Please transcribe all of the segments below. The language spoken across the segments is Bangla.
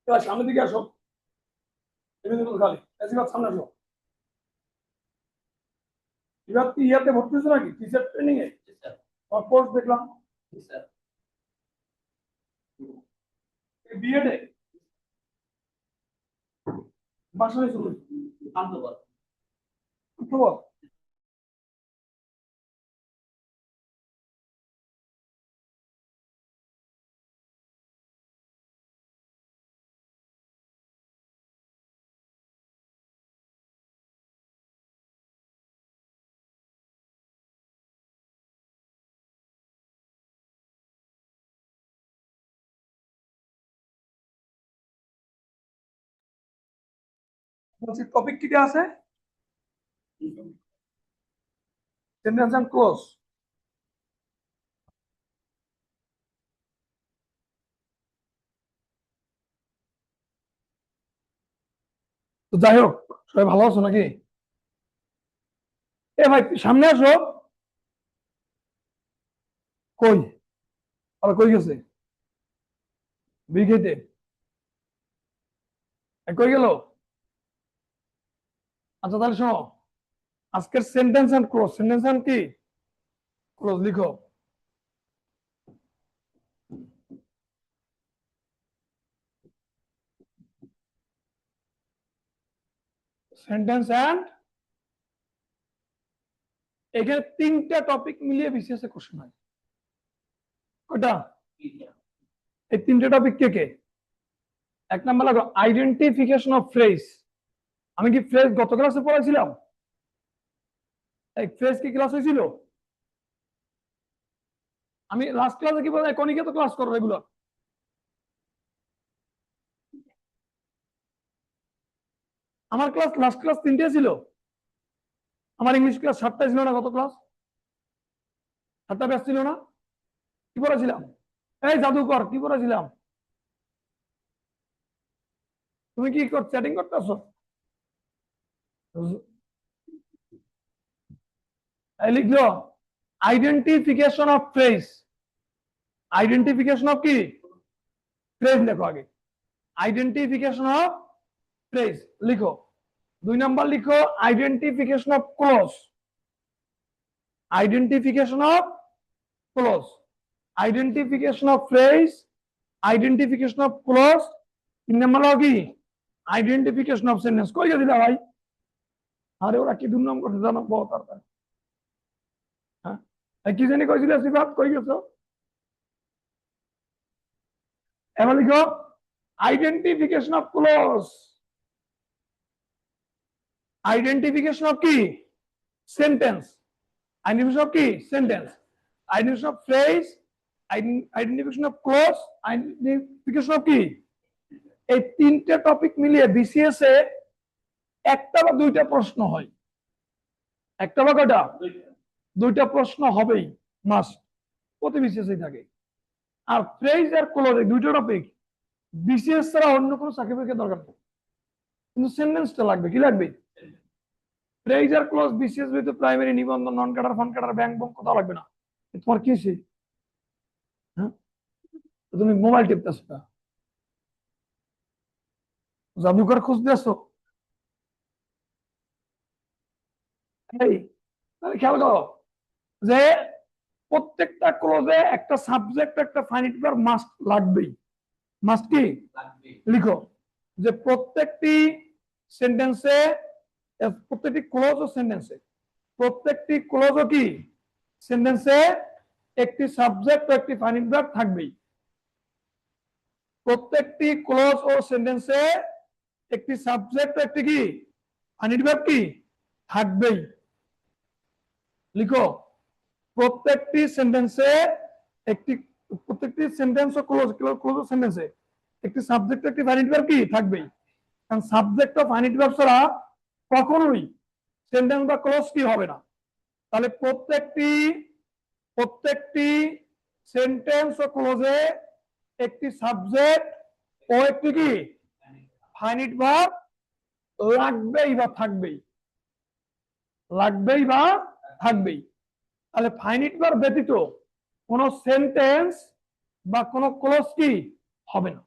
এবার সামনের দিকে আসো, খালি এবার সামনে আসো। এবার কি ইয়াতে ভর্তি হয়েছে নাকি টিচার ট্রেনিং এ? কোর্স দেখলাম বিএড এ বাসায় শুরু অক্টোবর। বলছি টপিক কি আছে? Sentence and clause. তো যাই হোক, সবাই ভালো আছো নাকি? এ ভাই সামনে আসো। কই আর কই গেছে? বিঘেতে কই গেল? আচ্ছা তাহলে শোনো, আজকের sentence and clause. Sentence and কি ক্লোজ লিখো। সেন্টেন্স এন্ড, এখানে তিনটা টপিক মিলিয়ে বিসিএস এ কোশ্চেন হয়। কয়টা? এই তিনটা টপিক কে কে? এক নাম্বার লাগলো আইডেন্টিফিকেশন অফ ফ্রেজ। আমি কি ফ্রেজ গত ক্লাসে পড়াইছিলাম? এই ফ্রেজ কি ক্লাস হয়েছিল? আমি লাস্ট ক্লাসে কি বললাম, কনিকে তো ক্লাস করো রেগুলার। আমার ক্লাস লাস্ট ক্লাস 3টে ছিল। আমার ইংলিশ ক্লাস 7টা ছিল না? গত ক্লাস 7টা ব্যাচ ছিল না? কি পড়াছিলাম? এই জাদুকর কি পড়াছিলাম? তুমি কি চ্যাটিং করতেছো? লিখলো identification of phrase. Identification of কি ফ্রেজ লেখো আগে। আইডেন্টিফিকেশন অফ ফ্রেজ লিখো। 2 নাম্বার লিখো identification of clause. Identification of clause, identification of phrase, identification of clause. 3 number হলো কি আইডেন্টিফিকেশন অফ সেন্টেন্স। কই গেছিলা ভাই? আরে ওরা কি দুর্নাম করতে জানো বহুত তার। হ্যাঁ কি জানি কইছিল সিফাত, কই গেছো? এবার লিখো identification of clause, identification of কি সেন্টেন্স, আইডেন্টিফিকেশন অফ কি sentence, identification of phrase, identification of clause, identification of কি। এই তিনটে টপিক মিলিয়ে বিসিএস এ একটা বা দুইটা প্রশ্ন হয়। একটা বা কয়টা? দুইটা প্রশ্ন হবেই, মাস্ট, প্রতি বিসিএস থাকে। আর ফ্রেজ আর ক্লোজ এই দুইটা টপিক বিসিএস ছাড়া অন্য কোনো চাকরি পরীক্ষার দরকার নেই, কিন্তু সেন্টেন্সটা লাগবে। কি লাগবে? ফ্রেজ আর ক্লোজ বিসিএস ভিতরে প্রাইমারি, নিবন্ধন, নন ক্যাডার, ফন ক্যাডার, ব্যাংক বঙ্ক কোথাও লাগবে না। তোমার কি সে? হ্যাঁ তুমি মোবাইল টিপতেছো না, জাদুকর খোঁজ দিয়েছো? এই তাহলে খেয়াল করো যে প্রত্যেকটা ক্লোজে একটা সাবজেক্ট একটা ফাইনাইট ভার্ব মাস্ট লাগবেই। মাস্ট কি লিখো যে প্রত্যেকটি সেন্টেন্সে, প্রত্যেকটি ক্লোজ ও সেন্টেন্সে, প্রত্যেকটি ক্লোজ ও কি সেন্টেন্সে একটি সাবজেক্ট ও একটি ফাইনাইট ভার্ব থাকবেই। প্রত্যেকটি ক্লোজ ও সেন্টেন্সে একটি সাবজেক্ট ও একটি কি ফাইনাইট ভার্ব কি থাকবেই। লিখো প্রত্যেকটি সেন্টেন্সে একটি, প্রত্যেকটি সেন্টেন্স ও ক্লোজ ক্লোজ সেন্টেন্সে একটি সাবজেক্ট একটি ফাইনাইট ভার্ব কি থাকবেই। কারণ সাবজেক্ট ও ফাইনাইট ভার্ব ছাড়া কখনোই সেন্টেন্স বা ক্লোজ কি হবে না। তাহলে প্রত্যেকটি প্রত্যেকটি সেন্টেন্স ও ক্লোজে একটি সাবজেক্ট ও একটি কি ফাইনাইট ভার্ব লাগবেই বা থাকবেই, লাগবেই বা থাকবেই। তাহলে ফাইনাইট ভার্ব ব্যতীত কোনো সেন্টেন্স বা কোনো ক্লোজ কি হবে না।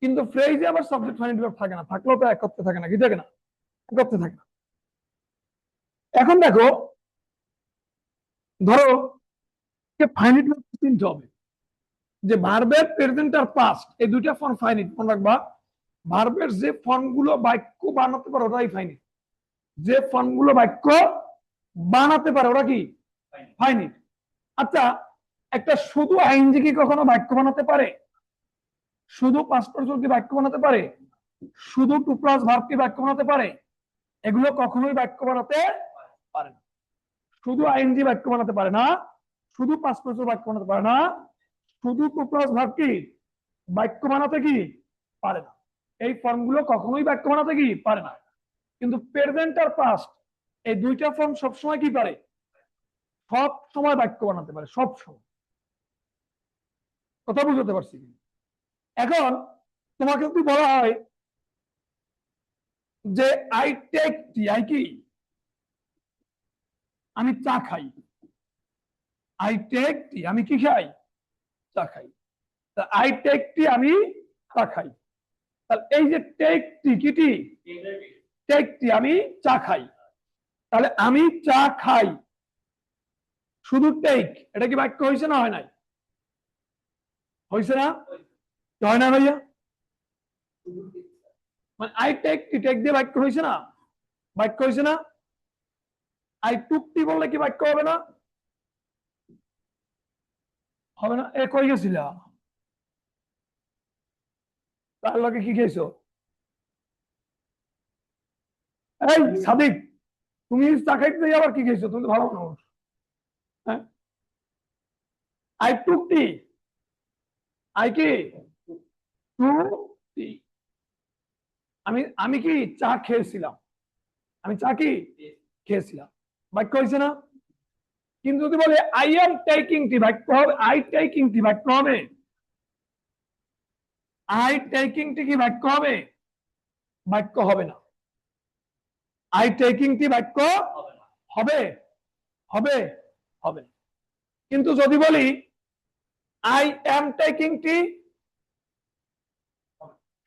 কিন্তু ফ্রেজে আবার সাবজেক্ট ফাইনাইট ভার্ব থাকে না, থাকলেও তো এক অর্থে থাকে না, কি থাকে না, এক অর্থে থাকে না। এখন দেখো, ধরো যে ফাইনাইট ভার্ব চিনতে হবে যে ভার্বের প্রেজেন্ট আর পাস্ট এই দুইটা ফর্ম ফাইনাইট, মনে রাখবা। ভার্বের যে ফর্মগুলো বাক্য বানাতে পারে ওটাই ফাইনাইট, যে ফর্মগুলো বাক্য বানাতে পারে ওরা কি ফাইনাইট। আচ্ছা, একটা শুধু আইএনজি কি কখনো বাক্য বানাতে পারে? শুধু পাস্ট পারসন কি বাক্য বানাতে পারে? শুধু টু প্লাস ভার্ব কি বাক্য বানাতে পারে? এগুলো কখনোই বাক্য বানাতে পারে না। শুধু আইএনজি বাক্য বানাতে পারে না, শুধু পাস্ট পারসন বাক্য বানাতে পারে না, শুধু টু প্লাস ভার্ব কি বাক্য বানাতে কি পারে না। এই ফর্মগুলো কখনোই বাক্য বানাতে কি পারে না। কিন্তু প্রেজেন্ট আর পাস্ট এই দুইটা ফর্ম সবসময় কি পারে? সব সময় বাক্য বানাতে পারে, সব সময়। কথা বুঝতে পারছি? এখন তোমাকে যদি বলা হয় যে আই টেক টি, আই কি আমি চা খাই, আই টেক টি আমি কি খাই? চা খাই। আই টেক টি আমি চা খাই। তাহলে এই যে টেক টি কি টি? টেক টি আমি চা খাই। তাহলে আমি চা খাই শুধু টেক, এটা কি বাক্য হয়েছে না হয় নাই? হয়েছে না? হয় না ভাইয়া? মানে আই টেক টি, টেক দিয়ে বাক্য হয়েছে না? বাক্য হয়েছে না? আই টুক টি বললে কি বাক্য হবে না? হবে না। এ কই গেছিলা? তার লগে কি খেয়েছো? এই সাদিক, তুমি চা খাইতে যাই আবার কি খেয়েছো? তুমি তো ভালো মানুষ। হ্যাঁ, আই টুক টি, আই কি টু টি, আমি আমি কি চা খেয়েছিলাম, আমি চা কি খেয়েছিলাম, বাক্য হয়েছে না? কিন্তু যদি বলে আই এম টেকিং টি, বাক্য হবে? আই টেকিং টি বাক্য হবে? আই টেকিং টি কি বাক্য হবে? বাক্য হবে না। আই টেকিং টি বাক্য হবে? হবে? হবে। কিন্তু যদি বলি আই এম টেকিং টি,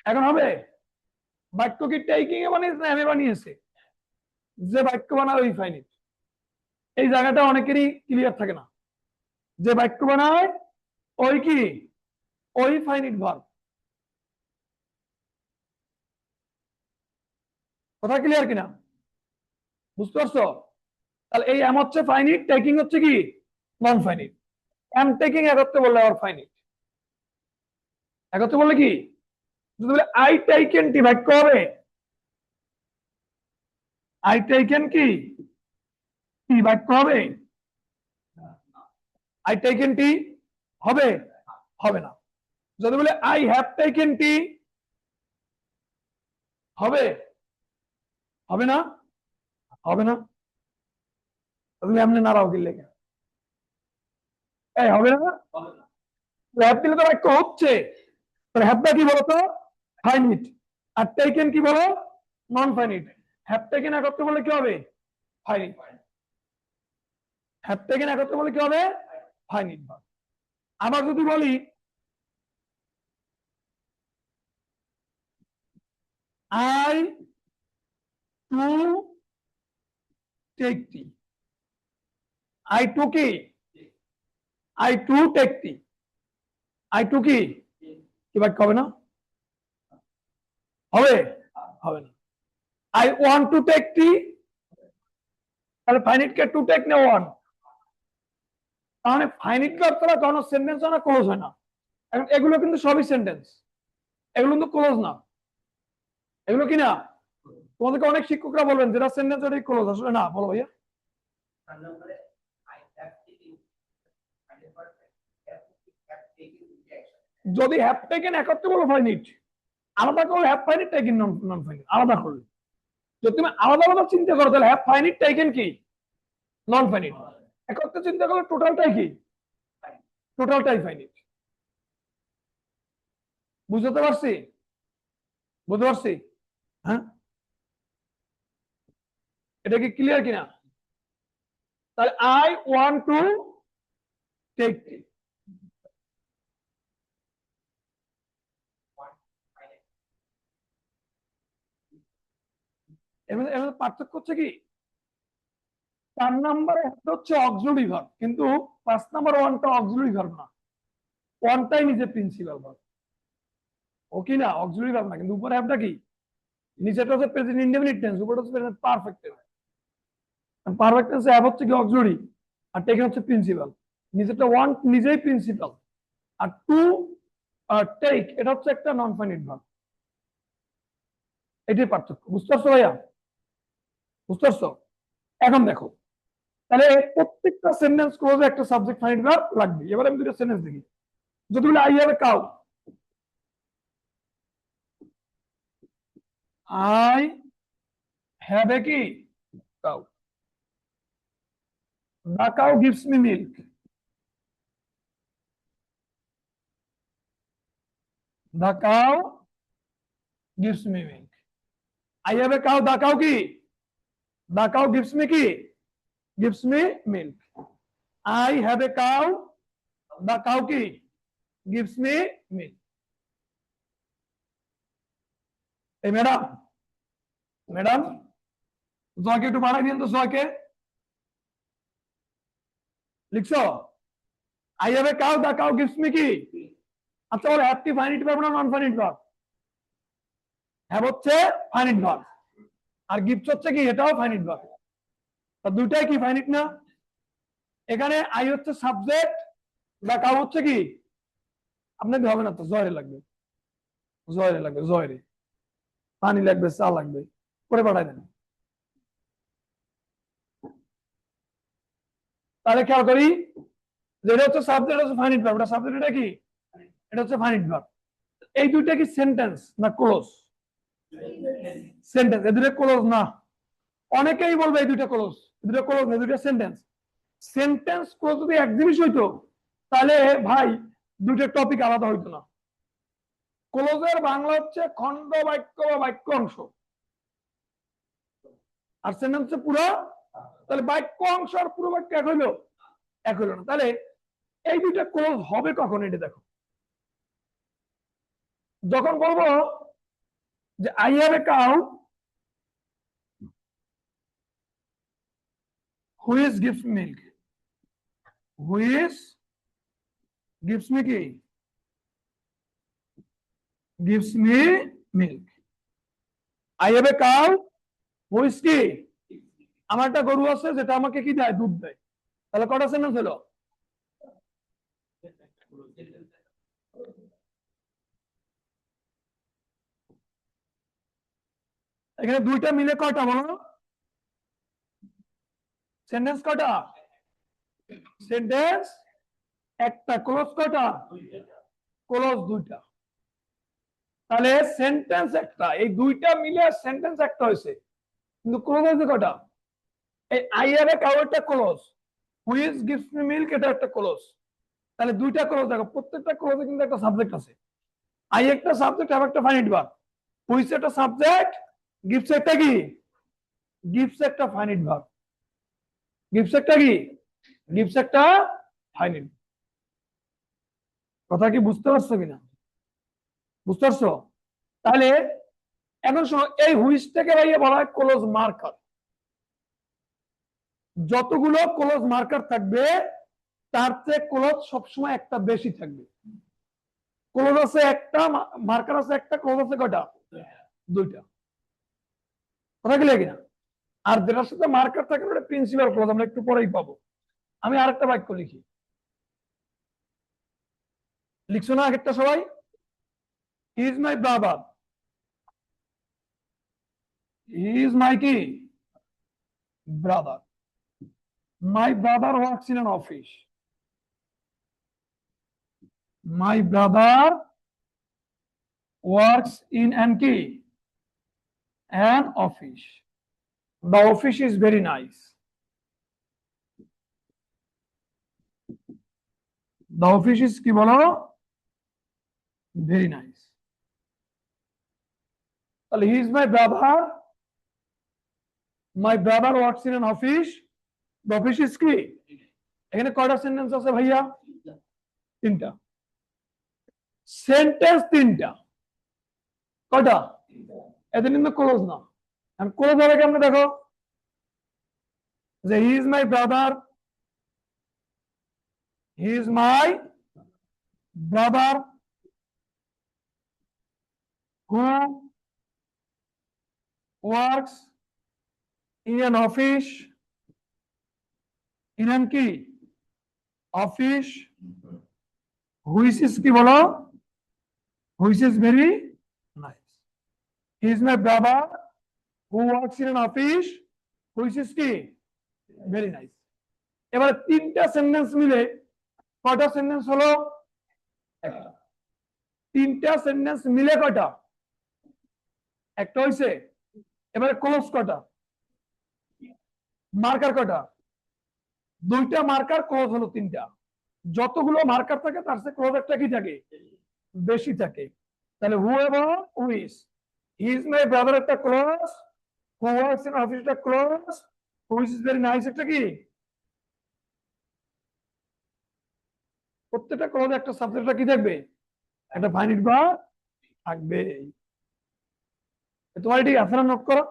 এখন হবে? বাক্য কি টেকিং এ বানিয়েছে না এমে বানিয়েছে? যে বাক্য বানায় ওই ফাইনিট। এই জায়গাটা অনেকেরই ক্লিয়ার থাকে না। যে বাক্য বানায় ওই কি ওই ফাইনিট ভার্ব। কথা ক্লিয়ার কিনা? বুঝতে পারছো? তাহলে এই এম হচ্ছে ফাইনিট, টেকিং হচ্ছে কি নন ফাইনিট। এম টেকিং একত্রে বললে আবার ফাইনিট। একত্রে বললে কি? যদি বলে আই টেকেন টি বাক্য হবে? আই টেকেন কি কি বাক্য হবে? আই টেকেন টি হবে? হবে না। যদি বলে আই হ্যাভ টেকেন টি হবে? হবে না? হবে না। তুমি এমনি নাড়াও কি লেগে? এই হবে না। হ্যাভ দিলে তো বাক্য হচ্ছে। হ্যাভটা কি বলতো? ফাইনিট। আর টেকেন কি বলো? Non finite. হ্যাভ টেকেন একত্রে বলে কি হবে? ফাইনিট। হ্যাভ টেকেন একত্রে বলে কি হবে? Finite verb. আবার যদি বলি I to take tea, I to কি I to take tea, I to কি কি বাক্য হবে না? হবে? হবে না। I want to take tea, তাহলে ফাইনিট কে টু টেক না ওয়ান? তাহলে ফাইনিট ভার্ব ছাড়া কোনো সেন্টেন্স হয় না, ক্লোজ হয় না। এখন এগুলো কিন্তু সবই সেন্টেন্স, এগুলো কিন্তু ক্লোজ না। এগুলো কি না? তোমাদেরকে অনেক শিক্ষকরা বলবেন যেটা সেন্টেন্স ওটাই ক্লোজ, আসলে না। বলো ভাইয়া। যদি হ্যাভ টেকেন একত্রে বলো ফাইনিট, আলাদা করলে have finite taken non finite, আলাদা করলে। যদি তুমি আলাদা আলাদা চিন্তা করো তাহলে হ্যাভ ফাইনিট টেকেন কি নন ফাইনিট, একত্রে চিন্তা করলে টোটালটাই কি টোটালটাই ফাইনিট। বুঝতে পারছি? বুঝতে পারছি? হ্যাঁ, এটা কি ক্লিয়ার কিনা? তাহলে আই ওয়ান্ট টু টেক টি, এর মধ্যে পার্থক্য হচ্ছে কি 4 নম্বরে হচ্ছে অক্সিলারি ভার্ব, কিন্তু 5 নম্বর ওয়ানটা অক্সিলারি ভার্ব না, ওয়ানটাই নিজে প্রিন্সিপাল ভার্ব। ও কি না অক্সিলারি ভার্ব না, কিন্তু উপরে হ্যাভটা কি, নিচেটা হচ্ছে প্রেজেন্ট ইনডেফিনিট টেন্স, উপরটা হচ্ছে প্রেজেন্ট পারফেক্ট টেন্স। পারফেক্ট টেন্সে হ্যাভ হচ্ছে কি অক্সিলারি, আর টেকেন হচ্ছে প্রিন্সিপাল। নিচেরটা ওয়ান নিজেই প্রিন্সিপাল, আর টু টেক এটা হচ্ছে একটা নন ফাইনাইট ভার্ব। এটাই পার্থক্য, বুঝতে পারছো ভাইয়া? বুঝতে পারছো? এখন দেখো, তাহলে প্রত্যেকটা সেন্টেন্স ক্লোজে একটা সাবজেক্ট ফাইনাইট ভার্ব লাগবে। এবার আমি দুটো সেন্টেন্স দেখি, যদি বলি I have a cow, I have এ কি cow, the cow gives me milk, the cow gives me milk, I have a cow, the cow কি, the cow gives me কি, gives me milk, I have a cow, the cow কি, gives me milk। এই ম্যাডাম, ম্যাডাম জয়কে একটু বাড়াই দিন তো, জয়কে লিখছো I have a cow, the cow gives me কি। আচ্ছা বলো হ্যাভ কি ফাইনাইট ভার্ব না নন ফাইনাইট ভার্ব? হ্যাভ হচ্ছে ফাইনাইট ভার্ব, আর গিভস হচ্ছে কি, এটাও ফাইনাইট ভার্ব। তা দুইটাই কি ফাইনাইট না? এখানে আই হচ্ছে সাবজেক্ট, দা কাউ হচ্ছে কি, আপনাকে হবে না তো, জয়রে লাগবে, জয়রে লাগবে, জয়রে পানি লাগবে, চা লাগবে, করে পাঠাই দেন। তাহলে খেয়াল করি, যেটা হচ্ছে সাবজেক্ট হচ্ছে ফাইনাইট ভার্ব, এটা সাবজেক্ট, এটা কি, এটা হচ্ছে ফাইনাইট ভার্ব। এই দুইটা কি সেন্টেন্স না ক্লোজ? সেন্টেন্স। এই দুইটা ক্লোজ না। অনেকেই বলবে এই দুইটা ক্লোজ, এই দুইটা ক্লোজ না, দুইটা সেন্টেন্স। সেন্টেন্স ক্লোজ যদি এক জিনিস হইতো, তাহলে ভাই দুইটা টপিক আলাদা হইতো না। ক্লোজের বাংলা হচ্ছে খণ্ড বাক্য বা বাক্য অংশ, আর সেন্টেন্স হচ্ছে পুরো। তাহলে বাক্য অংশ আর পুরো বাক্য এক হইলো? এক হইলো না। তাহলে এই দুইটা ক্লোজ হবে কখন, এটা দেখো। যখন বলবো যে I have a cow which gives milk, which gives me কি, gives me milk, I have a cow which কি, আমার একটা গরু আছে যেটা আমাকে কি দেয়, দুধ দেয়। তাহলে কটা সেন্টেন্স হলো? এখানে দুইটা মিলে কয়টা বলো? সেন্টেন্স কয়টা? সেন্টেন্স একটা, ক্লোজ কয়টা? ক্লোজ দুইটা। তাহলে সেন্টেন্স একটা, এই দুইটা মিলে সেন্টেন্স একটা হয়েছে, কিন্তু ক্লোজ হয়েছে কয়টা? এই আই হ্যাভ এ কাউ একটা clause, which gives me milk এটা একটা ক্লোজ। তাহলে দুইটা ক্লোজ দেখো, প্রত্যেকটা ক্লোজে কিন্তু একটা সাবজেক্ট আছে। আই একটা সাবজেক্ট, আর একটা ফাইনাইট ভার্ব। হুইচ একটা সাবজেক্ট, গিভস একটা কি, গিভস একটা ফাইনাইট ভার্ব। গিভস একটা কি, গিভস একটা ফাইনাইট। কথা কি বুঝতে পারছো কিনা? বুঝতে পারছো? তাহলে এখন শোনো, এই হুইচটাকে ভাইয়া বলা হয় ক্লোজ মার্কার। যতগুলো ক্লোজ মার্কার থাকবে, তার চেয়ে ক্লোজ সবসময় একটা বেশি থাকবে। ক্লোজ আছে একটা, মার্কার আছে একটা, ক্লোজ আছে কয়টা? দুইটা। কথা কি লাগে না? আর যেটার সাথে মার্কার থাকে ওটা প্রিন্সিপাল ক্লোজ, আমরা একটু পরেই পাবো। আমি আরেকটা বাক্য লিখি, লিখছো না একটা সবাই? He is my brother, he is my কি, brother. My brother works in an office, my brother works in an কি, an office, the office is very nice, the office is কি বলো, ভেরি নাইস। তাহলে he is my brother, my brother works in an office, the office is কি। এখানে কয়টা সেন্টেন্স আছে ভাইয়া? তিনটা। সেন্টেন্স তিনটা, কয়টা? এদের কিন্তু ক্লোজ না। ক্লোজ হবে কেমনে দেখো, যে হি is my brother, he is my brother who works in an office, in an কি অফিস, হুইচ ইজ কি বলো, which is very nice. He is my brother who works in an office which is কি ভেরি নাইস। এবারে তিনটা সেন্টেন্স মিলে কয়টা সেন্টেন্স হলো, একটা। তিনটা সেন্টেন্স মিলে কয়টা, একটা হইছে। এবারে ক্লোজ কয়টা, মার্কার কয়টা, দুইটা মার্কার, ক্লোজ হলো তিনটা। যতগুলো মার্কার থাকে তার চেয়ে ক্লোজ একটা কি থাকে, বেশি থাকে। তাহলে হু এবং which, he is my brother একটা clause, who works in office একটা clause, which is very nice একটা কি। প্রত্যেকটা ক্লোজে একটা সাবজেক্টটা কি থাকবে, একটা ফাইনিট বা থাকবে। তোমার এটি আছে না, নোট করো,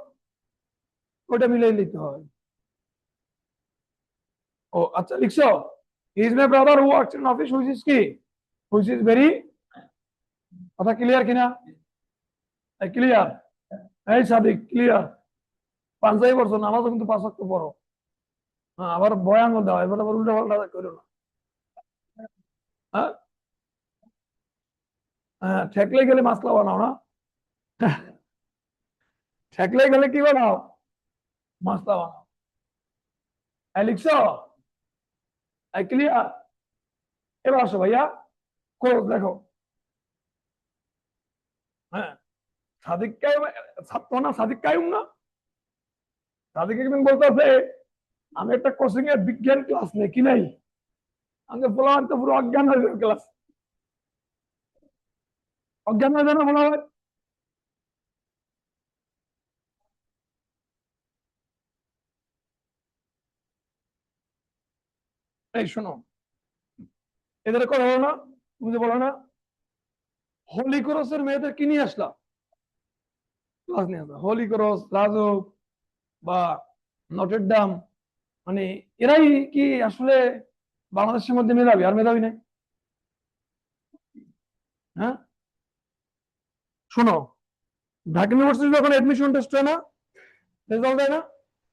ওইটা মিলিয়ে নিতে হয়। ও আচ্ছা, লিখছো হি is my brother who works in office which is কি, হুইচ ইজ ভেরি। কথা ক্লিয়ার কিনা, ক্লিয়ার? এই সাদিক ক্লিয়ার? পাঁচটাই পড়ছো, নামাজও কিন্তু পাঁচ ওয়াক্ত পড়ো। হ্যাঁ, আবার বয়ান দাও, এবার আবার উল্টা পাল্টা করো না। হ্যাঁ হ্যাঁ, ঠেকলে গেলে মাসলা বানাও না, ঠেকলে গেলে কি বানাও, মাসলা বানাও। লিখছো, ক্লিয়ার? এবার আসো ভাইয়া, ক্লোজ দেখো। হ্যাঁ, সাদিক কায়ুম, ছাত্র না সাদিক কায়ুম না, সাদিক একদিন বলতেছে আমি একটা কোচিং এর বিজ্ঞান ক্লাস নেই কি নাই, আমি বললাম তো পুরো অজ্ঞান হয়ে যাবে ক্লাস, অজ্ঞান হয়ে যায় না বলা হয়। এই শোনো, এদের কথা হলো না, তুমি যে বলো না হোলি ক্রসের মেয়েদের কি নিয়ে আসলাম, ক্লাস নিয়ে আসলাম, হোলি ক্রস, রাজক বা নটের ডাম, মানে এরাই কি আসলে বাংলাদেশের মধ্যে মেধাবী, আর মেধাবী নেই? হ্যাঁ শোনো, ঢাকা ইউনিভার্সিটি যখন এডমিশন টেস্ট হয় না, রেজাল্ট দেয় না,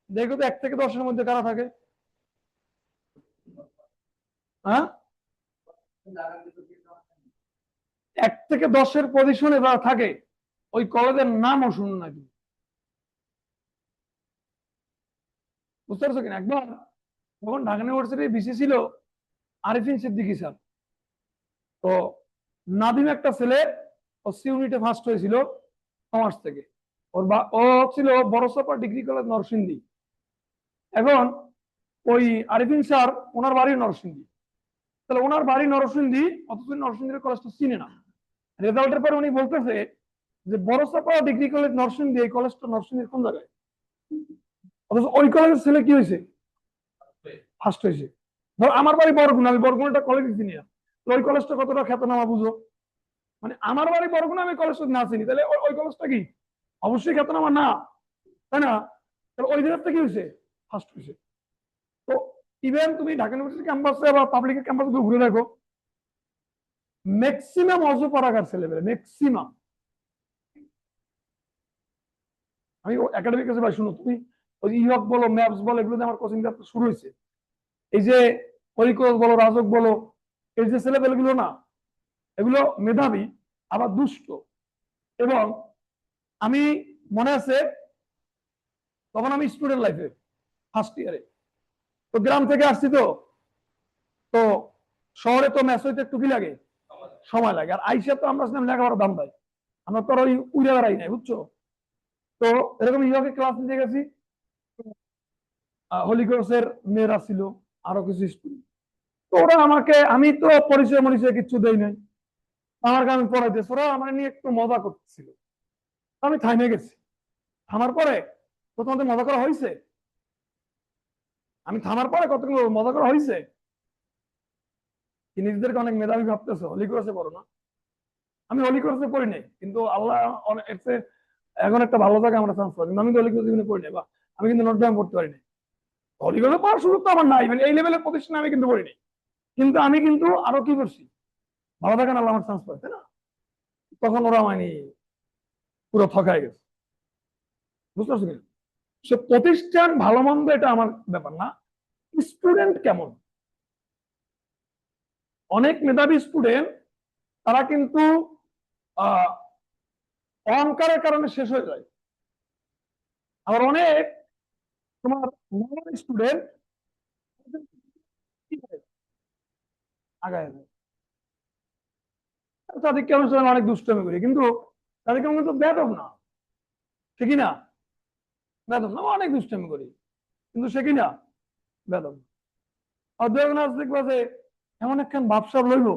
দেখো তো 1 থেকে 10-এর মধ্যে কারা থাকে। হ্যাঁ, 1 থেকে 10-এর পজিশনে যারা থাকে ওই কলেজের নামও শুনুন নাকি, বুঝতে পারছো কিনা। একবার যখন ঢাকা ইউনিভার্সিটির ভিসি ছিল আরিফিন সিদ্দিকী স্যার, তো নাদিম একটা ছেলে, ও সি ইউনিটে ফার্স্ট হয়েছিল কমার্স থেকে, ও ছিল বড়সপা ডিগ্রি কলেজ নরসিংদী। এখন ওই আরিফিন স্যার, ওনার বাড়ি নরসিংদী, তাহলে ওনার বাড়ি নরসিংদী, অথচ নরসিংদীর কলেজটা চিনে না। রেজাল্টের পরে উনি বলতেছে যে বড়সপা ডিগ্রি কলেজ নরসিংদী, এই কলেজটা নরসিংদীর কোন জায়গায়, অথচ ওই কলেজের ছেলে কি হয়েছে, ফার্স্ট হয়েছে। ধর আমার বাড়ি বরগুনা, আমি বরগুনাটা কলেজ চিনি না, তো ওই কলেজটা কতটা খ্যাতনামা বুঝো, মানে আমার বাড়ি বরগুনা, আমি কলেজটা না চিনি, তাহলে ওই কলেজটা কি অবশ্যই খ্যাতনামা না, তাই না? তাহলে ওই জায়গাটা কি হয়েছে, ফার্স্ট হয়েছে। তো ইভেন তুমি ঢাকা ইউনিভার্সিটি ক্যাম্পাসে বা পাবলিকের ক্যাম্পাসে ঘুরে দেখো, ম্যাক্সিমাম অজু পড়াকার ছেলেমেয়ে, ম্যাক্সিমাম। আমি একাডেমিক কাছে ভাই শুনো, তুমি ওই ইহক বলো, ম্যাপস বলো, এগুলোতে আমার কোচিং শুরু হয়েছে। এই যে হরিকোষ বলো, রাজক বলো, এই যে ছেলেপেলেগুলো না, এগুলো মেধাবী আবার দুষ্ট। এবং আমি মনে আছে তখন আমি স্টুডেন্ট লাইফে ফার্স্ট ইয়ারে, তো গ্রাম থেকে আসছি, তো তো শহরে তো ম্যাচ হইতে একটু কি লাগে, সময় লাগে। আর আইসা তো আমরা লেখাপড়ার দাম পাই, আমরা তো আর ওই উড়ে বেড়াই নাই, বুঝছো। তো এরকম ইহকে ক্লাস নিতে গেছি, হলিক্রসের মেয়েরা ছিল, আরো কিছু স্টুডেন্ট। তো ওরা আমাকে, আমি তো পরিচয় মরিচয় কিচ্ছু দেই নাই, আমাকে আমি পড়াইতেছি, ওরা আমার নিয়ে একটু মজা করতেছিল, আমি থামে গেছি। থামার পরে তো তোমাদের মজা করা হয়েছে, আমি থামার পরে কতগুলো মজা করা হয়েছে, কি নিজেদেরকে অনেক মেধাবী ভাবতেছো, হলিক্রসে পড়ো না? আমি হলিক্রসে পড়ি নাই, কিন্তু আল্লাহ এখন একটা ভালো জায়গায় আমরা চান্স পাই, আমি তো অলিগঞ্জ জীবনে পড়ি নাই, বা আমি কিন্তু নটরডেম পড়তে পারি নাই। অলিগঞ্জে পড়ার সুযোগ তো আমার নাই, মানে এই লেভেলের প্রতিষ্ঠানে আমি কিন্তু পড়িনি। কিন্তু আমি কিন্তু আরো কি করছি, ভালো থাকেন আল্লাহ আমার চান্স পাই, তাই না? তখন ওরা মানে পুরো ঠকায় গেছে, বুঝতে পারছো কিনা? সে প্রতিষ্ঠান ভালো মন্দ এটা আমার ব্যাপার না, স্টুডেন্ট কেমন। অনেক মেধাবী স্টুডেন্ট তারা কিন্তু আহ অহংকারের কারণে শেষ হয়ে যায়। আবার অনেক তোমার স্টুডেন্ট আগায় যায়। তাদেরকে আমি অনেক দুষ্টমি করি, কিন্তু তাদেরকে আমি কিন্তু বেদব না, ঠিক না? বেদব না, অনেক দুষ্টমি করি, কিন্তু সে কিনা বেদব না। আর দু একজন আছে দেখবা যে এমন একখান ভাবসাব লইব,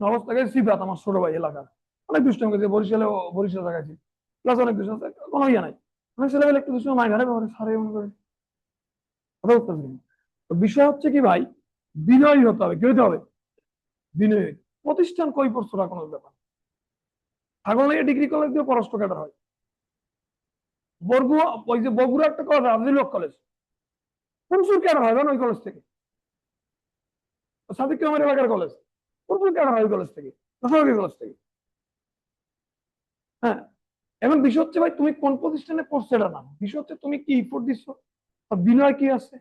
অবস্থাকে সিবাত আমার ছোট ভাই এলাকার অনেক দুষ্টমি করেছে, বরিশালে বরিশাল দেখাচ্ছি, প্লাস অনেক দুষ্ট কোনো ইয়ে নাই, অনেক ছেলেবেলে একটু দুষ্টমি মাইনে সারে মনে করে কথা বুঝতে পারছি না। তো বিষয় হচ্ছে কি ভাই, বিনয়ী হতে হবে, কি হতে হবে? বিনয়ী। প্রতিষ্ঠান কই পড়ছো না কোনো ব্যাপার, ঠাকুরগাঁও ডিগ্রি কলেজ দিয়ে পররাষ্ট্র ক্যাডার হয়। বরগুয়া ওই যে বগুড়া একটা কলেজ আজিলক কলেজ, প্রচুর ক্যাডার হয় জানো ওই কলেজ থেকে। সাদিক কামার এলাকার কলেজ, প্রচুর ক্যাডার হয় ওই কলেজ থেকে, বেসরকারি কলেজ থেকে। হ্যাঁ, এখন বিষয় হচ্ছে ভাই তুমি কোন প্রতিষ্ঠানে পড়ছো এটা না, বিষয় হচ্ছে তুমি কি ইফোর্ট দিচ্ছ, বিনয় কি আছে,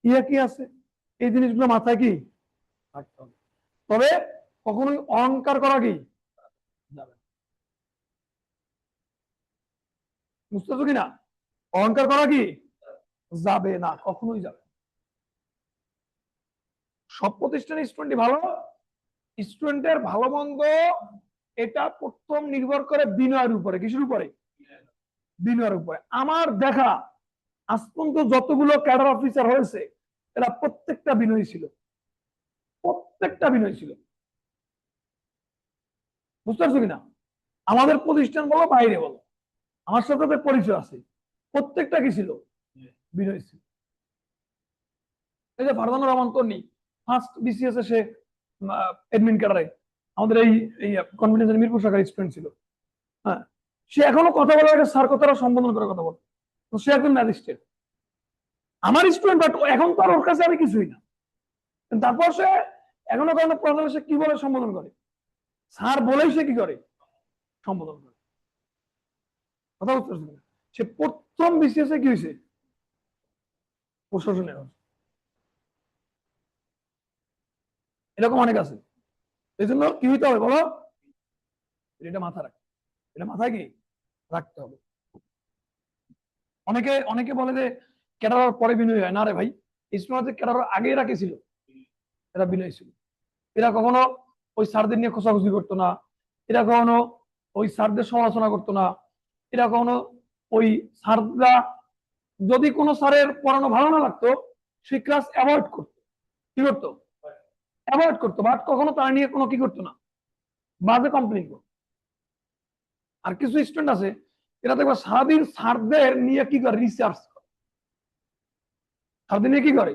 ইয়া কি আছে, এই জিনিসগুলো মাথায় কি রাখতে হবে। তবে কখনোই অহংকার করা কি যাবে না। বুঝতেছো কিনা? অহংকার করা কি যাবে না, কখনোই যাবে না। সব প্রতিষ্ঠানের স্টুডেন্ট ভালো, স্টুডেন্টের ভালো মন্দ এটা প্রথম নির্ভর করে বিনয়ের উপরে। কিসের উপরে? বিনয়ের উপরে। আমার দেখা আজ পর্যন্ত যতগুলো ক্যাডার অফিসার হয়েছে এরা প্রত্যেকটা বিনয়ী ছিল, প্রত্যেকটা বিনয়ী ছিল। বুঝতে পারছো কিনা? আমাদের প্রতিষ্ঠান বলো বাইরে বলো, আমার সাথে তাদের পরিচয় আছে, প্রত্যেকটা কি ছিল? বিনয়ী ছিল। এই যে ফারদানুর রহমান তন্নি ফার্স্ট বিসিএস এ সে এডমিন ক্যাডারে আমাদের এই এই কনফিডেন্সের মিরপুর শাখার স্টুডেন্ট ছিল। হ্যাঁ, সে এখনো কথা বলার আগে স্যার কথাটা সম্বোধন করে কথা বলে। তো সে একজন ম্যাজিস্ট্রেট, আমার স্টুডেন্ট, বাট এখন তো আর ওর কাছে আমি কিছুই না। তারপর সে এখনো কোনো প্রবলেম সে কি বলে সম্বোধন করে, স্যার বলেই সে কি করে সম্বোধন করে। কথা বুঝতে পারছি না? সে প্রথম বিসিএস এ কি হয়েছে, প্রশাসনে। এরকম অনেক আছে, এই জন্য কি হইতে হবে বলো, এটা মাথা রাখ, এটা মাথায় কি রাখতে হবে। অনেকে অনেকে বলে যে ক্যাডার পরে বিনয় হয় না, রে ভাই, স্টুডেন্ট ক্যাডার আগে এরা কে ছিল, এরা বিনয় ছিল। এরা কখনো ওই স্যারদের নিয়ে খোঁচাখুচি করতো না, এরা কখনো ওই স্যারদের সমালোচনা করতো না, এরা কখনো ওই স্যাররা যদি কোনো স্যারের পড়ানো ভালো না লাগতো সেই ক্লাস অ্যাভয়েড করতো, কি করতো? অ্যাভয়েড করতো, বাট কখনো তার নিয়ে কোনো কি করতো না, বাজে কমপ্লেন করতো। আর কিছু স্টুডেন্ট আছে এরা দেখবে সারাদিন স্যারদের নিয়ে কি করে, রিসার্চ করে, স্যারদের নিয়ে কি করে,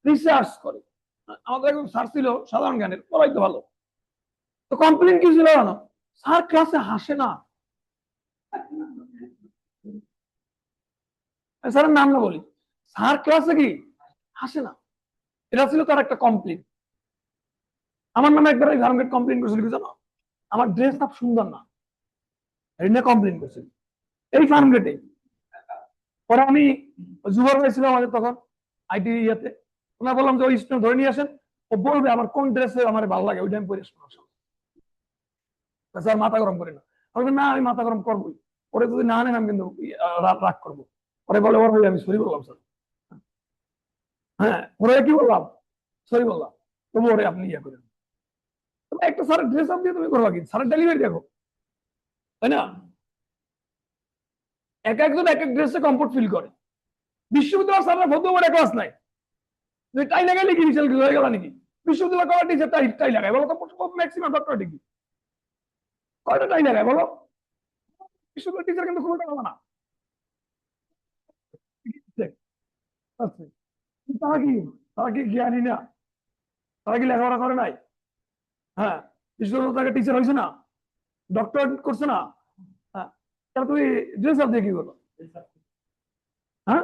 রিসার্চ করে। আমাদের একজন স্যার ছিল সাধারণ জ্ঞানের, পড়াই তো ভালো, তো কমপ্লেন কি ছিল জানো, স্যার ক্লাসে হাসে না। স্যারের নাম না বলি, স্যার ক্লাসে কি হাসে না, এটা ছিল তার একটা কমপ্লেন। আমার নামে একবার এই ফার্মগেট কমপ্লেন করেছিল কি জানো, আমার ড্রেস আপ সুন্দর না, এটা নিয়ে কমপ্লেন করছিল এই ফার্মগেটে। পরে আমি জুবার ভাই ছিল আমাদের তখন আইটি ইয়াতে, ওনার বললাম যে ওই স্টুডেন্ট ধরে নিয়ে আসেন, ও বলবে আমার কোন ড্রেসে আমার ভালো লাগে, ওই টাইম পরে স্যার মাথা গরম করে না। আমি না, আমি মাথা গরম করবোই, পরে যদি না নেন আমি কিন্তু রাগ করবো। পরে বলে ওর ভাই আমি সরি বললাম স্যার, হ্যাঁ ওরা কি বললাম, সরি বললাম, তবু ওরে আপনি ইয়ে করেন। একটা স্যারের ড্রেস আপ দিয়ে তুমি করবা কি, স্যারের ডেলিভারি দেখো, তাই না? এক একজন এক এক ড্রেসে কমফোর্ট ফিল করে। বিশ্ববিদ্যালয় স্যাররা ভদ্র করে ক্লাস নাই, টাই লাগাইলে কি বিশাল কিছু হয়ে গেল নাকি? বিশ্ববিদ্যালয় কয়টা টিচার টাই টাই লাগায় বলো তো, ম্যাক্সিমাম ডক্টর ডিগ্রি কয়টা টাই লাগায় বলো? বিশ্ববিদ্যালয় টিচার কিন্তু খুব একটা ভালো না। তারা কি, তারা কি জ্ঞানী না, তারা কি লেখাপড়া করে নাই? হ্যাঁ, বিশ্ববিদ্যালয় টিচার হয়েছে না, ডক্টর করছে না। হ্যাঁ, তাহলে তুমি ড্রেস আপ দিয়ে কি করো? হ্যাঁ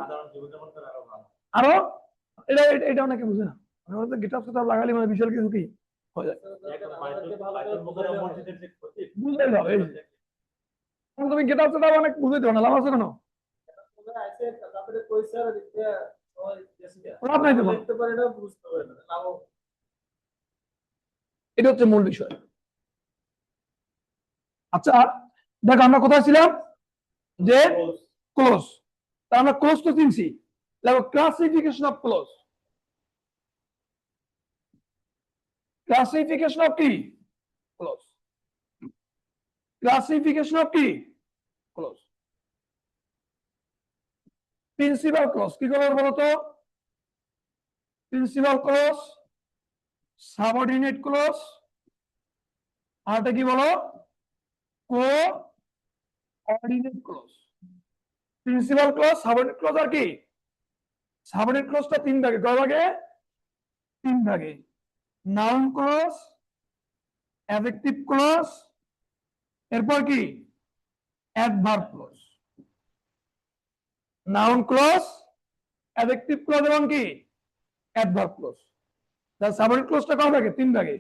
আরো এটা এটা এটা অনেকে বুঝে না, গিটার সেটআপ লাগালে মানে বিশাল কিছু কি হয়ে যায়, বুঝতে হবে। তুমি গিটার সেটআপ অনেক বুঝতে পারো না, লাভ আছে কেন? লাভ নাই তো কোনো। এটা হচ্ছে মূল বিষয়। আচ্ছা দেখো আমরা কোথায় ছিলাম, যে ক্লোজ, তা আমরা ক্লোজ তো চিনছি, দেখো classification of close, classification of কি ক্লোজ, ক্লাসিফিকেশন অফ কি ক্লোজ। প্রিন্সিপাল ক্লোজ কি করবো বলো তো? প্রিন্সিপাল ক্লোজ, সাবঅর্ডিনেট ক্লোজ, আরটা কি বলো, coordinate clause. Principal clause, subordinate clause আর কি, সাবঅর্ডিনেট ক্লোজটা তিন ভাগে, কয় ভাগে? তিন ভাগে। নাউন ক্লোজ, অ্যাডজেক্টিভ ক্লোজ, এরপর কি adverb close. Noun close, adjective clause এবং কি অ্যাডভার্ব ক্লোজ। তাহলে সাবঅর্ডিনেট ক্লোজটা কয় ভাগে? তিন ভাগে।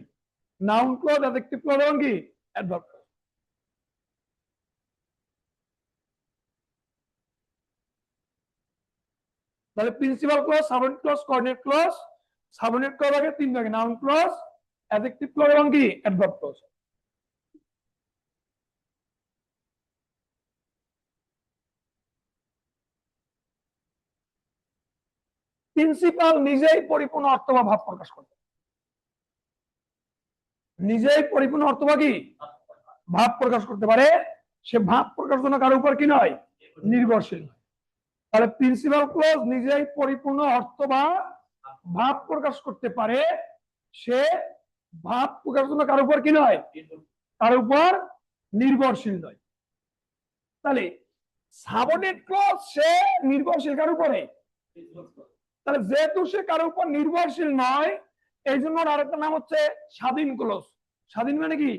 নাউন ক্লোজ, অ্যাডজেক্টিভ ক্লোজ এবং কি অ্যাডভার্ব ক্লোজ। তাহলে principal clause, subordinate close, coordinate close. Subordinate close ভাগে তিন ভাগে, নাউন ক্লোজ, অ্যাডজেক্টিভ ক্লোজ এবং কি অ্যাডভার্ব ক্লোজ। প্রিন্সিপাল নিজেই পরিপূর্ণ অর্থ বা ভাব প্রকাশ করতে, নিজেই পরিপূর্ণ অর্থ বা কি ভাব প্রকাশ করতে পারে। সে ভাব প্রকাশ জন্য কারোর উপর কি নয়, নির্ভরশীল। তাহলে প্রিন্সিপাল ক্লোজ নিজেই পরিপূর্ণ অর্থ বা ভাব প্রকাশ করতে পারে, সে ভাব প্রকাশ জন্য কারোর উপর কি নয়, কারোর উপর নির্ভরশীল নয়। তাহলে সাবঅর্ডিনেট ক্লোজ সে নির্ভরশীল কারোর উপরে, তাহলে যেহেতু সে কারোর উপর নির্ভরশীল নয়, এই জন্য আরেকটা নাম হচ্ছে স্বাধীন ক্লোজ। স্বাধীন মানে কি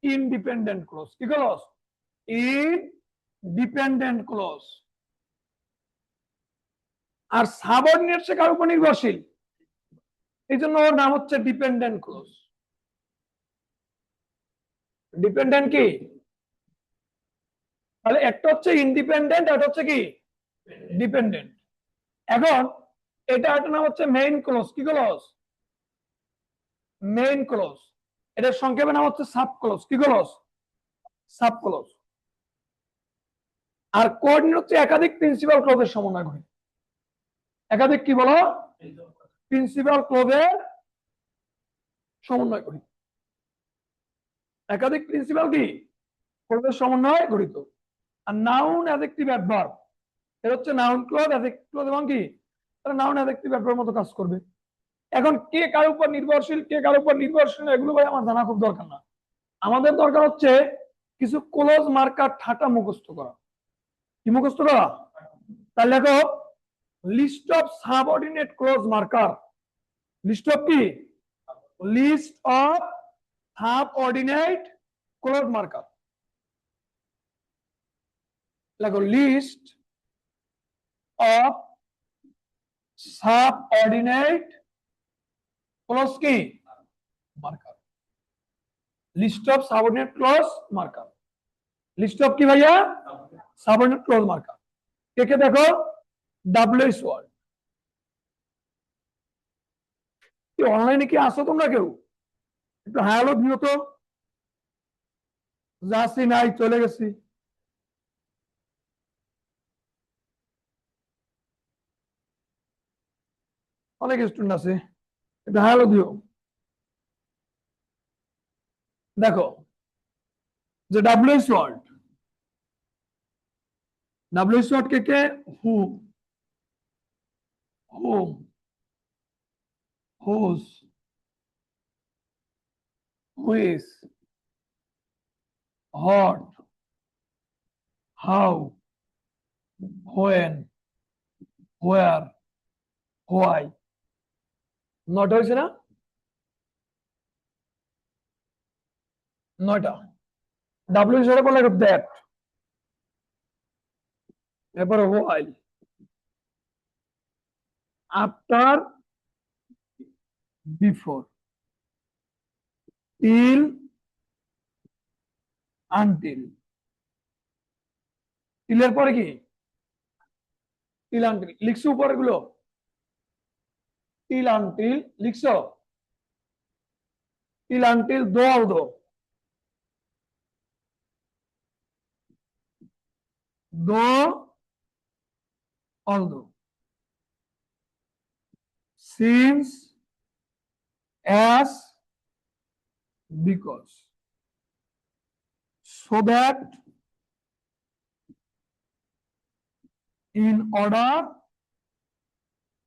ইনডিপেন্ডেন্ট ক্লোজ। কি ক্লোজ? Independent clause. আর সাবঅর্ডিনেট সে কার উপর নির্ভরশীল, এই জন্য ওর নাম হচ্ছে ডিপেন্ডেন্ট ক্লোজ। ডিপেন্ডেন্ট কি, তাহলে একটা হচ্ছে ইন্ডিপেন্ডেন্ট, একটা হচ্ছে কি ডিপেন্ডেন্ট। এখন এটা একটা নাম হচ্ছে মেইন ক্লোজ। কি ক্লোজ? Main clause. এটার সংক্ষেপে নাম হচ্ছে সাব ক্লোজ। কি ক্লোজ? Sub clause. আর কোঅর্ডিনেট হচ্ছে একাধিক প্রিন্সিপাল ক্লোজের সমন্বয় ঘটে। একাধিক কি বলো? প্রিন্সিপাল ক্লোজের সমন্বয় গঠিত। একাধিক প্রিন্সিপাল কি ক্লোজের সমন্বয় গঠিত। আর নাউন, অ্যাডজেক্টিভ, অ্যাডভার্ব, এর হচ্ছে নাউন ক্লোজ, অ্যাডজেক্টিভ ক্লোজ এবং কি তারা নাউন, অ্যাডজেক্টিভ, অ্যাডভার্বের মতো কাজ করবে। এখন কে কার উপর নির্ভরশীল, কে কার উপর নির্ভরশীল, এগুলো ভাই আমার জানা খুব দরকার না। আমাদের দরকার হচ্ছে কিছু ক্লোজ মার্কার ঠাটা মুখস্থ করা। কি মুখস্থ করা? তাহলে দেখো, list of subordinate clause marker. List of কি? List of subordinate clause marker. দেখো, লিস্ট অফ সাবঅর্ডিনেট ক্লোজ কি marker. List of subordinate clause marker. List of কি ভাইয়া? Subordinate clause marker. কে কে দেখো, ডাব্লিউএস ওয়ার্ড। অনলাইনে কি আসো তোমরা কেউ? একটু হ্যালো দিও তো। যাচ্ছি, নাই চলে গেছি। অনেক স্টুডেন্ট আছে, একটু হ্যালো দিও। দেখো, যে ডাব্লিউএস ওয়ার্ড, ডাব্লিউএস ওয়ার্ড কে কে? Who, whom, whose, which, what, how, when, where, why. নয়টা হয়েছে না? নয়টা। ডাব্লিউএস ওয়ার্ড বলে দ্যাট। এরপরে while, after, before, till, until. টিলের পরে কি? টিল আনটিল লিখছো উপরে গুলো, টিল আনটিল লিখছো, till until though although, though although, since, as, because, so that, in order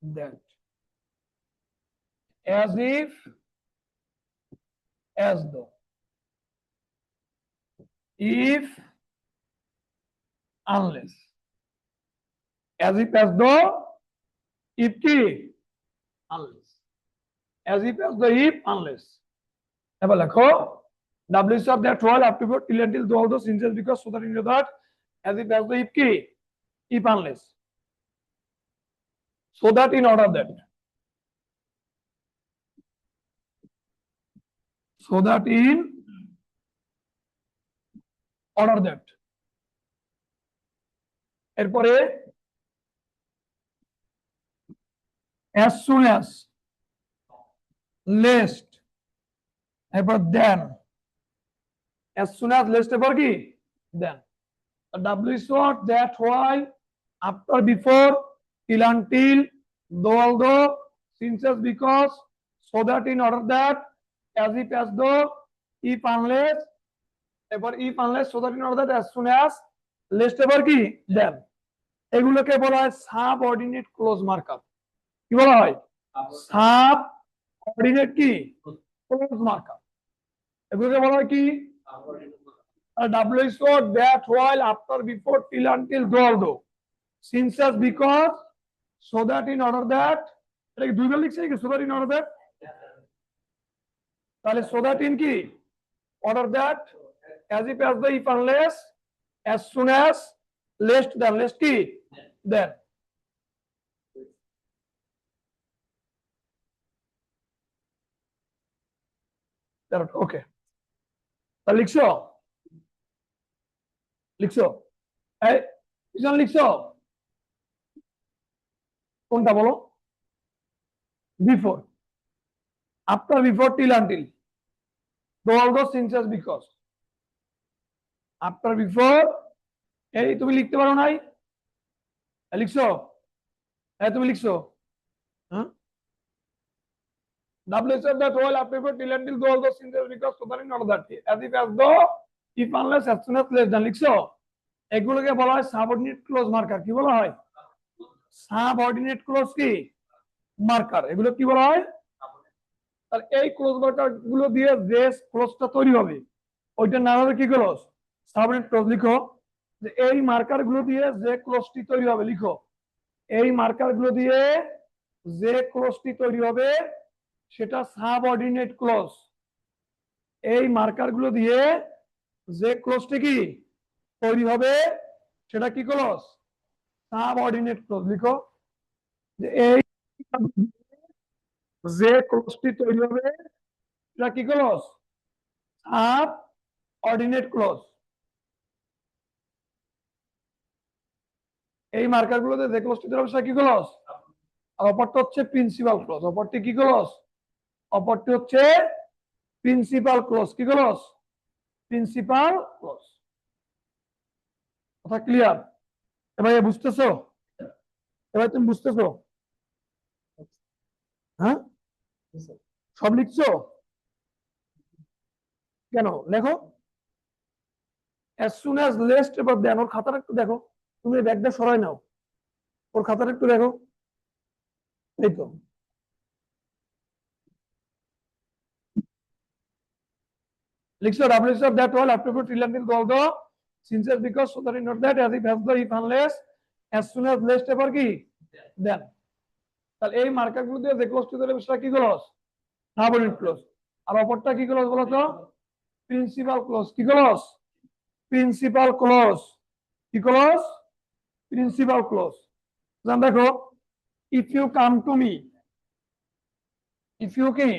that, as if, as though, if, unless, as if, as though, if কি, unless, as if, as though, if, unless। এবার লেখো WC of that while up to go till until though although since because so that in that as if, as though, if কি, if, unless, so that in order that, so that in order that। এরপরে as soon as, lest, এরপর then, as soon as, lest এরপর কি, then। W is what, that, while, after, before, till, until, though, although, since, as, because, so that, in order that, as if, as though, if, unless, এবার if, unless, so that, in order that, as soon as, lest এবার কি, then। এগুলোকে বলা হয় সাবঅর্ডিনেট ক্লোজ মার্কার। কি বলা হয়? সাবঅর্ডিনেট কি, ক্লোজ মার্কার। এগুলোকে বলা হয় কি, W is what, that, while, after, before, till, until, though, although, since, as, because, so that, in order that। এটা কি দুইবার লিখছে কি, so that, in order that? তাহলে so that in কি, order that, as if, as though, if, unless, as soon as, lest, then, lest কি, then। ওকে, তাহলে লিখছো, লিখছো, এই কিজন লিখছো, কোনটা বলো? Before, after, before, till, until, though, although, since, as, because, after, before. এই তুমি লিখতে পারো নাই? লিখছো? তুমি লিখছো? হ্যাঁ, W said that while, after, before, till, until, though, although, since, as, because, so that, in order that, as if, as though, if, unless, as soon as, less than। লিখছো? এগুলোকে বলা হয় সাবঅর্ডিনেট ক্লোজ মার্কার। কি বলা হয়? সাবঅর্ডিনেট ক্লোজ কি, মার্কার। এগুলো কি বলা হয়? তাহলে এই ক্লোজ মার্কার গুলো দিয়ে যে ক্লোজটা তৈরি হবে ওইটার নাম হবে কি ক্লোজ? Subordinate close. লিখো যে এই মার্কার গুলো দিয়ে যে ক্লোজটি তৈরি হবে, লিখো এই মার্কার গুলো দিয়ে যে ক্লোজটি তৈরি হবে সেটা সাবঅর্ডিনেট ক্লোজ। এই মার্কার গুলো দিয়ে যে ক্লোজটি কি তৈরি হবে সেটা কি ক্লোজ? Subordinate close. লিখো যে এই যে ক্লোজটি তৈরি হবে সেটা কি ক্লোজ? Subordinate close. এই মার্কার গুলোতে যে ক্লোজটি তৈরি হবে সেটা কি ক্লোজ? আর অপরটা হচ্ছে প্রিন্সিপাল ক্লোজ। অপরটি কি ক্লোজ? অপরটি হচ্ছে প্রিন্সিপাল ক্লোজ। কি ক্লোজ? Principal close. কথা ক্লিয়ার? এবার বুঝতেছো? এবার তুমি বুঝতেছো? হ্যাঁ, সব লিখছো? কেন লেখো as soon as, lest এবার দেন। ওর খাতাটা একটু দেখো, তুমি ব্যাগটা সরাই নাও, ওর খাতাটা একটু দেখো। এই তো লিখছো W of that all after put till until although since, as, because, so that, in not that, as if, as though, if, unless, as soon as, lest এবার কি দেন। তাহলে এই মার্কার গুলো দিয়ে যে ক্লোজটি তৈরি হবে সেটা কি ক্লোজ? Subordinate clause. আর অপরটা কি ক্লোজ বলো তো? Principal clause. কি ক্লোজ? Principal clause. কি ক্লোজ? Principal clause. দেখো, if you come to me, if you কি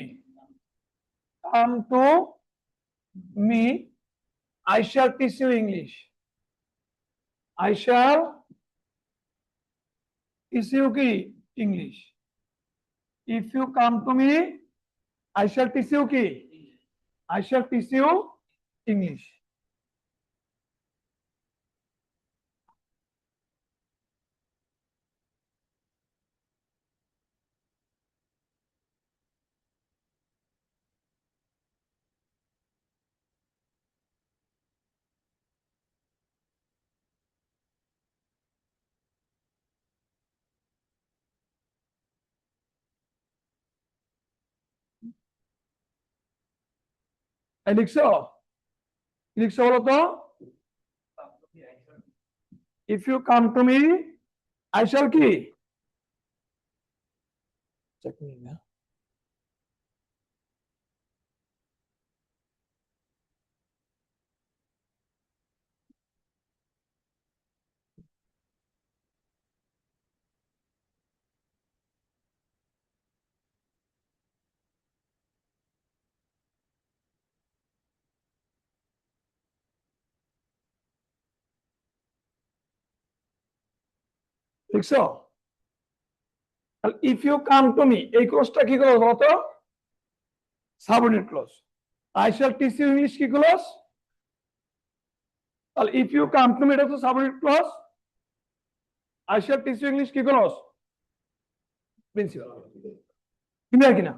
come to me, I shall teach you English. I shall teach you কি English. If you come to me, I shall teach you কি? I shall teach you English. লিখছো? লিখছো বলো তো? If you come to me, I shall কি? Check me না। লিখছো? If you come to me, এই ক্লোজটা কি ক্লোজ বলো তো? Subordinate close. I shall teach you English কি ক্লোজ? তাহলে if you come to me এটা তো subordinate close. I shall teach you English কি ক্লোজ? প্রিন্সিপাল। ক্লিয়ার কিনা?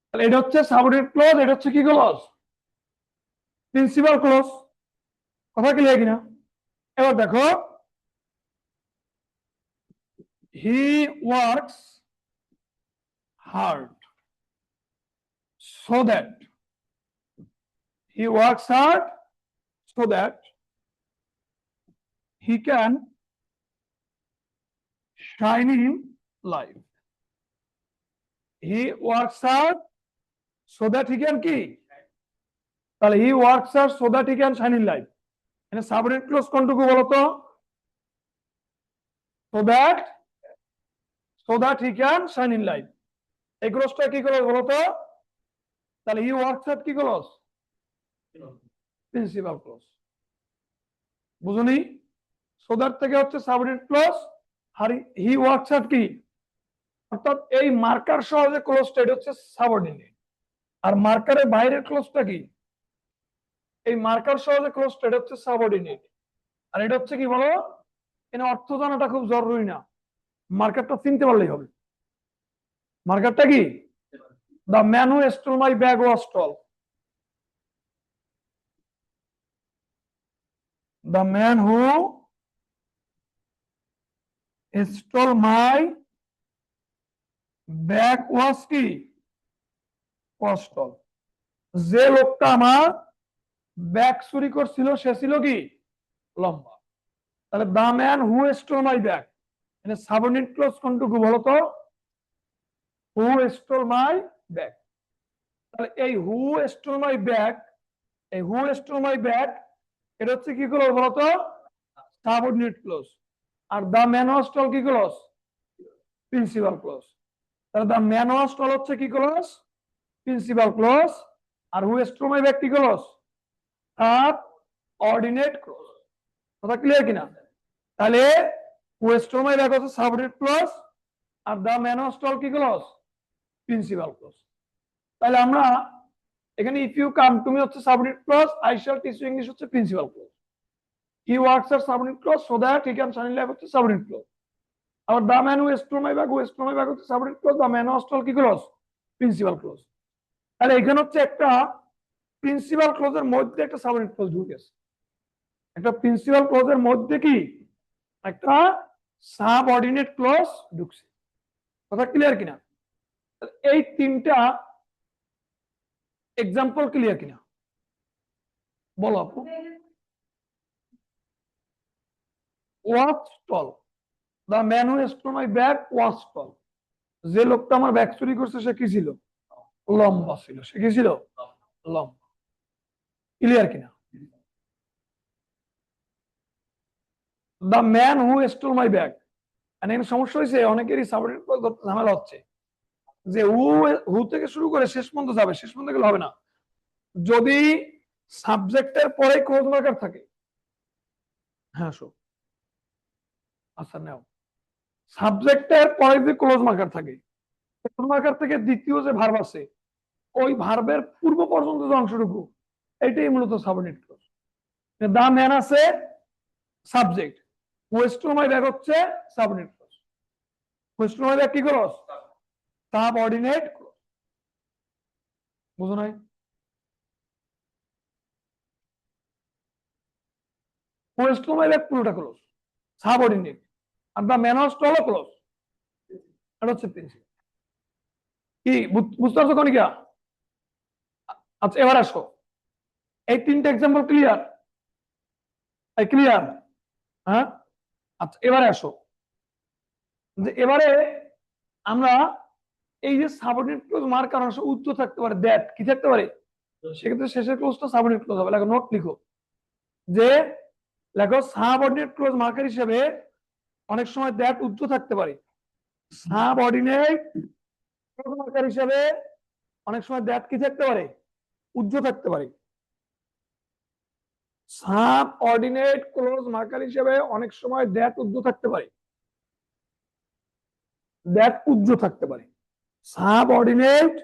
তাহলে এটা হচ্ছে সাবঅর্ডিনেট ক্লোজ, এটা হচ্ছে কি ক্লোজ? Principal close. কথা ক্লিয়ার কিনা? এবার দেখো, হি works hard so that he works hard so that he can shine in life. He works hard so that he can কি? তাহলে he works hard so that he can shine in life. এখানে সাবঅর্ডিনেট ক্লোজ কোনটুকু বলো তো? so that he can shine in life. এই ক্লোজটা কি ক্লোজ বলো তো? তাহলে he works hard কি ক্লোজ? Principal clause. বুঝুনি? so that থেকে হচ্ছে সাবঅর্ডিনেট ক্লোজ, আর হি ওয়ার্কস হার্ড কি? অর্থাৎ এই মার্কার সহ যে ক্লোজটা এটা হচ্ছে সাবঅর্ডিনেট, আর মার্কারের বাইরের ক্লোজটা কি? এই মার্কার সহ যে ক্লোজটা এটা হচ্ছে সাবঅর্ডিনেট, আর এটা হচ্ছে কি বলো? এখানে অর্থ জানাটা খুব জরুরি না, মার্কারটা চিনতে পারলেই হবে। মার্কারটা কি? The man who stole my bag was tall. The man who stole my bag was কি? Was tall. যে লোকটা আমার ব্যাগ চুরি করছিল সে ছিল কি? লম্বা। তাহলে the man who stole my bag, মানে সাবঅর্ডিনেট ক্লোজ কোনটুকু বলো তো? Who stole my bag. তাহলে এই হু স্টল মাই ব্যাগ, এই হু স্টল মাই ব্যাগ এটা হচ্ছে কি ক্লোজ বলো তো? Subordinate clause. আর দ্য ম্যান ওয়াজ টল কি ক্লোজ? Principal clause. তাহলে দ্য ম্যান ওয়াজ টল হচ্ছে কি ক্লোজ? Principal clause. আর হু স্টল মাই ব্যাগ কি ক্লোজ? Subordinate clause. কথা ক্লিয়ার কিনা? তাহলে হু স্টল মাই ব্যাগ হচ্ছে সাবঅর্ডিনেট ক্লোজ, আর দ্য ম্যান ওয়াজ টল কি ক্লোজ? Principal clause. তাহলে আমরা এখানে if you come to me হচ্ছে subordinate clause, I shall teach you English হচ্ছে প্রিন্সিপাল ক্লোজ, হি ওয়ার্কস আর subordinate clause so that he can shine in life হচ্ছে সাবঅর্ডিনেট ক্লোজ। আবার the man who stole my bag, who stole my bag হচ্ছে subordinate clause, the man was tall কি ক্লোজ? Principal clause. তাহলে এখানে হচ্ছে একটা প্রিন্সিপাল ক্লোজের মধ্যে একটা সাবঅর্ডিনেট ক্লোজ ঢুকে গেছে, একটা প্রিন্সিপাল ক্লোজের মধ্যে কি একটা সাবঅর্ডিনেট ক্লোজ ঢুকছে। কথা ক্লিয়ার কিনা? এই তিনটা এক্সাম্পল ক্লিয়ার কিনা বলো আপু? Was tall, the man who stole my bag was tall. যে লোকটা আমার ব্যাগ চুরি করছে সে কি ছিল? লম্বা ছিল। সে কি ছিল? লম্বা। ক্লিয়ার কিনা? The man who stole my bag. এখানে সমস্যা হয়েছে, অনেকেরই সাবঅর্ডিনেট ক্লজ ধরতে ঝামেলা হচ্ছে যে হু থেকে শুরু করে শেষ পর্যন্ত যাবে, শেষ পর্যন্ত গেলে হবে না। যদি সাবজেক্টের পরে ক্লোজ মার্কার থাকে, হ্যাঁ শো, আচ্ছা নাও, সাবজেক্টের পরে যদি ক্লোজ মার্কার থাকে, ক্লোজ মার্কার থেকে দ্বিতীয় যে ভার্ব আছে, ওই ভার্বের পূর্ব পর্যন্ত যে অংশটুকু, এটাই মূলত সাবঅর্ডিনেট ক্লজ। দা ম্যান আছে সাবজেক্ট, ওয়েস্টল মাই ব্যাগ হচ্ছে subordinate clause. Who stole my bag কি ক্লজ? Subordinate clause. বুঝো নাই? ওয়েস্টল মাই ব্যাগ পুরোটা ক্লজ, সাবঅর্ডিনেট। আর দা ম্যান হস্ট হলো ক্লজ, এটা হচ্ছে প্রিন্সিপাল। কি বুঝতে পারছো কনিকা? আচ্ছা এবার আসো, এই তিনটা এক্সাম্পল ক্লিয়ার? ক্লিয়ার? হ্যাঁ। আচ্ছা এবারে আসো, যে এবারে আমরা এই যে সাবঅর্ডিনেট ক্লজ মার্কার অংশ উচ্চ থাকতে পারে, দ্যাট কি থাকতে পারে, সেক্ষেত্রে শেষের ক্লোজটা সাবঅর্ডিনেট ক্লজ হবে। লেখো, নোট লিখো যে, লেখো সাবঅর্ডিনেট ক্লজ মার্কার হিসেবে অনেক সময় দ্যাট উচ্চ থাকতে পারে। সাবঅর্ডিনেট ক্লজ মার্কার হিসেবে অনেক সময় দ্যাট কি থাকতে পারে, উচ্চ থাকতে পারে। সাবঅর্ডিনেট ক্লজ মার্কার হিসেবে অনেক সময় দ্যাট উজ্জ থাকতে পারে, দ্যাট উজ্জ থাকতে পারে। সাবঅর্ডিনেট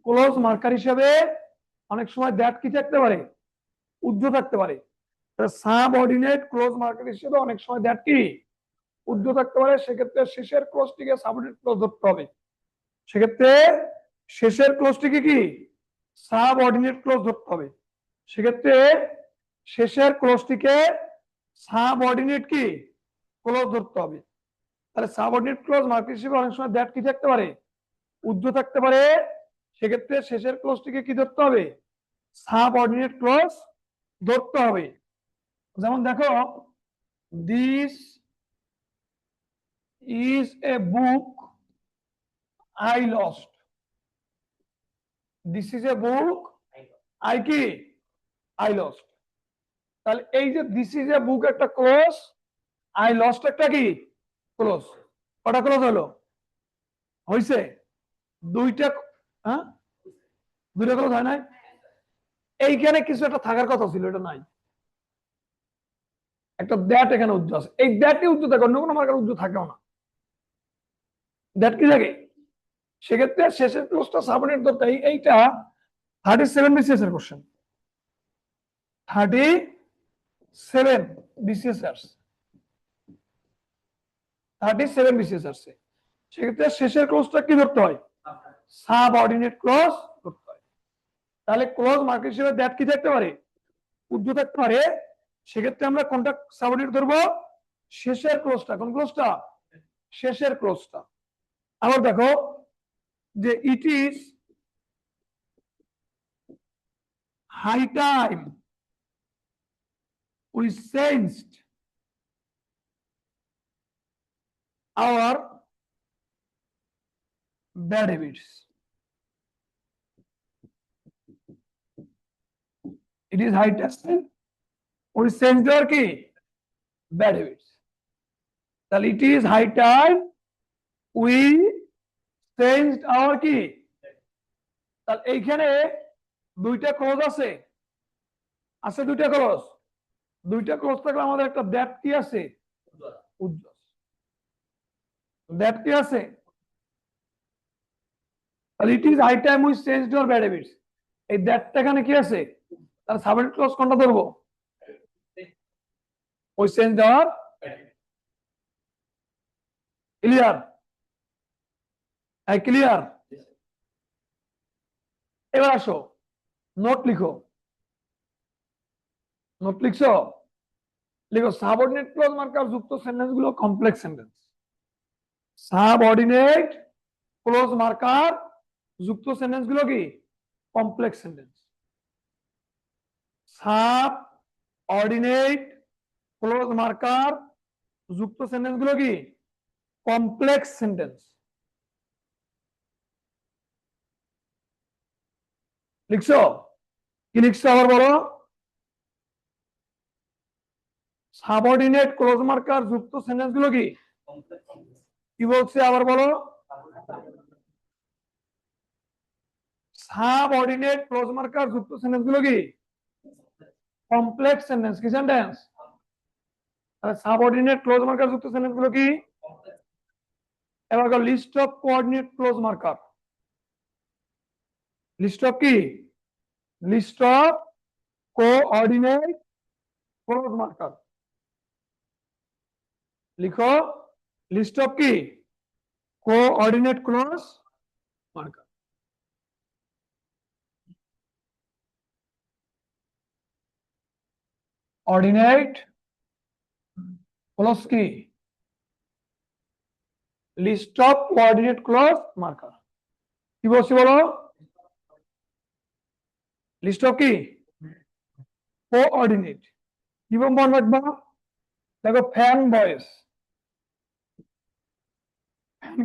ক্লজ মার্কার হিসেবে অনেক সময় দ্যাট কি থাকতে পারে, উজ্জ থাকতে পারে। সাবঅর্ডিনেট ক্লজ মার্কার হিসেবে অনেক সময় দ্যাট কি উজ্জ থাকতে পারে, সেক্ষেত্রে শেষের ক্লজটিকে সাবঅর্ডিনেট ক্লজ ধরতে হবে। সেক্ষেত্রে শেষের ক্লজটিকে কি সাবঅর্ডিনেট ক্লজ ধরতে হবে। সেক্ষেত্রে শেষের ক্লজটিকে সাবঅর্ডিনেট কি ক্লজ ধরতে হবে। তাহলে সাবঅর্ডিনেট ক্লজ মার্কার হিসেবে অনেক সময় দ্যাট কি থাকতে পারে, উজ্জ থাকতে পারে। সেক্ষেত্রে শেষের ক্লজটিকে কি ধরতে হবে, সাবঅর্ডিনেট ক্লজ ধরতে হবে। যেমন দেখো, this is a book I lost. This is a book I কি আই লস্ট। তাহলে এই যে দিস ইজ এ বুক একটা ক্লোজ, আই লস্ট একটা কি ক্লোজ। কটা ক্লোজ হলো? হইছে দুইটা। হ্যাঁ, দুইটা ক্লোজ হয় নাই? এইখানে কিছু একটা থাকার কথা ছিল, এটা নাই। একটা দ্যাট এখানে উজ্জ্ব আছে, এই দ্যাটই উজ্জ্ব থাকে, অন্য কোনো মার্কার উজ্জ্ব থাকেও না। দ্যাট কি থাকে? সেক্ষেত্রে শেষের ক্লোজটা সাবঅর্ডিনেট ধরতে, এইটা 37 বিসিএস এর কোশ্চেন, 37 বিসিএস আসছে, 37 বিসিএস আসছে। সেক্ষেত্রে শেষের ক্লোজটা কি ধরতে হয়, সাবঅর্ডিনেট ক্লোজ ধরতে হয়। তাহলে ক্লোজ মার্কার হিসেবে দ্যাট কি থাকতে পারে, উজ্জ্ব থাকতে পারে। সেক্ষেত্রে আমরা কোনটা সাবঅর্ডিনেট ধরবো, শেষের ক্লোজটা। কোন ক্লোজটা? শেষের ক্লোজটা। আবার দেখো যে it is high time we changed our bad habits. It is high time we changed our কি ব্যাড হ্যাবিটস। তাহলে it is high time we changed our কি। তাহলে এইখানে দুইটা ক্লোজ আছে, আছে দুইটা ক্লোজ। দুইটা ক্লোজ থাকলে আমাদের একটা দ্যাট কি আছে, উজ্জ্বল। দ্যাট কি আছে? তাহলে it is high time we changed our bad habits, এই দ্যাটটা এখানে কি আছে? তাহলে সাবঅর্ডিনেট ক্লজ কোনটা ধরবো, ওই চেঞ্জ আওয়ার। ক্লিয়ার? ক্লিয়ার? এবার আসো, নোট লিখো। নোট লিখছো? লিখো, সাবঅর্ডিনেট ক্লজ মার্কার যুক্ত সেন্টেন্স গুলো complex sentence. Subordinate clause marker যুক্ত সেন্টেন্স গুলো কি complex sentence. Subordinate clause marker যুক্ত সেন্টেন্স গুলো কি কমপ্লেক্স সেন্টেন্স। লিখছো? কি লিখছো আবার বলো? সাবঅর্ডিনেট ক্লোজ মার্কার যুক্ত সেন্টেন্স গুলো কি বলছে আবার বলো? সাবঅর্ডিনেট ক্লোজ মার্কার যুক্ত সেন্টেন্স গুলো কমপ্লেক্স সেন্টেন্স। কি সেন্টেন্স? সাবঅর্ডিনেট ক্লোজ মার্কার যুক্ত সেন্টেন্স গুলো এবার list of coordinate clause marker. List of list of coordinate clause marker. লিখো list of coordinate clause marker. Ordinate clause list of coordinate clause marker. কি বলছি বলো? List of coordinate. কি মনে রাখবা? দেখো FANBOYS. Fan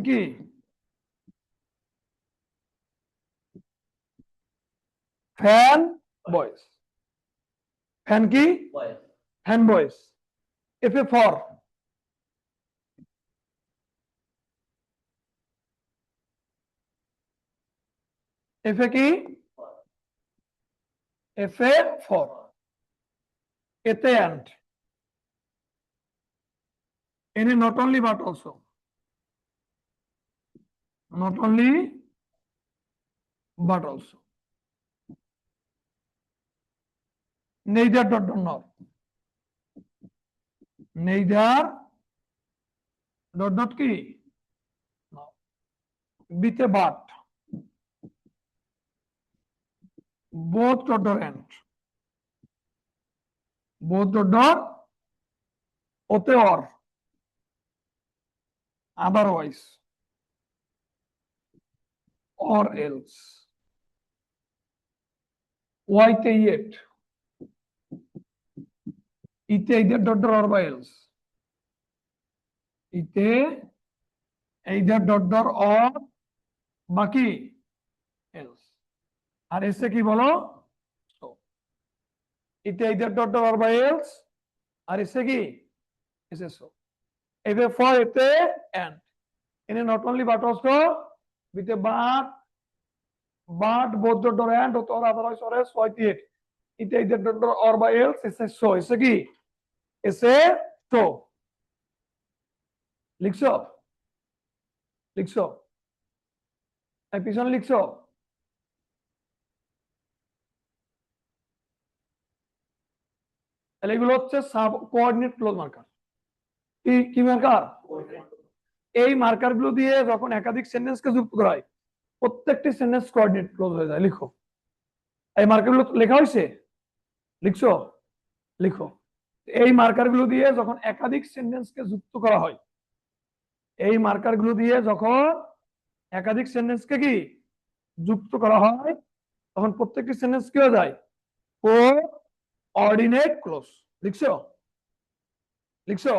FANBOYS. Fan FANBOYS. F A for F A F A for এতে অ্যান্ড এনে not only but also, not only but also, neither dot dot not, neither dot dot no, with a but, both dot dot and, both dot dot ওতে or, otherwise, or else, ওয়াইতে yet, ইতে either dot dot or by else, ইতে either dot dot or বাকি else, আর এসে কি বলো? so, ইতে either dot dot or by else, আর এসে এসে so, if a for এতে and, in a not only but also with a but both dot dot and or otherwise or else ওয়াইতে yet, ইতে either dot dot or by else এসে so, এসে এসে তো লিখছো লিখছো পিছনে লিখছো? তাহলে এগুলো হচ্ছে সাব কোঅর্ডিনেট ক্লোজ মার্কার। কি মার্কার? এই মার্কার গুলো দিয়ে যখন একাধিক সেন্টেন্সকে যুক্ত করা হয় প্রত্যেকটি সেন্টেন্স কোঅর্ডিনেট ক্লোজ হয়ে যায়। লিখো এই মার্কার গুলো লেখা হয়েছে? লিখছো? লিখো এই মার্কার গুলো দিয়ে যখন একাধিক সেন্টেন্সকে যুক্ত করা হয়, এই মার্কার গুলো দিয়ে যখন একাধিক সেন্টেন্সকে যুক্ত করা হয় তখন প্রত্যেকটি সেন্টেন্স কি হয়ে যায়? Coordinate close. লিখছো? লিখছো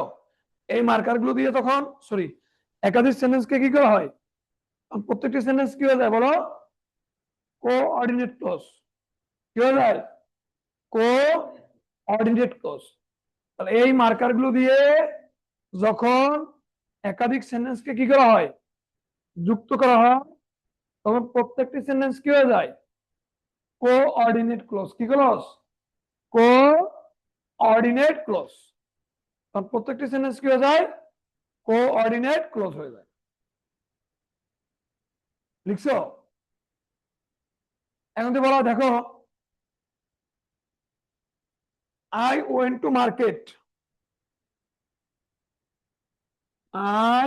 এই মার্কার গুলো দিয়ে তখন একাধিক সেন্টেন্সকে কি করা হয় প্রত্যেকটি সেন্টেন্স কি হয়ে যায় বলো? Coordinate close. কি হয়ে যায়? Coordinate close. তাহলে এই মার্কার গুলো দিয়ে যখন একাধিক সেন্টেন্সকে কি করা হয় যুক্ত করা হয় তখন প্রত্যেকটি সেন্টেন্স কি হয়ে যায়? Coordinate close. কি ক্লোজ? Coordinate close. তখন প্রত্যেকটি সেন্টেন্স কি হয়ে যায়? কোঅর্ডিনেট ক্লোজ হয়ে যায়। লিখছো? এখন তো বলো দেখো I went to market. I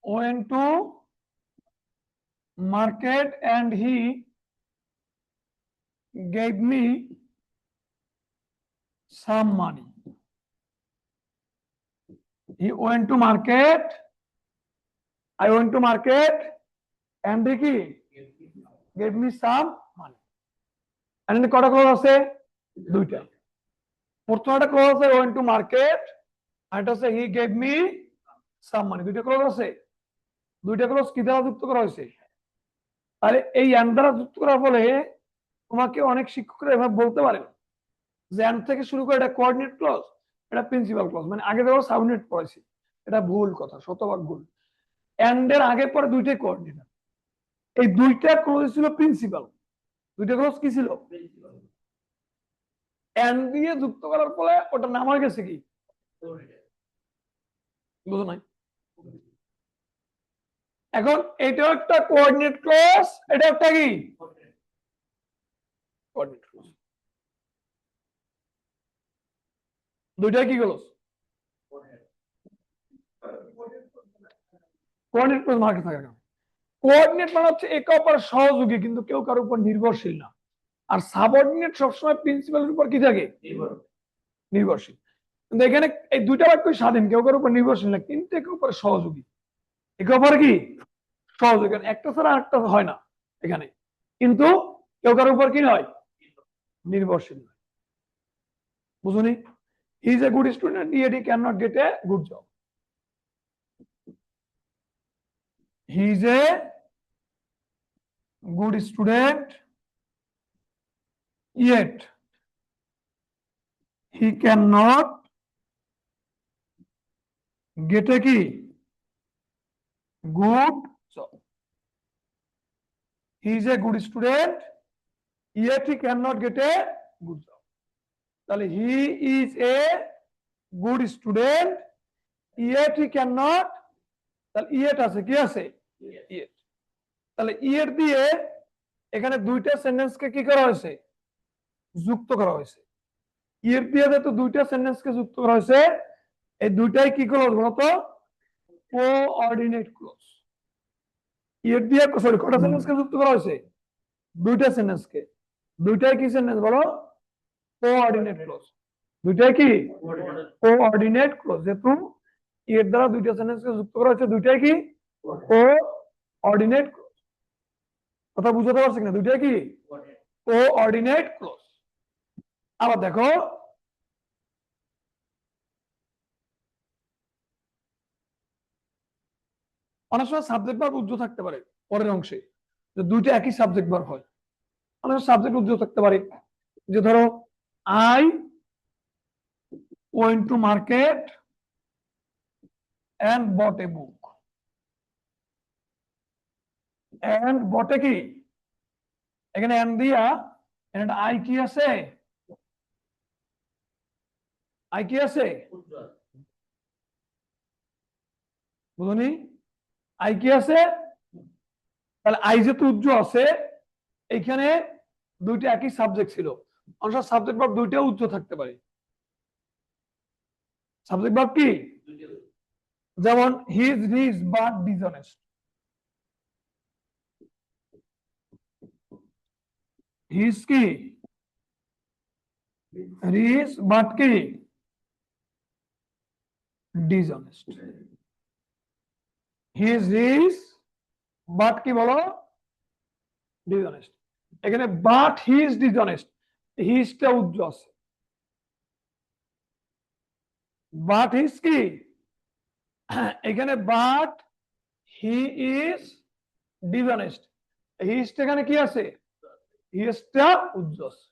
went to market and he gave me some money. He went to market. I went to market and he gave me some money. And কটা ক্লোজ আছে? দুইটা। প্রথমটা ক্লোজ আছে went to market, আর এটা হচ্ছে he gave me some money। দুইটা ক্লোজ আছে। দুইটা ক্লোজ কি দ্বারা যুক্ত করা হয়েছে? তাহলে এই and দ্বারা যুক্ত করার ফলে তোমাকে অনেক শিক্ষকরা এভাবে বলতে পারেন যে and থেকে শুরু করে এটা কোঅর্ডিনেট ক্লজ, এটা প্রিন্সিপাল ক্লজ। মানে আগে দেখো সাবঅর্ডিনেট পড়াইছি, এটা ভুল কথা, শতভাগ ভুল। and এর আগে পরে দুইটাই কোঅর্ডিনেট, এই দুইটা ক্লজ ছিল প্রিন্সিপাল, দুইটা ক্লজ কি ছিল? and দিয়ে যুক্ত করার ফলে ওটার নাম হয়ে গেছে কি? বুঝো নাই? এখন এটা একটা কোঅর্ডিনেট ক্লজ, এটা একটা কি কোঅর্ডিনেট ক্লজ, দুইটা কি ক্লজ? কোঅর্ডিনেট ক্লজ মার্কে থাকে না। কোঅর্ডিনেট মানে হচ্ছে একে অপরের সহযোগী, কিন্তু কেউ কারোর উপর নির্ভরশীল না। আর সাবঅর্ডিনেট সবসময় প্রিন্সিপালের উপর কি থাকে? নির্ভরশীল। কিন্তু এখানে এই দুইটা বাক্যই স্বাধীন, কেউ কারোর উপর নির্ভরশীল না, কিন্তু একে অপরের সহযোগী, একে অপরে কি সহযোগী। একটা ছাড়া আরেকটা হয় না এখানে, কিন্তু কেউ কারোর উপর কি নয়? নির্ভরশীল নয়। বুঝুনি? He is a good student yet he cannot get a good job. He is a good student yet he cannot get a কি good job. He is a good student yet he cannot get a good job. তাহলে he is a good student yet he cannot, তাহলে yet আছে, কি আছে? yet। তাহলে yet দিয়ে এখানে দুইটা সেন্টেন্সকে কি করা হয়েছে? যুক্ত করা হয়েছে। yet দিয়ে যেহেতু দুইটা সেন্টেন্সকে যুক্ত করা হয়েছে, এই দুইটাই কি ক্লজ বলতো? Coordinate clause. yet দিয়ে সরি কটা সেন্টেন্সকে যুক্ত করা হয়েছে? দুইটা সেন্টেন্সকে। দুইটাই কি সেন্টেন্স বলো? Coordinate clause. দুইটাই কি কোঅর্ডিনেট ক্লজ। যেহেতু এর দ্বারা দুইটা সেন্টেন্সকে যুক্ত করা হয়েছে, দুইটাই কি কোঅর্ডিনেট ক্লজ। কথা বুঝতে পারছি না? দুইটাই কি কোঅর্ডিনেট ক্লজ। আবার দেখো অনেক সময় সাবজেক্ট ভার্ব উজ্জ্ব থাকতে পারে পরের অংশে, যে দুইটা একই সাবজেক্ট ভার্ব হয়। অনেক সাবজেক্ট উজ্জ্ব থাকতে পারে, যে ধরো I went to market and bought a book. and bought a কি এখানে and দিয়া এখানে আই কি আছে? আই কি আছে? বুঝুনি? আই কি আছে? তাহলে আই যেহেতু উজ্জ্ব আছে, এইখানে দুইটা একই সাবজেক্ট ছিল। অনেক সাবজেক্ট ভার্ব দুইটা উজ্জ্ব থাকতে পারে। সাবজেক্ট ভার্ব কি? যেমন he is rich but dishonest. He is কি রিচ বাট কি dishonest. He is rich but কি বলো? ডিসঅনেস্ট। এখানে but he is dishonest, he ইজটা উজ্জ্ব আছে। বাট হিজ কি এখানে but he is dishonest, he ইজটা এখানে কি আছে? হি ইজটা উজ্জ্ব আছে।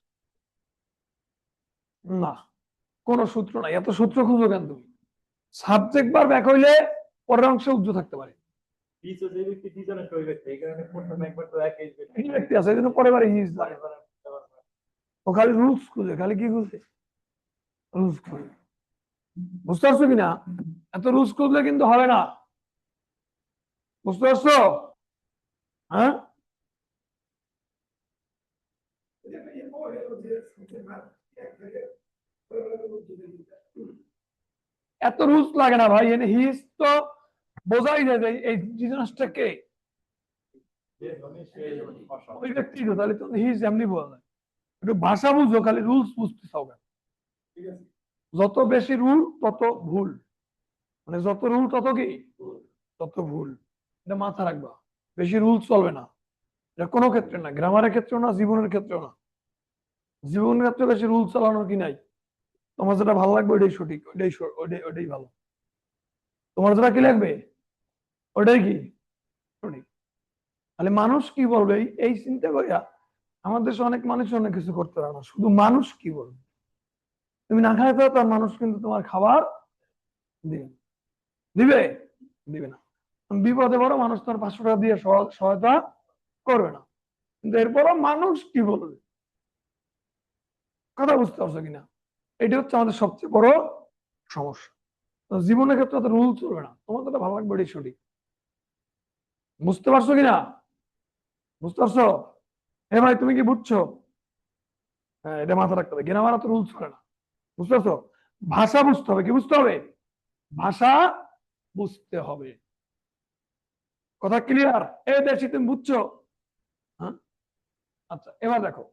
না, কোন সূত্র নাই। এত সূত্র খুঁজো কেন তুমি? সাবজেক্ট ভার্ব এক হইলে পরের অংশে উজ্জ্ব থাকতে পারে। ব্যক্তি আছে, এই জন্য পরের বারে হিজ লাগে। ও খালি রুলস খুঁজে, খালি কি খুঁজে? রুলস খুঁজে। বুঝতে পারছো কিনা? এত রুলস খুঁজলে কিন্তু হবে না। বুঝতে পারছো? হ্যাঁ, এত রুলস লাগে না ভাই। এনে হিজ তো বোঝাই যায় যে এই জিনিসটা কে, ওই ব্যক্তি। তাহলে তো হিজ এমনি বোঝা যায়। একটু ভাষা বুঝো, খালি রুলস বুঝতে চাও না। যত বেশি রুল তত ভুল, মানে যত রুল তত কি তত ভুল। এটা মাথা রাখবা। বেশি রুল চলবে না, এটা কোনো ক্ষেত্রে না, গ্রামারের ক্ষেত্রেও না, জীবনের ক্ষেত্রেও না। জীবনের ক্ষেত্রে বেশি রুল চালানোর কি নাই। তোমার যেটা ভালো লাগবে ওইটাই সঠিক, ওইটাই ভালো। তোমার যেটা কি লাগবে ওইটাই কি সঠিক। তাহলে মানুষ কি বলবে এই চিন্তা করিয়া আমাদের দেশে অনেক মানুষ অনেক কিছু করতে পারে না, শুধু মানুষ কি বলবে। তুমি না খাই তার মানুষ কিন্তু তোমার খাবার দিবে দিবে দিবে না। বিপদে বড় মানুষ তোমার 500 টাকা দিয়ে সহায়তা করবে না, কিন্তু এরপরও মানুষ কি বলবে? কথা বুঝতে পারছো কিনা? এটা হচ্ছে আমাদের সবচেয়ে বড় সমস্যা। তো জীবনের ক্ষেত্রে তো রুল চলবে না, তোমার তো ভালো লাগবে এটাই সঠিক। বুঝতে পারছো কিনা? বুঝতে পারছো? ভাই তুমি কি বুঝছো? হ্যাঁ, এটা মাথা রাখতে হবে, গেনা মারা তো রুলস করে না। বুঝতে পারছো? ভাষা বুঝতে হবে, কি বুঝতে হবে? ভাষা বুঝতে হবে। কথা ক্লিয়ার? এই দেশি তুমি বুঝছো? হ্যাঁ, আচ্ছা এবার দেখো,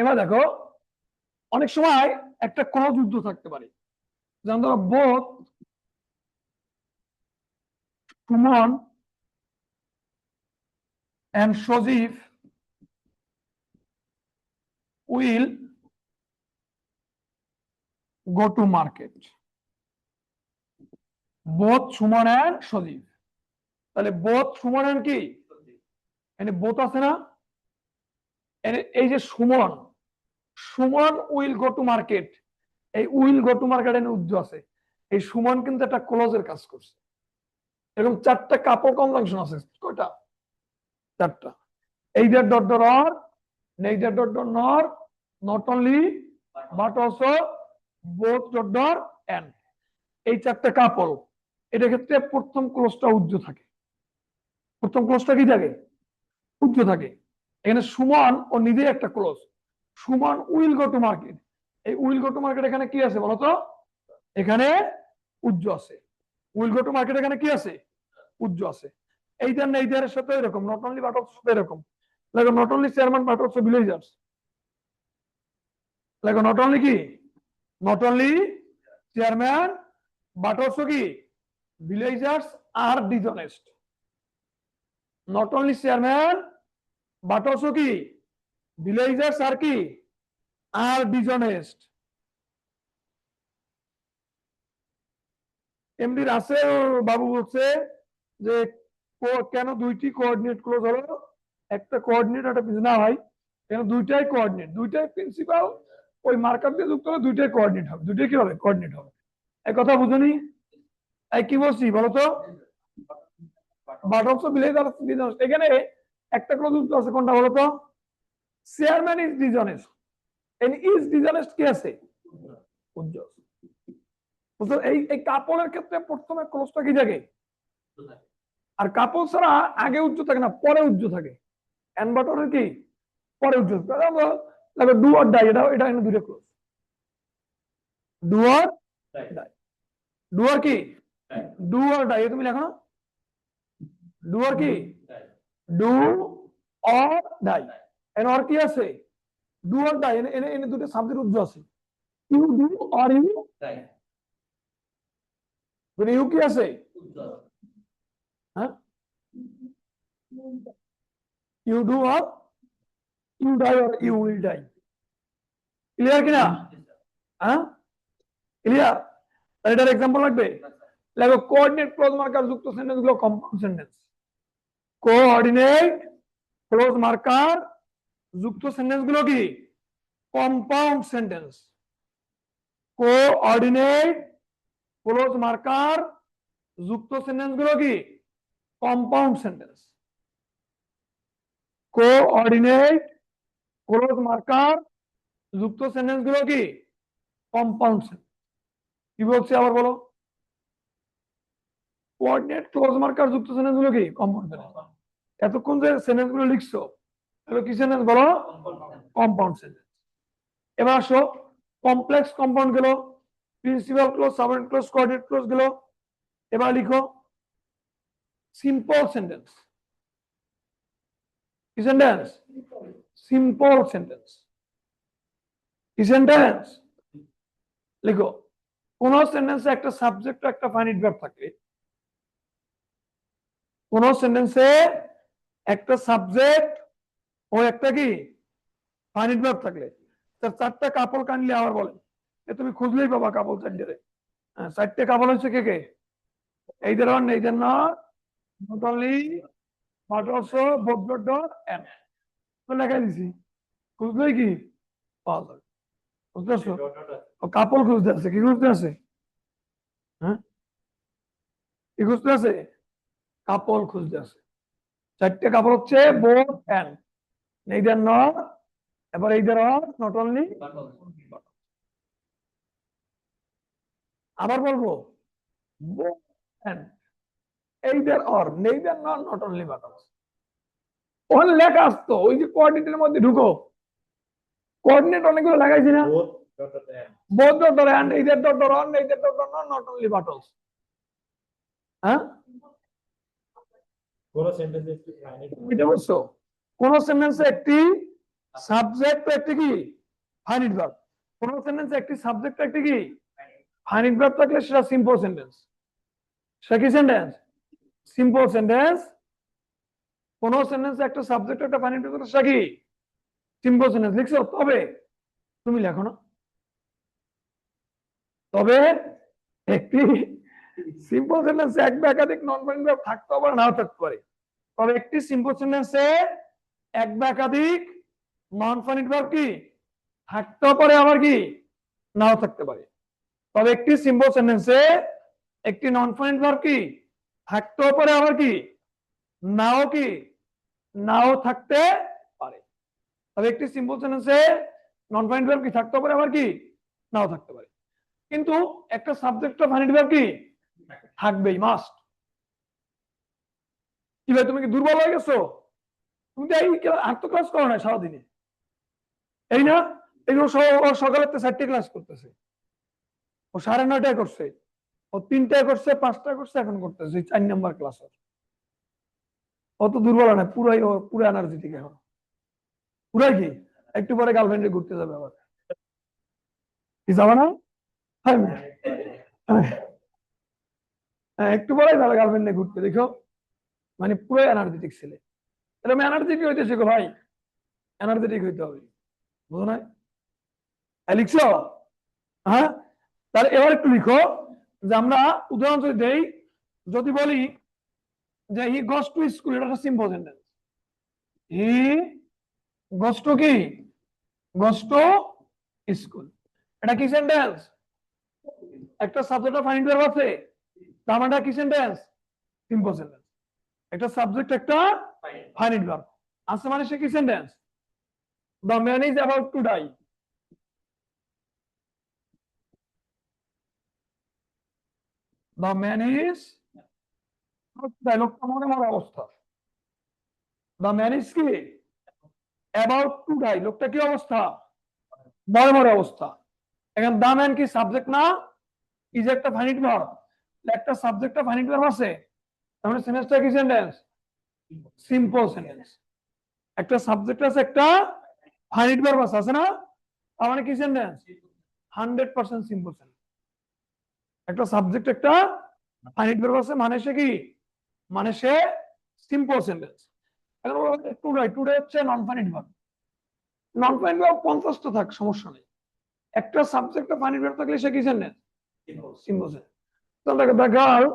এবার দেখো, অনেক সময় একটা ক্রস যুদ্ধ থাকতে পারে, যেমন ধরো both Suman and Sojif will go to market. Both Suman and সজীব, তাহলে বোথ সুমন and কি, এখানে বোথ আছে না? এই যে Suman, Suman will go to market, এই উইল গো টু মার্কেট এর উদ্য আছে। এই সুমন কিন্তু একটা ক্লোজের কাজ করছে। এরকম 4টা কাপল কনজাংশন আছে, কয়টা? 4টা। either dot dot or, neither dot dot nor, not only but also, both dot dot and, এই 4টা কাপল। এটার ক্ষেত্রে প্রথম ক্লোজটা উজ্জ্ব থাকে। প্রথম ক্লোজটা কি থাকে? উজ্জ্ব থাকে। এখানে সুমন ও নিজে একটা close, Suman will go to market. এই উইল গো টু মার্কেট এখানে কি আছে বলতো? এখানে উজ্জ্ব আছে। উইল গো টু মার্কেট এখানে কি আছে? উজ্জ্ব আছে। এইটার না এইটার সাথে এরকম, নট অনলি বাট অলসো সাথে এরকম। দেখো not only chairman but also villagers. দেখো নট অনলি কি, not only chairman but also কি ভিলেজার্স আর dishonest. Not only chairman but also কি ভিলেজার্স আর কি আর ডিসঅনেস্ট। এমডি রাসেল বাবু বলছে যে কেন 2টি কোঅর্ডিনেট ক্লোজ হলো? একটা কোঅর্ডিনেট একটা না ভাই, কেন 2টাই কোঅর্ডিনেট, 2টাই প্রিন্সিপাল, ওই মার্কার দিয়ে যুক্ত হলে 2টাই কোঅর্ডিনেট হবে, 2টাই কি হবে? কোঅর্ডিনেট হবে। এই কথা বুঝুনি? এই কি বলছি বলতো? বাট অলসো ভিলেজার্স, এখানে একটা ক্লোজ যুক্ত আছে, কোনটা বলতো? Chairman is dishonest, and is dishonest কি আছে? উজ্জ্বল। এই এই কাপড়ের ক্ষেত্রে প্রথমে ক্লোজটা কি থাকে? আর কাপড় ছাড়া আগে উজ্জ্ব থাকে না, পরে উজ্জ্ব থাকে। এনভার্টারের কি পরে উজ্জ্ব দেখো, ডু অর ডাই, এটা এটা এখানে 2টা clause. Do or die, do or কি, ডু অর ডাই, তুমি লেখো না, ডু অর কি, do or die. And or কি আছে? ডু অর ডাই, এনে এনে 2টা সাবজেক্ট উজ্জ্ব আছে। You do or you die, মানে ইউ কি আছে? হ্যাঁ, you do or you die or you will die. Clear কিনা? হ্যাঁ, ক্লিয়ার? এটার এক্সাম্পল লাগবে। দেখো কোঅর্ডিনেট ক্লোজ মার্কার যুক্ত সেন্টেন্স গুলো compound sentence. Coordinate clause marker যুক্ত সেন্টেন্স গুলো কি compound sentence. Coordinate clause marker যুক্ত সেন্টেন্স গুলো কি compound sentence. Coordinate clause marker যুক্ত সেন্টেন্স গুলো কি কম্পাউন্ড সেন্টেন্স। কি বলছে আবার বলো? কোঅর্ডিনেট ক্লোজ মার্কার যুক্ত সেন্টেন্স গুলো কি কম্পাউন্ড সেন্টেন্স। এতক্ষণ যে সেন্টেন্স গুলো লিখছো এগুলো কি সেন্টেন্স বলো? Compound sentence. এবার আসো কমপ্লেক্স কম্পাউন্ড গেল, principal clause, subordinate close, coordinate close গেল। এবার লিখো সিম্পল সেন্টেন্স। কি সেন্টেন্স? Simple sentence. কি সেন্টেন্স? লিখো কোন সেন্টেন্সে একটা সাবজেক্ট একটা ফাইনাইট ভার্ব থাকে, কোন সেন্টেন্সে একটা সাবজেক্ট ও একটা কি ফাইনাইট ভার্ব থাকলে তার 4টা কাপল কাইন্ডলি আবার বলেন। তুমি খুঁজলেই পাবা কাপল 4টে। 4টে কাপল হচ্ছে কে কে? either or, neither nor, not only but also, both dot dot and, তো লেখাই দিছি। খুঁজলেই কি পাওয়া যাবে, বুঝতে পারছো? ও কাপড় খুঁজতে আছে, কি খুঁজতে আছে? হ্যাঁ, কি খুঁজতে আছে? কাপড় খুঁজতে আছে। চারটে কাপড় হচ্ছে বোথ এন্ড, neither nor, এবার either or, not only, আবার বলবো both and, either or, neither nor, not only but also। ওখানে লেখা আসতো, ওই যে কোঅর্ডিনেটের মধ্যে ঢুকো, কোঅর্ডিনেট অনেকগুলো লাগাইছি না, both dot or and, either dot or on, neither dot or not, not only but also। হ্যাঁ, কোন সেন্টেন্সে একটি ফাইনাইট বুঝতে পারছো? কোন সেন্টেন্সে একটি সাবজেক্ট একটি কি ফাইনাইট ভার্ব, কোন সেন্টেন্সে একটি সাবজেক্ট একটি কি ফাইনাইট ভার্ব থাকলে সেটা সিম্পল সেন্টেন্স। সেটা কি সেন্টেন্স? Simple sentence. কোন সেন্টেন্সে একটা সাবজেক্ট একটা ফাইনাইট ভার্ব থাকলে সেটা কি সিম্পল সেন্টেন্স। লিখছো? তবে তুমি লেখো না, তবে একটি সিম্পল সেন্টেন্সে এক বা একাধিক নন ফাইনাইট ভার্ব থাকতে পারে নাও থাকতে পারে। তবে একটি সিম্পল সেন্টেন্সে এক বা একাধিক নন ফাইনাইট ভার্ব কি থাকতেও পারে, আবার কি নাও থাকতে পারে। তবে একটি সিম্পল সেন্টেন্সে একটি নন ফাইনাইট ভার্ব কি থাকতেও পারে, আবার কি নাও থাকতে পারে। তবে একটি সিম্পল সেন্টেন্সে নন ফাইনাইট ভার্ব কি থাকতেও পারে, আবার কি নাও থাকতে পারে। কিন্তু একটা সাবজেক্ট ফাইনাইট ভার্ব কি থাকবেই, মাস্ট। কি ভাই, তুমি কি দুর্বল হয়ে গেছো? তুমি তো এই আর্ট ক্লাস করো না সারাদিনে, এই না? এগুলো সকালে 4টে ক্লাস করতেছে, ও 9:30টায় করছে, ও 3টায় করছে, 5টায় করছে, এখন করতেছে 4 নাম্বার ক্লাস। অত দুর্বল না, পুরো এনার্জেটিক এখন। পুরাই কি একটু পরে গার্লফ্রেন্ডে ঘুরতে যাবে আবার, কি যাবে না? হ্যাঁ, একটু পরে যাবে গার্লফ্রেন্ডে ঘুরতে, দেখো মানে পুরো এনার্জেটিক ছেলে। এরকম এনার্জেটিক হইতে শেখো ভাই, এনার্জেটিক হইতে হবে, বুঝো না? লিখছো? হ্যাঁ, তাহলে এবার একটু লিখো যে আমরা উদাহরণ যদি দেই, যদি বলি যে হি গোস টু স্কুল, এটা একটা simple sentence. He goes to কি গোস টু স্কুল, এটা কি সেন্টেন্স? একটা সাবজেক্ট ফাইনাইট ভার্ব আছে, তার মানে কি সেন্টেন্স? Simple sentence. একটা সাবজেক্ট একটা ফাইনাইট ভার্ব আছে, মানে সে কি sentence? The man is about to die, the man is, লোকটা মনে মনে অবস্থা, দ্য ম্যান ইজ কি অ্যাবাউট টু ডাই, লোকটা কি অবস্থা? মরে মরে অবস্থা। এখন দ্য ম্যান কি সাবজেক্ট না, ইজ একটা ফাইনাইট ভার্ব, একটা সাবজেক্টটা ফাইনাইট ভার্ব আছে, তার মানে সেন্টেন্সটা কি সেন্টেন্স? Simple sentence. একটা সাবজেক্ট আছে, একটা ফাইনাইট ভার্ব আছে না, তার মানে কি সেন্টেন্স? 100% simple sentence. একটা সাবজেক্ট একটা ফাইনাইট ভার্ব আছে, মানে সে কি, মানে সে সিম্পল সেন্টেন্স। এখন টুডে হচ্ছে non finite verb, non finite verb 50টা থাক, সমস্যা নেই। একটা সাবজেক্ট ফাইনাইট ভার্ব থাকলে সে কি সেন্টেন্স? Simple sentence. তাহলে the girl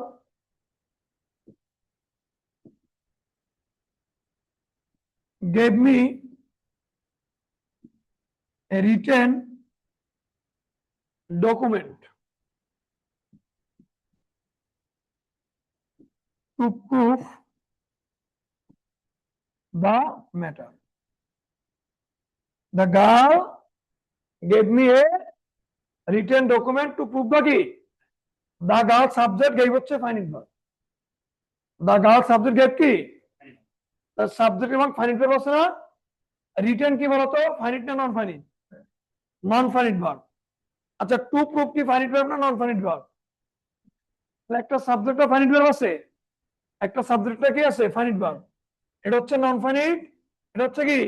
gave me a written document to prove the matter. The girl gave me a written document to prove the কি, the girl subject gave হচ্ছে finite verb, the girl subject gave কি সাবজেক্ট এবং ফাইনাইট ভার্ব আছে না। রিটেন কি বলতো, ফাইনাইট না নন ফাইনাইট? নন ফাইনাইট ভার্ব। আচ্ছা, টু প্রুফ কি ফাইনাইট ভার্ব না নন ফাইনাইট ভার্ব? একটা সাবজেক্ট ফাইনাইট ভার্ব আছে, একটা সাবজেক্টটা কি আছে ফাইনাইট ভার্ব, এটা হচ্ছে নন ফাইনাইট, এটা হচ্ছে কি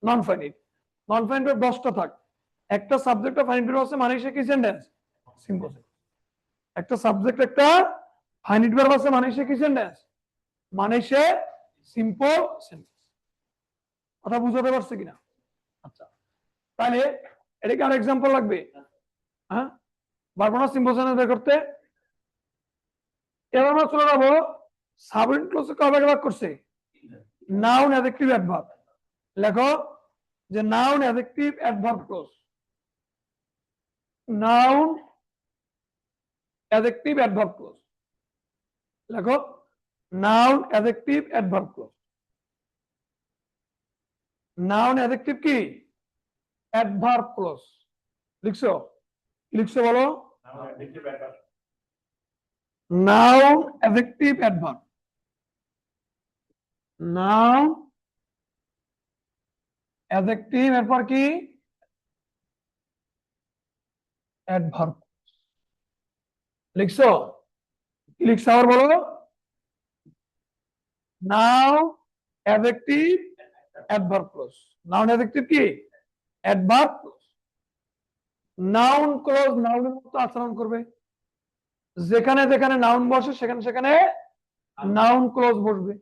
নন ফাইনাইট। নন ফাইনাইট ভার্ব 10টা থাক, একটা সাবজেক্টটা ফাইনাইট ভার্ব আছে, মানে সে কি সেন্টেন্স? Simple sentence. একটা সাবজেক্ট একটা ফাইনাইট ভার্ব আছে, মানে সে কি সেন্টেন্স? মানে সে সিম্পল সেন্টেন্স। কথা বুঝাতে পারছে কিনা? আচ্ছা, তাহলে এটা কি আর এক্সাম্পল লাগবে? হ্যাঁ, পারবো না সিম্পল সেন্টেন্স বের করতে? এবার আমরা চলে যাবো সাবজেক্ট ক্লজে কবে ভাগ করছে, নাউন অ্যাডজেক্টিভ অ্যাডভার্ব। লেখো যে noun adjective adverb clause, noun adjective adverb clause, লেখো noun adjective adverb clause. Noun adjective কি? Adverb clause. লিখছো? লিখছো বলো? Noun adjective adverb, noun adjective এরপর কি? অ্যাডভার্ব। লিখছো? কি লিখছো আবার বলো? Noun adjective adverb clause. Noun adjective কি? Adverb clause. নাউন ক্লজ নাউনের মতো আচরণ করবে, যেখানে যেখানে নাউন বসে সেখানে সেখানে নাউন ক্লজ বসবে।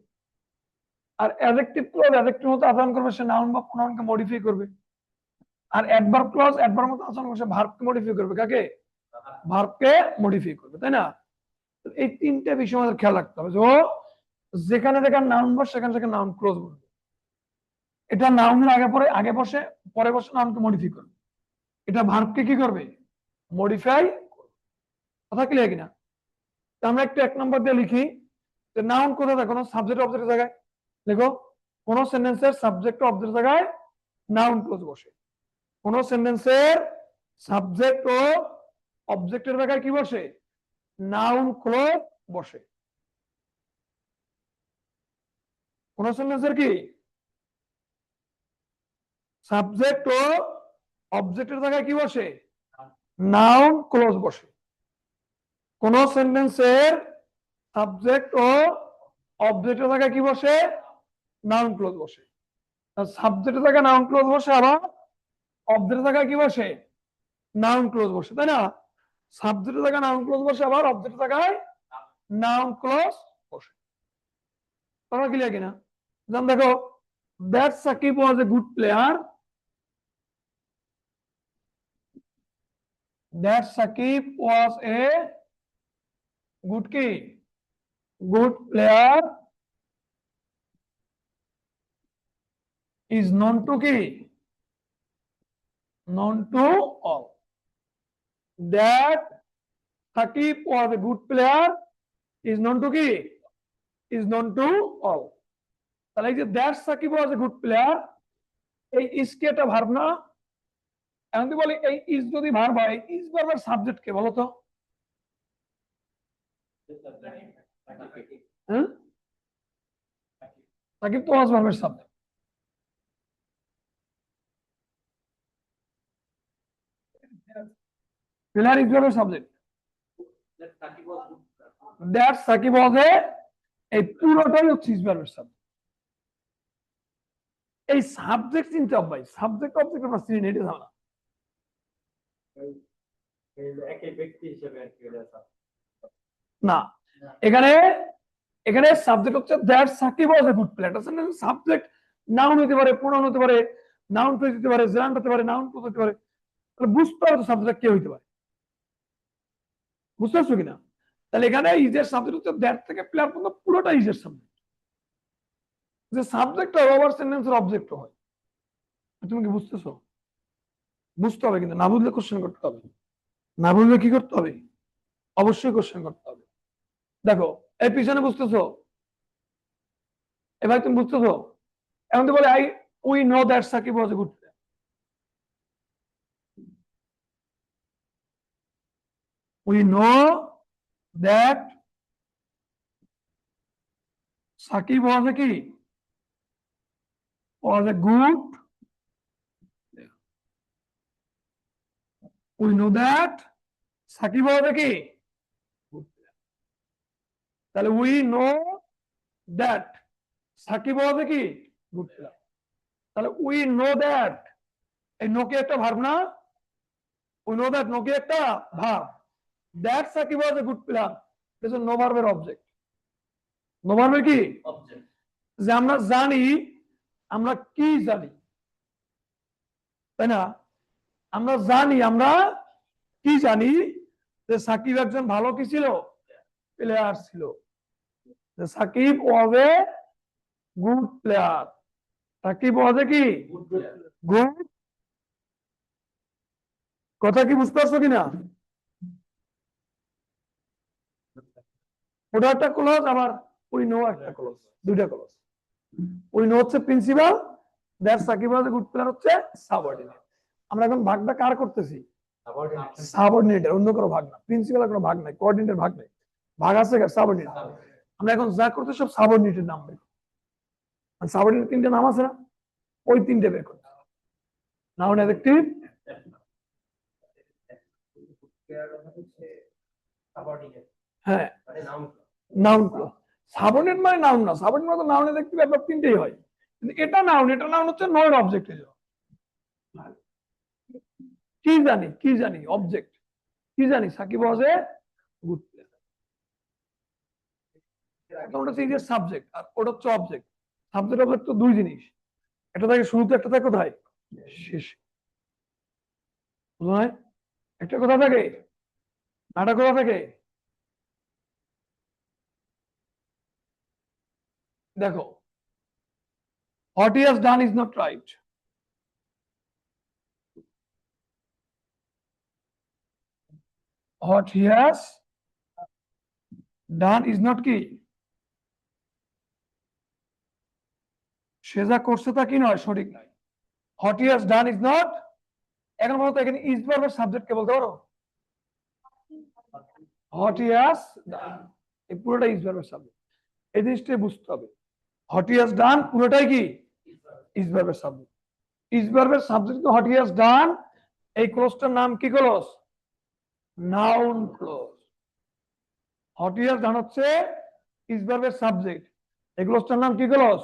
আর অ্যাডজেক্টিভ ক্লজ অ্যাডজেক্টিভ মতো আচরণ করবে, সে নাউন বা প্রোনাউনকে মডিফাই করবে। আর অ্যাডভার্ব ক্লজ অ্যাডভার্ব মতো আচরণ করবে, সে ভার্বকে মডিফাই করবে। কাকে? ভার্বকে মডিফাই করবে, তাই না? এই তিনটা বিষয় আমাদের খেয়াল রাখতে হবে। যেখানে যেখানে নাউন বসে সেখানে সেখানে নাউন ক্লজ বসবে। এটা নাউনের আগে বসে পরে বসে নাউনকে মডিফাই করবে। এটা ভার্বকে কি করবে? মডিফাই। কথা ক্লিয়ার কিনা? আমরা একটু 1 নম্বর দিয়ে লিখি যে নাউন কোথায় থাকে? কোনো সাবজেক্ট অবজেক্টের জায়গায়। দেখো, কোন সেন্টেন্সের সাবজেক্ট অবজেক্টের জায়গায় নাউন ক্লজ বসে। কোন সেন্টেন্সের সাবজেক্ট ও অবজেক্টের জায়গায় কি বসে? নাউন ক্লজ বসে। কোন সেন্টেন্সের কি সাবজেক্ট ও অবজেক্টের জায়গায় কি বসে? নাউন ক্লজ বসে। কোন সেন্টেন্সের সাবজেক্ট ও অবজেক্টের জায়গায় কি বসে? নাউন ক্লজ বসে। সাবজেক্টের জায়গায় নাউন ক্লজ বসে, আবার অবজেক্টের জায়গায় কি বসে? নাউন ক্লজ বসে, তাই না? সাবজেক্টের জায়গায় নাউন ক্লজ বসে, আবার অবজেক্টের জায়গায় নাউন ক্লজ বসে। তোমরা ক্লিয়ার কিনা? যেমন দেখো, that Shakib was a good player, that Shakib was a good কি? Good player is known to কি? known to all. That Sakib was a good player is known to কি? is known to all. তাহলে এই যে that Sakib was a good player, এই is কি একটা ভার্ব না? এখন তুই বলি এই is যদি ভার্ব হয়, is ভার্বের সাবজেক্ট কে বলো তো? হ্যাঁ, সাকিব তো was ভার্বের সাবজেক্ট। প্লেয়ার is ভার্বের subject. that Sakib was a, এই পুরোটাই হচ্ছে is ভার্বের সাবজেক্ট। এই সাবজেক্ট চিন্তা ভাই, সাবজেক্ট অবজেক্ট আমরা চিনি না, এটা ঝামেলা। না, এখানে এখানে সাবজেক্ট হচ্ছে that Shakib was a good player. Subject noun হতে পারে, প্রোনাউন হতে পারে, নাউন ফ্রেজ হতে পারে, জেরান্ড হতে পারে, নাউন ক্লজ হতে পারে। তাহলে বুঝতে হবে সাবজেক্ট কে হইতে পারে। বুঝতে পারছো কিনা? তাহলে এখানে ইজের সাবজেক্ট হচ্ছে দ্যাট থেকে প্লেয়ার পর্যন্ত পুরোটা ইজের সাবজেক্ট। যে সাবজেক্ট ওভার সেন্টেন্সের অবজেক্ট হয়। তুমি কি বুঝতেছো? বুঝতে হবে, কিন্তু না বুঝলে কোশ্চেন করতে হবে। না বুঝলে কি করতে হবে? অবশ্যই কোশ্চেন করতে হবে। দেখো, এই পিছনে বুঝতেছো? এবার তুমি বুঝতেছো? এখন তো বলে we know that Shakib was a good player. We know that Shakib was a কি? Was a good. We know that Shakib was a কি? Good player. তাহলে we know that Shakib was a কি? Good player. তাহলে উই নো দ্যাট, এই নো কি একটা ভার্ব না? উই নো দ্যাট নো কি একটা verb. That Shakib was a good player, this is know ভার্বের অবজেক্ট। নো ভার্বের কি অবজেক্ট? যে আমরা জানি, আমরা কি জানি, তাই না? আমরা জানি, আমরা কি জানি? যে সাকিব একজন ভালো কি ছিল? প্লেয়ার ছিল। যে Shakib was a good player. Shakib was a কি? Good player. গুড, কথা কি বুঝতে পারছো কিনা? ওটা একটা ক্লজ, আবার উই নো একটা ক্লজ, দুইটা ক্লজ। উই নো হচ্ছে principal, that Shakib was a good player হচ্ছে সাবঅর্ডিনেট। আমরা এখন ভাগটা কার করতেছি? সাবঅর্ডিনেটের, অন্য কোনো ভাগ না। প্রিন্সিপালের কোনো ভাগ নাই, কোঅর্ডিনেটের ভাগ নাই, ভাগ আছে সাবঅর্ডিনেট। আমরা এখন যা করতে সব সাবঅর্ডিনেটের নাম বের করব। সাবঅর্ডিনেট তিনটে নাম আছে না, ওই তিনটে বের করতে। নাউন, অ্যাডজেক্টিভ, হ্যাঁ নাউন ক্লজ। সাবঅর্ডিনেট মানে নাউন না, সাবঅর্ডিনেট মানে নাউন অ্যাডজেক্টিভ একবার তিনটেই হয়, কিন্তু এটা নাউন, এটা নাউন হচ্ছে নয়ের অবজেক্ট। কি জানি, কি জানি অবজেক্ট, কি জানি Shakib was a good player, ওটা হচ্ছে সাবজেক্ট আর ওটা হচ্ছে অবজেক্ট। সাবজেক্ট অবজেক্ট তো দুই জিনিস, একটা থাকে শুরুতে, একটা থাকে কোথায়? শেষে। বুঝলো? একটা কথা থাকে, একটা কথা থাকে। দেখো, what he has done is not right. What he has done is not কি, সে যা করছে তা কি নয়, সঠিক নয়। What he has done is not, এখন বলতো এখানে ইজ ভার্বের সাবজেক্ট কে বলতে পারো? What he has done, এই পুরোটা ইজ ভার্বের সাবজেক্ট, এই জিনিসটাই বুঝতে হবে। What he has done পুরোটাই কি ইজ ভার্বের সাবজেক্ট। ইজ ভার্বের subject what he has done, এই ক্লোজটার নাম কি clause? Noun clause. What he has done হচ্ছে ইজ ভার্বের সাবজেক্ট, এই ক্লোজটার নাম কি ক্লোজ?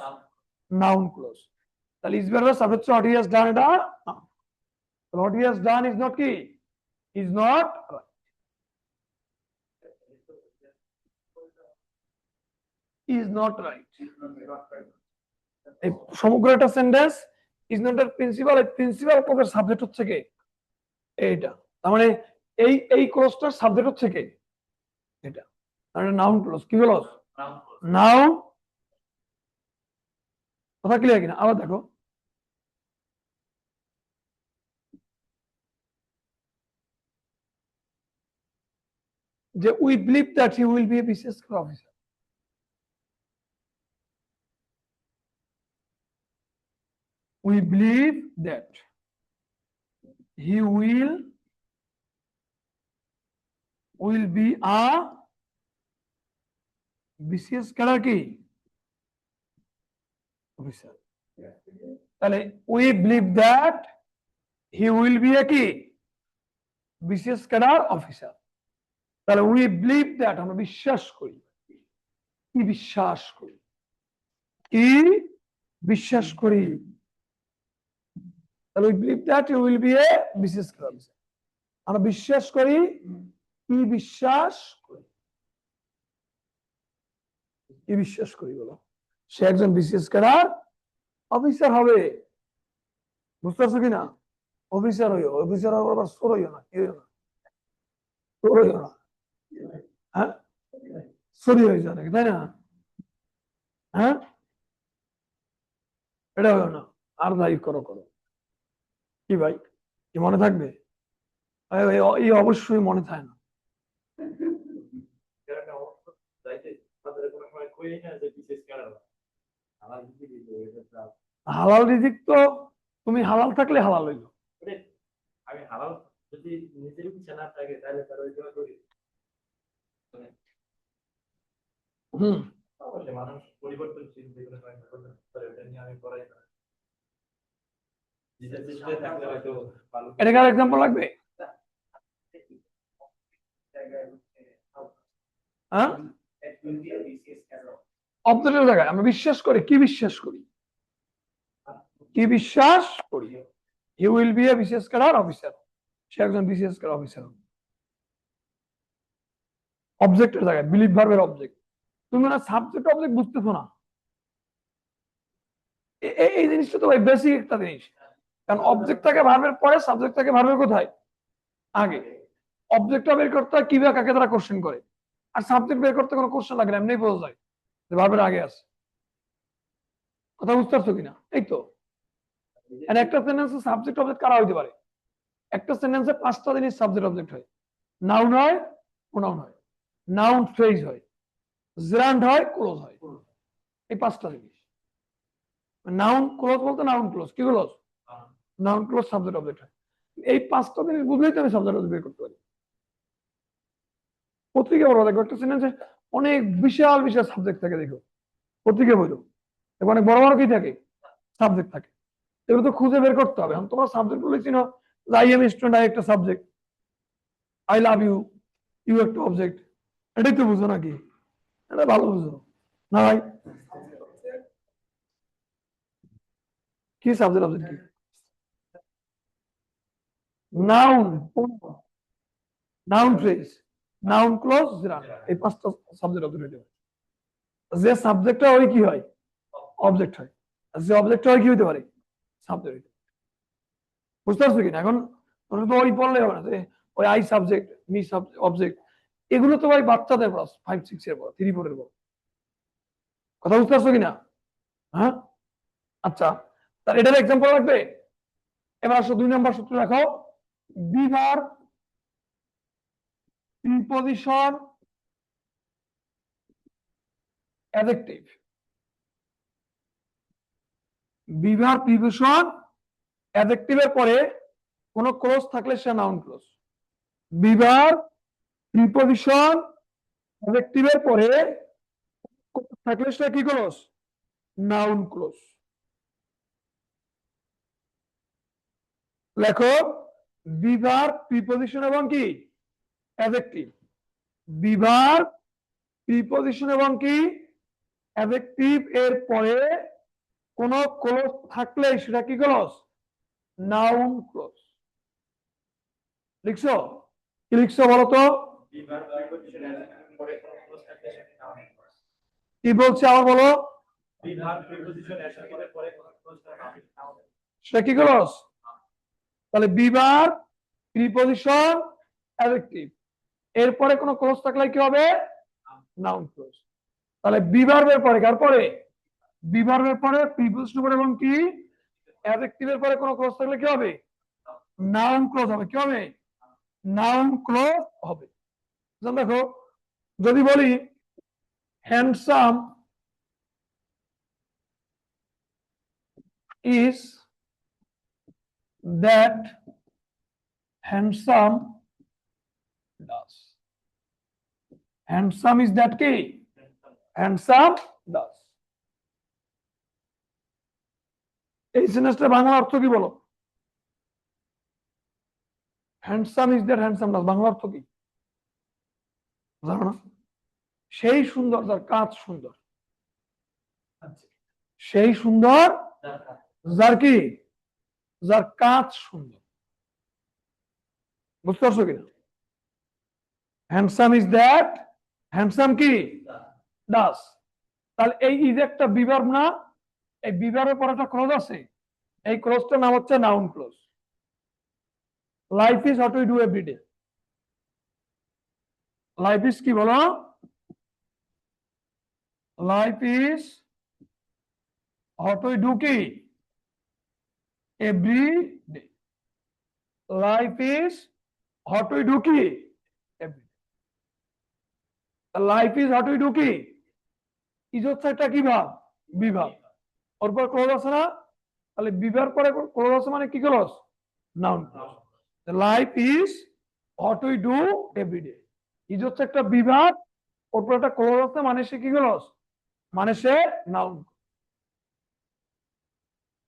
Noun clause. তাহলে ইজ ভার্বের সাবজেক্ট হচ্ছে হোয়াট হি হ্যাজ ডান, এটা what he has done is not কি, is not is not right. এই সমগ্র একটা সেন্টেন্স ইজ নট এর প্রিন্সিপাল, এই প্রিন্সিপাল ক্লোজের সাবজেক্ট হচ্ছে কে? এইটা। তার মানে এই ক্লোজটার সাবজেক্ট হচ্ছে কে? এটা। তার নাউন ক্লোজ। কি ক্লোজ? নাউন। কথা ক্লিয়ার কিনা? আবার দেখো, যে we believe that he will be a BCS officer. We believe that he will be a BCS cadre কি অফিসার। তাহলে we believe that he will be a কি BCS cadre অফিসার। তাহলে we believe that আমরা বিশ্বাস করি, কি বিশ্বাস করি, কি বিশ্বাস করি। তাহলে we believe that he will be a BCS cadre officer, আমরা বিশ্বাস করি, কি বিশ্বাস করি, কি বিশ্বাস করি বলো, সে একজন বিসিএস ক্যাডার অফিসার হবে। বুঝতে পারছো কিনা? অফিসার হইও, অফিসার হওয়ার আবার চোর হইও না, কি হইও না, চোর হইও না, হ্যাঁ চুরি হয়ে যাবে তাই না? হ্যাঁ এটা হইও না, আর যাই করো করো। কি ভাই, কি মনে থাকবে? এই অবশ্যই মনে থাকে না। হালাল রিজিক তো তুমি হালাল থাকলে হালাল হইলো। আমি হালাল যদি নিজের ইচ্ছা না থাকে তাহলে তার ওই জন্য করি। মানুষ পরিবর্তনশীল, যেগুলো এটা নিয়ে আমি পড়াই না। এটা কার এক্সাম্পল লাগবে? হ্যাঁ অবজেক্টের জায়গায় আমরা বিশ্বাস করি, কি বিশ্বাস করি, কি বিশ্বাস করি। He will be a BCS cadre officer, সে একজন বিসিএস ক্যাডার অফিসার। অবজেক্টের জায়গায় বিলিভ ভার্বের অবজেক্ট। তুমি না সাবজেক্ট অবজেক্ট বুঝতেছো না, এই জিনিসটা তো ভাই বেসিক একটা জিনিস। কারণ অবজেক্ট থাকে ভার্বের পরে, সাবজেক্ট থাকে ভার্বের কোথায়? আগে। অবজেক্টটা বের করতে হয় কিভাবে, কাকে তারা কোশ্চেন করে, আর সাবজেক্ট বের করতে কোনো কোশ্চেন লাগে না, এমনি বোঝা যায় যে ভার্বের আগে আছে। কথা বুঝতে পারছো কিনা? এই তো আর একটা সেন্টেন্সে সাবজেক্ট অবজেক্ট কারা হইতে পারে? একটা সেন্টেন্সে 5টা জিনিস সাবজেক্ট অবজেক্ট হয়, নাউন হয়, প্রোনাউন হয়, নাউন ফ্রেজ হয়, জেরান্ড হয়, ক্লোজ হয়। এই 5টা জিনিস। নাউন ক্লোজ বলতে নাউন ক্লোজ কি clause? Noun close subject object হয়। এই 5টা জিনিস বুঝলেই তো আমি সাবজেক্ট অবজেক্ট বের করতে পারি। পত্রিকা বড় দেখো, একটা সেন্টেন্সে অনেক বিশাল বিশাল সাবজেক্ট থাকে, দেখো পত্রিকা বইলো অনেক বড় বড় কি থাকে? সাবজেক্ট থাকে। এগুলো তো খুঁজে বের করতে হবে। এখন তোমার সাবজেক্ট গুলো চিনো, আই এম স্টুডেন্ট, আই একটা subject, I love you, you একটা অবজেক্ট। এটাই তো বুঝো নাকি? এটা ভালো বুঝো না ভাই? কি সাবজেক্ট অবজেক্ট কি? Noun, noun phrase, noun clause, gerund, এই 5টা সাবজেক্ট অবজেক্ট হইতে পারে। যে সাবজেক্টটা ওই কি হয়? অবজেক্ট হয়। আর যে অবজেক্টটা হয় কি হইতে পারে? সাবজেক্ট হইতে পারে। বুঝতে পারছো কিনা? এখন তোমরা তো ওই পড়লে হবে না যে ওই আই সাবজেক্ট, মি অবজেক্ট, এগুলো তো ভাই বাচ্চাদের পড়া, 5, 6 এর পড়া, 3, 4 এর পড়া। কথা বুঝতে পারছো কিনা? হ্যাঁ, আচ্ছা, তার এটার এক্সাম্পল লাগবে। এবার আসো 2 নম্বর সূত্র লেখো, বিভার প্রিপজিশন অ্যাডজেক্টিভ। বিভার প্রিপজিশন অ্যাডজেক্টিভের পরে কোন ক্লোজ থাকলে সে নাউন ক্লোজ। বিভার প্রিপজিশন অ্যাডজেক্টিভের পরে থাকলে সে কি ক্লোজ? Noun close. লেখো, বিভার প্রিপজিশন এবং কি অ্যাডজেক্টিভ। বিভার প্রিপজিশন এবং কি অ্যাডজেক্টিভ এর পরে কোন ক্লোজ থাকলে সেটা কি ক্লোজ? Noun close. লিখছো? কি লিখছো বলো তো? কি বলছে আবার বলো? সেটা কি ক্লোজ? তাহলে বিভার প্রিপজিশন অ্যাডজেক্টিভ এরপরে কোন ক্লোজ থাকলে কি হবে? Noun clause. তাহলে বিভার্বের পরে কার পরে? বিভার্বের পরে প্রিপজিশন পরে এবং কি অ্যাডজেক্টিভের পরে কোন ক্লোজ থাকলে কি হবে? নাউন ক্লোজ হবে। কি হবে? নাউন ক্লোজ হবে। দেখো, যদি বলি handsome is that handsome does. Handsome is that কি? Handsome does. এই সেন্টেন্সটার বাংলা অর্থ কি বলো? Handsome is that handsome does, Bangla অর্থ কি জানো না? সেই সুন্দর যার কাজ সুন্দর। সেই সুন্দর যার কি? যার কাজ সুন্দর। বুঝতে পারছো কিনা? হ্যান্ডসাম ইজ দ্যাট হ্যান্ডসাম কি ডাস। তাহলে এই ইজ একটা বিভার্ব না? এই বিভার্বের পরে একটা ক্লোজ আছে, এই ক্লোজটার নাম হচ্ছে noun clause. Life is what we do every day. Life is কি বলো? Life is what we do কি every day. Life is what we do কি every day. Life is what we do কি ইজ হচ্ছে একটা কি ভাব? বিভাব। ওর পর ক্লোজ আছে না? তাহলে বিভার পরে ক্লোজ আছে মানে কি clause? Noun clause. Life is what we do every day. Is হচ্ছে একটা বিভাগ, ওর পর একটা ক্লোজ আছে মানে সে কি ক্লোজ? মানে সে নাউন।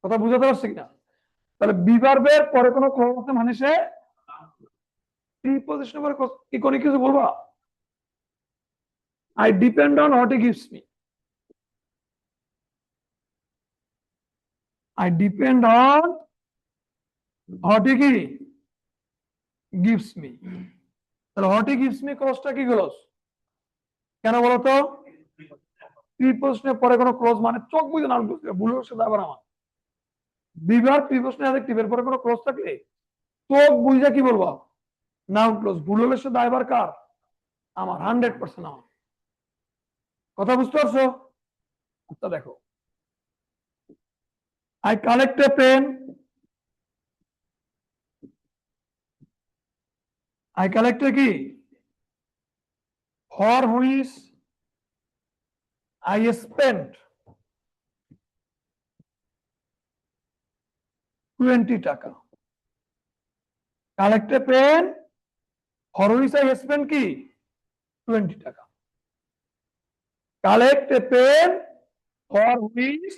কথা বুঝাতে পারছি কিনা? তাহলে বিভার্বের পরে কোনো ক্লোজ আছে মানে সে প্রিপজিশনের পরে কি কোন কিছু বলবা? I depend on what he gives me. I depend on what he gives me. তাহলে what he gives me ক্লোজটা কি ক্লোজ? কেন বলতো? প্রিপজিশনের পরে কোনো ক্লোজ মানে চোখ বুঝে নাউন ক্লোজ, ভুল হচ্ছে আবার আমার। বিভার প্রিপজিশন অ্যাডজেক্টিভের পরে কোনো ক্লোজ থাকলে চোখ বুঝে কি বলবো? Noun clause. ভুল হলে সে দায়ভার কার? আমার, 100% আমার। কথা বুঝতে পারছো? আচ্ছা দেখো, I collect a pen I collected কি for which I spent 20 টাকা। collect a pen for which I spent কি 20 টাকা। collect a pen for which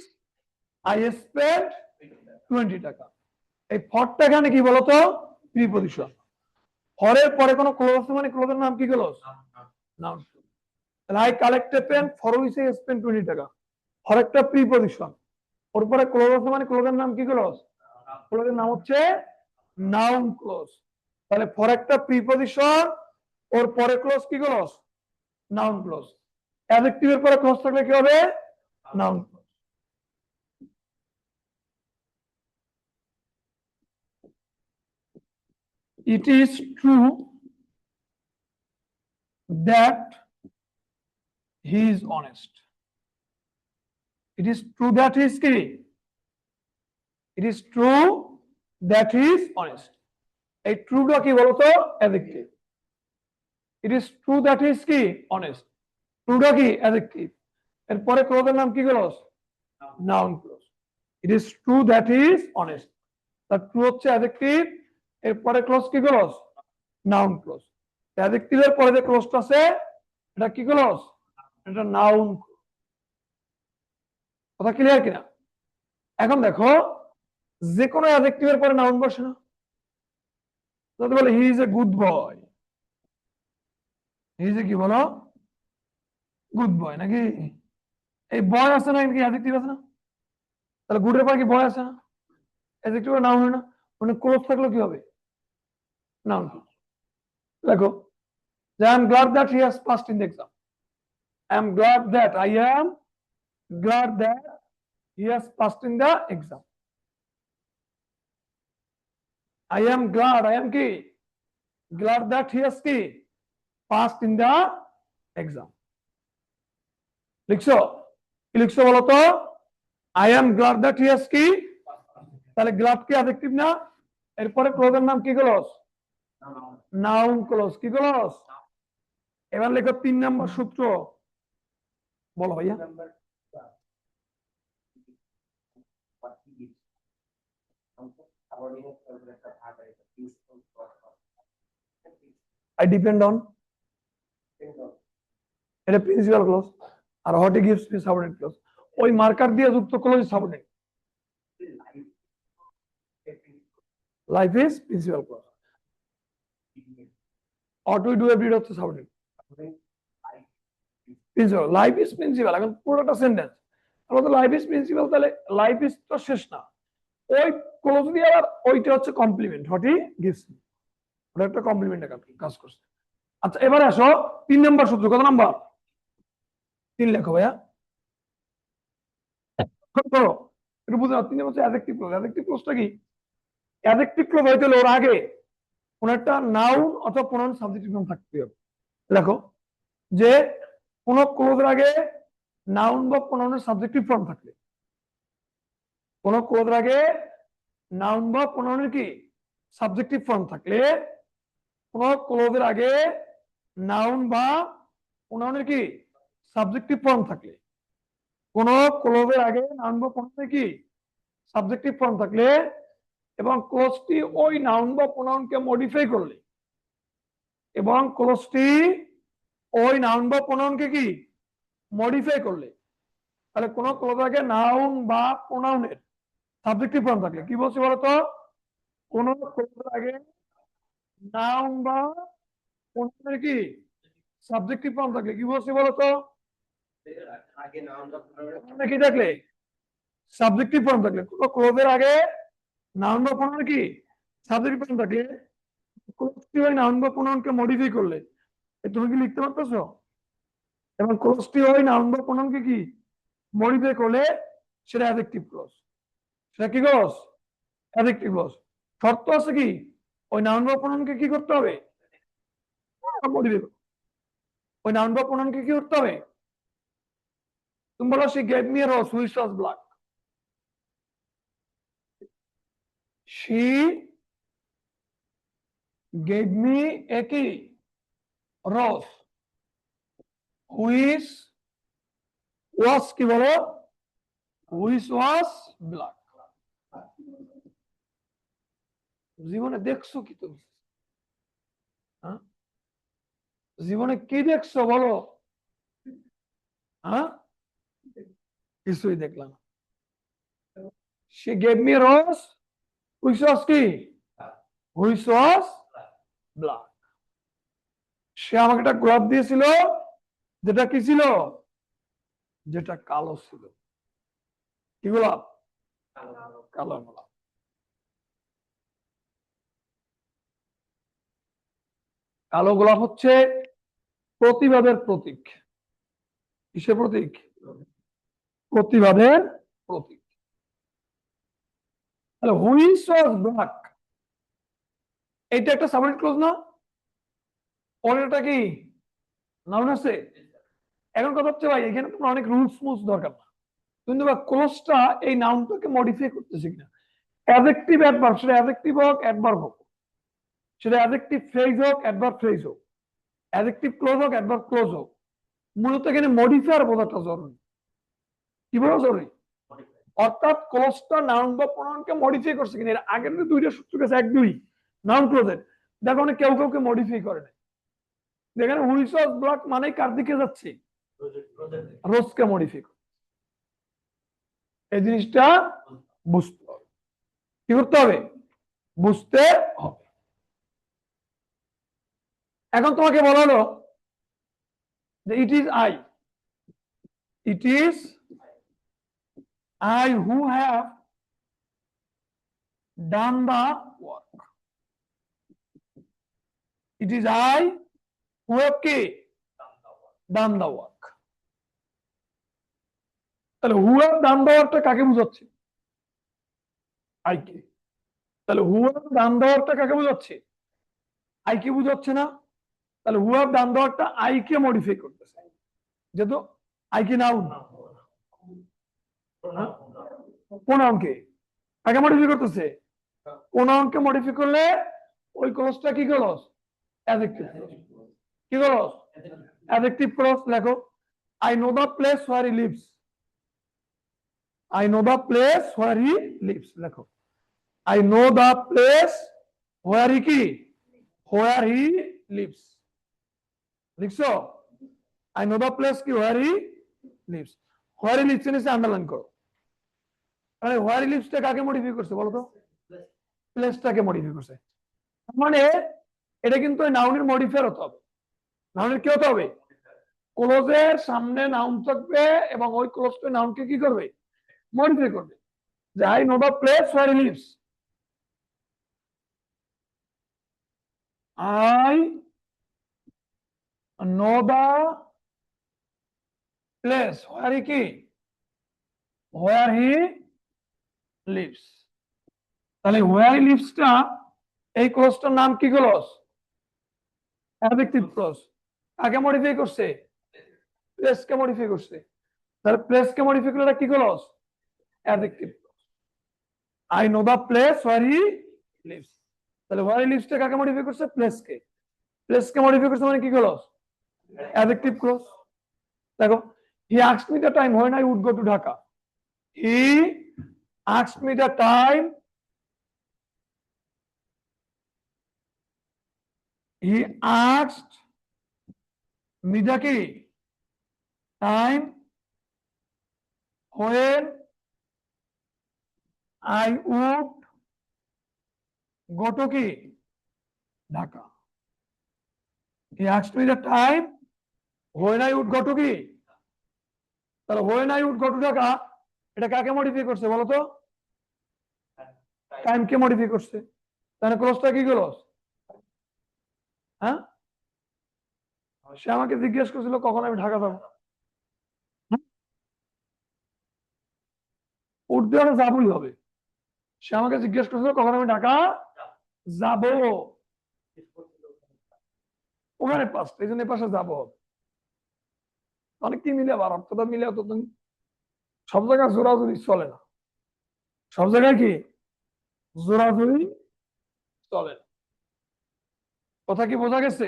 I spent 20 টাকা। এই ফরটা এখানে কি বলতো প্রিপজিশন। ফরের পরে কোনো ক্লোজ মানে ক্লোজের নাম কি ক্লোজ নাউন। তাহলে I collect a pen for which I spent 20 টাকা। ফর একটা প্রিপজিশন, ওর পরে ক্লোজ আছে মানে ক্লোজের নাম কি ক্লোজ, ক্লোজের নাম হচ্ছে নাউন ক্লোজ। তাহলে ফর একটা প্রিপজিশন ওর পরে ক্লোজ কি ক্লোজ নাউন ক্লোজ। অ্যাডজেক্টিভের পরে ক্লোজ থাকলে কি হবে noun clause. It is true that he is honest. It is true that he is কি, it is true that he is honest. এই ট্রুটা কি বলতো adjective. It is true that he is কি honest, ট্রুটা কি অ্যাডজেক্টিভ, এরপরে ক্লোজের নাম কি clause noun close. It is true that he is honest, তার ট্রু হচ্ছে অ্যাডজেক্টিভ, এরপরে ক্লোজ কি ক্লোজ নাউন ক্লোজ। অ্যাডজেক্টিভের পরে যে ক্লোজটা আছে এটা কি ক্লোজ, এটা নাউন। কথা ক্লিয়ার কিনা? এখন দেখো যে কোনো অ্যাডজেক্টিভের পরে নাউন বসে না। যদি বলে হি is a good boy, he is এ কি বলো গুড বয়, নাকি এই বয় আছে না কি অ্যাডজেক্টিভ আছে না, তাহলে গুডের পরে কি বয় আছে না, অ্যাডজেক্টিভ নাউন হয় না, মানে ক্লোজ থাকলে কি হবে নাউন। দেখো I am glad that he has passed in the exam. I am glad that he has passed in the exam. I am কি glad that he has কি passed in the exam. লিখছো কি লিখছো বলো তো, I am glad that he has কি, তাহলে glad কি অ্যাডজেক্টিভ না, এরপরে ক্লোজের নাম কি ক্লোজ নাউন ক্লোজ। কি ক্লোজ? এবার লেখো 3 নম্বর সূত্র, বলো ভাইয়া। I depend on, এটা প্রিন্সিপাল ক্লোজ, আর what he gives me subordinate clause. ওই মার্কার দিয়ে যুক্ত clause subordinate. Life is principal clause, what we do every day হচ্ছে subordinate principal. Life is principal, এখন পুরোটা সেন্টেন্স আমাদের লাইফ ইজ প্রিন্সিপাল, তাহলে লাইফ ইজ তো শেষ না, ওই ক্লোজ দিয়ে আবার ওইটা হচ্ছে complement, what he gives me, ওটা একটা কমপ্লিমেন্টের কাজ করছে। আচ্ছা এবারে আসো 3 নম্বর সূত্র, কত নাম্বার 3 লেখো ভাইয়া। করো একটু বুঝে নাও। 3 নম্বর হচ্ছে অ্যাডজেক্টিভ ক্লোজ। অ্যাডজেক্টিভ ক্লোজটা কি, অ্যাডজেক্টিভ ক্লোজ হইতে হলে ওর আগে কোন একটা নাউন অথবা প্রনাউন সাবজেক্টিভ ফর্ম থাকতে হবে। দেখো যে কোন ক্লোজের আগে নাউন বা প্রনাউনের সাবজেক্টিভ ফর্ম থাকলে, কোন ক্লোজের আগে নাউন বা প্রনাউনের কি সাবজেক্টিভ ফর্ম থাকলে, কোন ক্লোজের আগে নাউন বা প্রনাউনের কি সাবজেক্টিভ ফর্ম থাকলে, কোন ক্লোজের আগে নাউন বা প্রনাউনের কি সাবজেক্টিভ ফর্ম থাকলে, এবং ক্লোজটি ওই নাউন বা প্রনাউনকে মডিফাই করলে, এবং ক্লোজটি ওই নাউন বা প্রনাউনকে কি মডিফাই করলে, তাহলে কোন ক্লোজ আগে নাউন বা প্রনাউনের সাবজেক্টিভ ফর্ম থাকলে, কি বলছি বলতো, কোন ক্লোজের আগে নাউন বা প্রনাউনের কি সাবজেক্টিভ ফর্ম থাকলে, কি বলছি বলতো, কি থাকলে সাবজেক্টিভ ফর্ম থাকলে, কোন ক্লোজের আগে নাউন বা প্রনাউন কি সাবজেক্টিভ ফর্ম থাকলে, ক্লোজটি ওই নাউন বা প্রনাউনকে মডিফাই করলে, তুমি কি লিখতে পারতেছো, এবং ক্লোজটি ওই নাউন বা প্রনাউনকে কি মডিফাই করলে সেটা অ্যাডজেক্টিভ ক্লোজ। সেটা কি ক্লোজ অ্যাডজেক্টিভ ক্লোজ। শর্ত আছে কি, ওই নাউন বা প্রনাউনকে কি করতে হবে মডিফাই করতে, ওই নাউন বা প্রনাউনকে কি করতে হবে। তুমি বলো she gave me a rose which was black, she gave me a কি rose which was কি বলো which was black জীবনে দেখছো কি তুমি হ্যাঁ জীবনে কি দেখছো বলো হ্যাঁ কিছুই দেখলাম না। She gave me a rose which was কি which was black সে আমাকে একটা গোলাপ দিয়েছিল যেটা কি ছিল যেটা কালো ছিল কি গোলাপ কালো গোলাপ কালো গোলাপ হচ্ছে প্রতিবাদের প্রতীক কিসের প্রতীক প্রতিবাদের প্রতীক তাহলে হুইচ ওয়াজ ব্ল্যাক এটা একটা সাবজেক্ট ক্লোজ না পরেরটা কি নাউন আছে এখন কথা হচ্ছে ভাই এখানে তোমার অনেক রুলস মুলস দরকার না কিন্তু বা ক্লোজটা এই নাউনটাকে মডিফাই করতেছে কিনা অ্যাডজেক্টিভ অ্যাডভার্ব সেটা অ্যাডজেক্টিভ হোক অ্যাডভার্ব হোক সেটা অ্যাডজেক্টিভ ফ্রেজ হোক অ্যাডভার্ব ফ্রেজ হোক অ্যাডজেক্টিভ ক্লোজ হোক অ্যাডভার্ব ক্লোজ হোক মূলত এখানে মডিফায়ার বোঝাটা জরুরি কি বলা জরুরি অর্থাৎ ক্লোজটা নাউন বা প্রোনাউনকে মডিফাই করছে কিনা এর আগের যে দুইটা সূত্র গেছে এক দুই নাউন ক্লোজের দেখো না কেউ কাউকে মডিফাই করে না যেখানে হুইচ ওয়াজ ব্ল্যাক মানে কার দিকে যাচ্ছে রোজকে মডিফাই করে এই জিনিসটা বুঝতে হবে কি করতে হবে বুঝতে হবে এখন তোমাকে বলা হলো যে it is I who have done the work it is I who have কি ডান দা ওয়ার্ক তাহলে হু হ্যাভ ডান দা ওয়ার্কটা কাকে বুঝাচ্ছে আইকে তাহলে হু হ্যাভ ডান দা ওয়ার্কটা কাকে বুঝাচ্ছে আইকে বুঝাচ্ছে না তাহলে হু হ্যাভ ডান দা ওয়ার্কটা আইকে মডিফাই করতেছে যেহেতু আইকে নাউন প্রোনাউনকে কাকে মডিফাই করতেছে প্রোনাউনকে মডিফাই করলে ওই ক্লজটা কি ক্লজ অ্যাডজেক্টিভ কি ক্লজ অ্যাডজেক্টিভ ক্লজ লেখো I know the place where he lives I know the place where he lives লেখো I know the place where he কি হোয়ার হি লিভস লিখছো আই নো দা প্লেস কি where he lives where he lives নিচে আন্ডারলাইন করো মানে হোয়ার হি লিভসটা কাকে মডিফাই করছে বলো তো প্লেসটাকে মডিফাই করছে মানে এটা কিন্তু নাউনের মডিফায়ার হতে হবে নাউনের কি হতে হবে ক্লোজের সামনে নাউন থাকবে এবং ওই ক্লোজটা নাউনকে কি করবে মডিফাই করবে যে I know the place where he lives I know the place where he কি হোয়ার হি লিভস তাহলে হোয়ার হি লিভসটা এই ক্লজটার নাম কি ক্লজ অ্যাডজেক্টিভ ক্লজ কাকে মডিফাই করছে প্লেসকে মডিফাই করছে তাহলে প্লেসকে মডিফাই করলে কি clause adjective clause I know the place where he lives তাহলে হোয়ার হি লিভসটা কাকে মডিফাই করছে প্লেসকে মডিফাই করছে মানে কি ক্লজ অ্যাডজেক্টিভ ক্লজ দেখো he asked me the time when I would go to Dhaka he asked me the time he asked me the key time when I would go to key Dhaka. He asked me the time when I would go to key তাহলে when I would go to Dhaka এটা কাকে মডিফাই করছে বলো তো টাইমকে মডিফাই করছে তাহলে ক্লোজটা কি ক্লোজ হ্যাঁ সে আমাকে জিজ্ঞেস করছিল কখন আমি ঢাকা যাবো উর্দু আর যাবই হবে সে আমাকে জিজ্ঞেস করছিল কখন আমি ঢাকা যাব ওখানে পাঁচটা এই জন্য পাশে যাবো হবে অনেক কি মিলে আবার অর্থটা মিলে তো সব জায়গায় জোরাজুরি চলে না সব জায়গায় কি জোরাজুরি চলে না কথা কি বোঝা গেছে?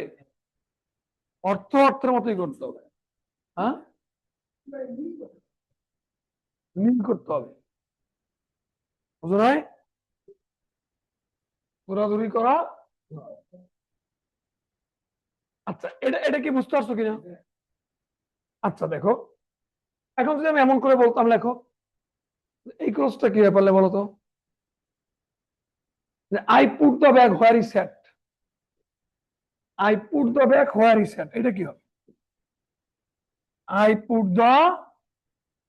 অর্থ অর্থের মতোই করতে হবে। হ্যাঁ, মিল করতে হবে, বুঝো নাই? দৌড়াদৌড়ি করা। আচ্ছা, এটা এটা কি বুঝতে পারছো কিনা? আচ্ছা দেখো, এখন যদি আমি এমন করে বলতাম লেখো, এই ক্লোজটা কি ব্যাপারে বলো তো? I put the bag where is set. I put the bag where is set, এটা কি হবে? I put the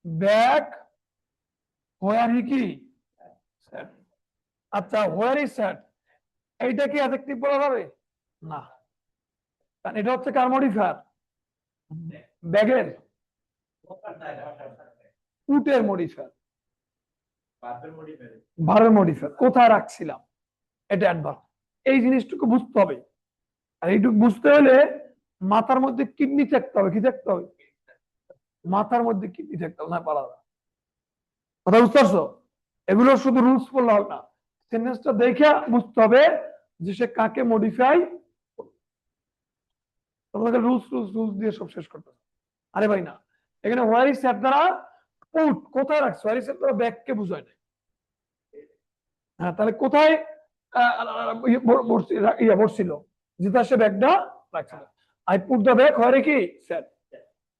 bag where he কি সেট। আচ্ছা, হোয়ার ইজ সেট, এইটা কি অ্যাডজেক্টিভ বলা যাবে? না, কারণ এটা হচ্ছে কার মডিফায়ার? ব্যাগের, পুটের মডিফায়ার, ভার্বের মডিফায়ার। কোথায় রাখছিলাম, এটা অ্যাডভার্ব। এই জিনিসটুকু বুঝতে হবে। আর এইটুকু বুঝতে হলে মাথার মধ্যে কিডনি থাকতে হবে। কি থাকতে হবে? মাথার মধ্যে কিডনি থাকতে হবে, না পারা যায়। কথা বুঝতে পারছো? এগুলো শুধু রুলস পড়লে হবে না, সেন্টেন্সটা দেখে বুঝতে হবে যে সে কাকে মডিফাই। তোমাকে রুলস রুলস রুলস দিয়ে সব শেষ করতে হবে। আরে ভাই না, এখানে হোয়ার ইজ সেট দ্বারা পুট কোথায় রাখছো, হোয়ার ইজ সেট দ্বারা ব্যাগকে বুঝায় না। হ্যাঁ, তাহলে কোথায় বসছিল, যেটা সে ব্যাগটা রাখছিল। আই পুট দ্য ব্যাগ হোয়ার কি সেট,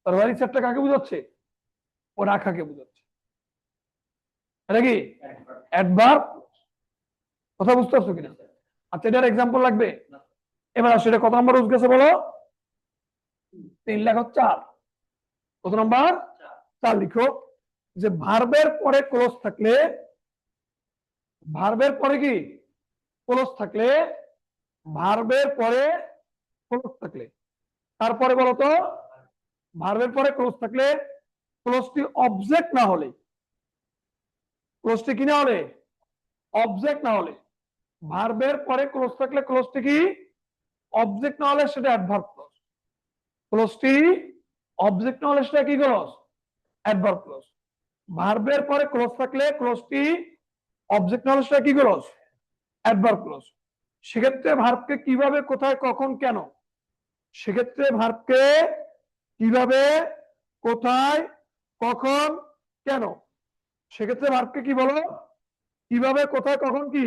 আর হোয়ার ইজ সেটটা কাকে বুঝাচ্ছে? ও রাখাকে বুঝাচ্ছে। এটা কি অ্যাডভার্ব? কথা বুঝতে পারছো কিনা? আচ্ছা, এটার এক্সাম্পল লাগবে। এবার আসলে কত নম্বর রুলস গেছে বলো? 3 লেখো 4। কত নম্বর? 4 লিখো যে ভার্বের পরে ক্লোজ থাকলে, ভার্বের পরে কি ক্লোজ থাকলে, ভার্বের পরে ক্লোজ থাকলে, তারপরে বলো তো, ভার্বের পরে ক্লোজ থাকলে ক্লোজটি অবজেক্ট না হলে, ক্লোজটি কি না হলে? অবজেক্ট না হলে। ভার্বের পরে ক্লোজ থাকলে ক্লোজটি কি অবজেক্ট না হলে সেটা অ্যাডভার্ব ক্লোজ। ক্লোজটি অবজেক্ট না হলে সেটা কি ক্লোজ? Adverb close. ভার্বের পরে ক্লোজ থাকলে ক্লোজটি অবজেক্ট না হলে সেটা কি ক্লোজ? Adverb close. সেক্ষেত্রে ভার্বকে কিভাবে, কোথায়, কখন, কেন, সেক্ষেত্রে ভার্বকে কিভাবে, কোথায়, কখন, কেন, সেক্ষেত্রে ভার্বকে কি বলো? কিভাবে, কোথায়, কখন, কি,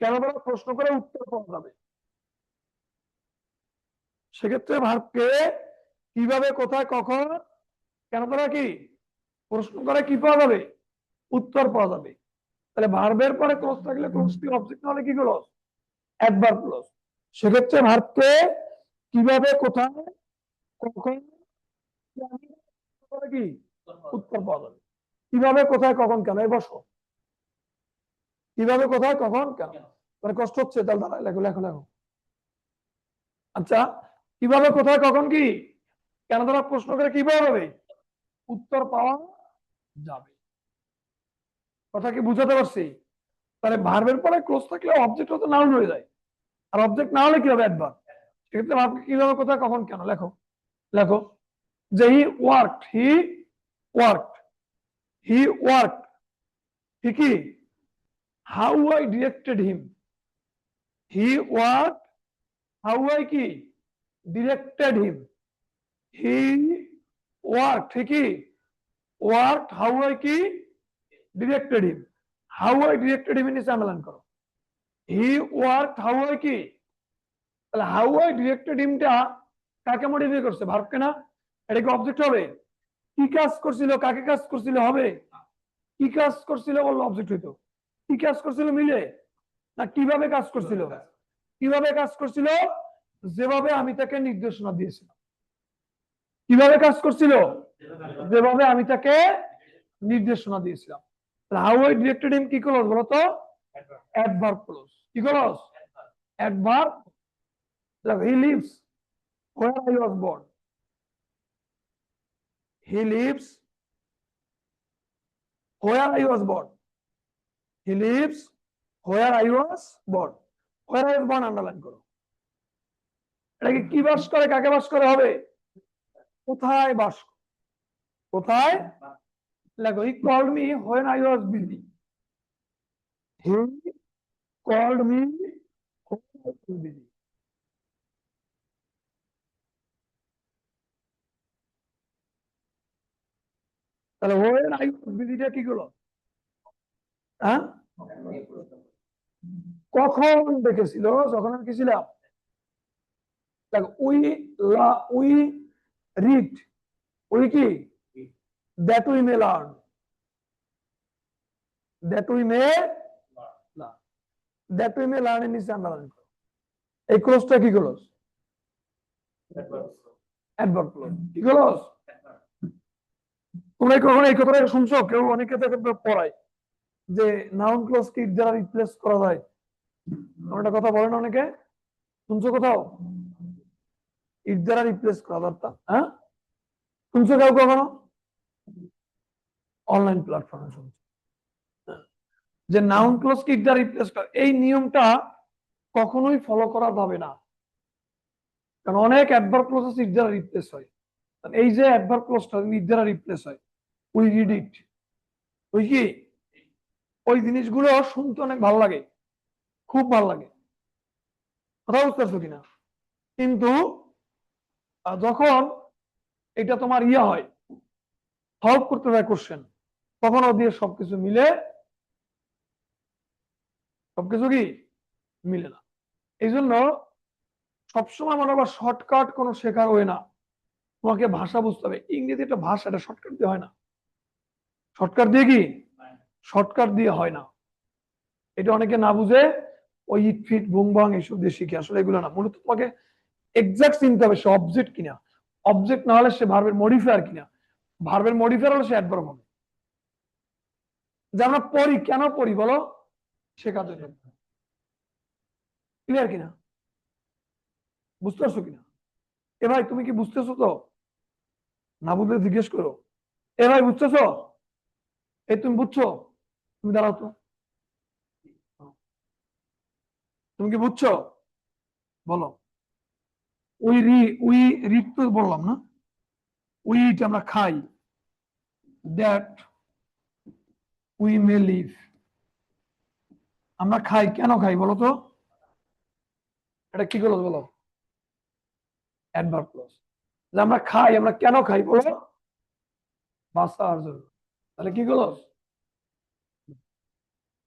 কেন বলো? প্রশ্ন করে উত্তর পাওয়া যাবে। সেক্ষেত্রে ভার্বকে কিভাবে, কোথায়, কখন, কেন করা কি প্রশ্ন করে কি পাওয়া যাবে? উত্তর পাওয়া যাবে। তাহলে ভার্বের পরে ক্লোজ থাকলে ক্লোজটি অবজেক্ট না হলে কি ক্লোজ? Adverb close. সেক্ষেত্রে ভার্বকে কিভাবে, কোথায়, কখন, কেন করে কি উত্তর পাওয়া যাবে। কিভাবে, কোথায়, কখন, কেন, এই বসো। কিভাবে, কোথায়, কখন, কেন। মানে কষ্ট হচ্ছে, তাহলে দাঁড়ায় লেখো লেখো লেখো। আচ্ছা, কিভাবে, কোথায়, কখন, কি, কেন দ্বারা প্রশ্ন করে কি পাওয়া যাবে? উত্তর পাওয়া যাবে। কথা কি বুঝাতে পারছি? তাহলে ভার্বের পরে ক্লোজ থাকলে অবজেক্ট হতে নাউন হয়ে যায়, আর অবজেক্ট না হলে কি হবে? অ্যাডভার্ব। সেক্ষেত্রে ভার্বকে কিভাবে, কোথায়, কখন, কেন লেখো লেখো। যে he worked, he worked, he worked, he কি, how I directed him, he worked, how I কি directed him, he worked, he কি ওয়ার্কড, হাউ আই কি directed him. How I directed him নিচে আন্ডারলাইন করো। হি ওয়ার্কড, হাউ আই কি, তাহলে হাউ আই ডিরেক্টেড হিমটা কাকে মডিফাই করছে? ভার্বকে না? এটা কি অবজেক্ট হবে? কি কাজ করছিল, কাকে কাজ করছিল হবে? কি কাজ করছিল বললো অবজেক্ট হইতো। কি কাজ করছিল মিলে, না কিভাবে কাজ করছিল? কিভাবে কাজ করছিল? যেভাবে আমি তাকে নির্দেশনা দিয়েছিলাম। কিভাবে কাজ করছিল? যেভাবে আমি তাকে নির্দেশনা দিয়েছিলাম। হাউ আই ডিরেক্টেড হিম কি ক্লজ বলতো? Adverb clause. কি clause? Adverb. He lives where I was born. He lives where I was born. He lives where I was born. Where I was born underline করো। এটাকে কি বাস করে, কাকে বাস করে হবে? কোথায় বাস, কোথায় লেখো। He called me when I was busy. He called me when I was busy. তাহলে হোয়েন আই বিধিটা কি করলো? হ্যাঁ, কখন দেখেছিল? যখন আমি কি ছিলাম? দেখো উই রিড, উই কি that we may learn, that we may learn, that we may learn এর নিচে আন্ডারলাইন করো। এই ক্লোজটা কি ক্লোজ? Adverb clause. কি ক্লোজ? তোমরা কি কখনো এই কথাটা শুনছো? কেউ অনেকে তো পড়ায় যে নাউন ক্লোজ কি দ্বারা রিপ্লেস করা যায়, তোমরা একটা কথা বলেন অনেকে, শুনছো কোথাও? ইট দ্বারা রিপ্লেস করা দরকার, হ্যাঁ? শুনছো কেউ কখনো? অনলাইন প্ল্যাটফর্মে শুনছো যে নাউন ক্লোজ কি ইট দ্বারা রিপ্লেস করা। এই নিয়মটা কখনোই ফলো করা যাবে না, কারণ অনেক অ্যাডভার্ব ক্লোজ ইট দ্বারা রিপ্লেস হয়। এই যে অ্যাডভার্ব ক্লোজটা ইট দ্বারা রিপ্লেস হয়, উই রিড ইট, ওই কি ওই জিনিসগুলো শুনতে অনেক ভালো লাগে, খুব ভালো লাগে। কথা বুঝতে পারছো কিনা? কিন্তু যখন এটা তোমার ইয়ে হয়, সলভ করতে যায় কোশ্চেন, তখন ও দিয়ে সবকিছু মিলে, সবকিছু কি মিলে না। এই জন্য সবসময় মনে করো শর্টকাট কোনো শেখার ওয়ে না, তোমাকে ভাষা বুঝতে হবে। ইংরেজি একটা ভাষা, এটা শর্টকাট দিয়ে হয় না। শর্টকাট দিয়ে কি? শর্টকাট দিয়ে হয় না। এটা অনেকে না বুঝে ওই ইট ফিট বুং বাং এইসব দিয়ে শিখে, আসলে এগুলো না। মূলত তোমাকে এক্সাক্ট চিনতে হবে সে অবজেক্ট কিনা, অবজেক্ট না হলে সে ভার্বের মডিফায়ার কিনা, ভার্বের মডিফায়ার হলে সে অ্যাডভার্ব হবে। যে আমরা পড়ি, কেন পড়ি বলো? শেখার জন্য। ক্লিয়ার কিনা? বুঝতে পারছো কিনা? এ ভাই তুমি কি বুঝতেছো? তো না বুঝলে জিজ্ঞেস করো। এ ভাই বুঝতেছো? এই তুমি বুঝছো? তুমি দাঁড়াও তো, তুমি কি বুঝছো? বলো। উই রিড তো বললাম না, উই ইট আমরা খাই, দ্যাট উই মে লিভ, আমরা খাই, কেন খাই বলো তো? এটা কি ক্লজ বলো? Adverb clause. আমরা খাই, আমরা কেন খাই বলো? বাঁচার জন্য। তাহলে কি ক্লজ?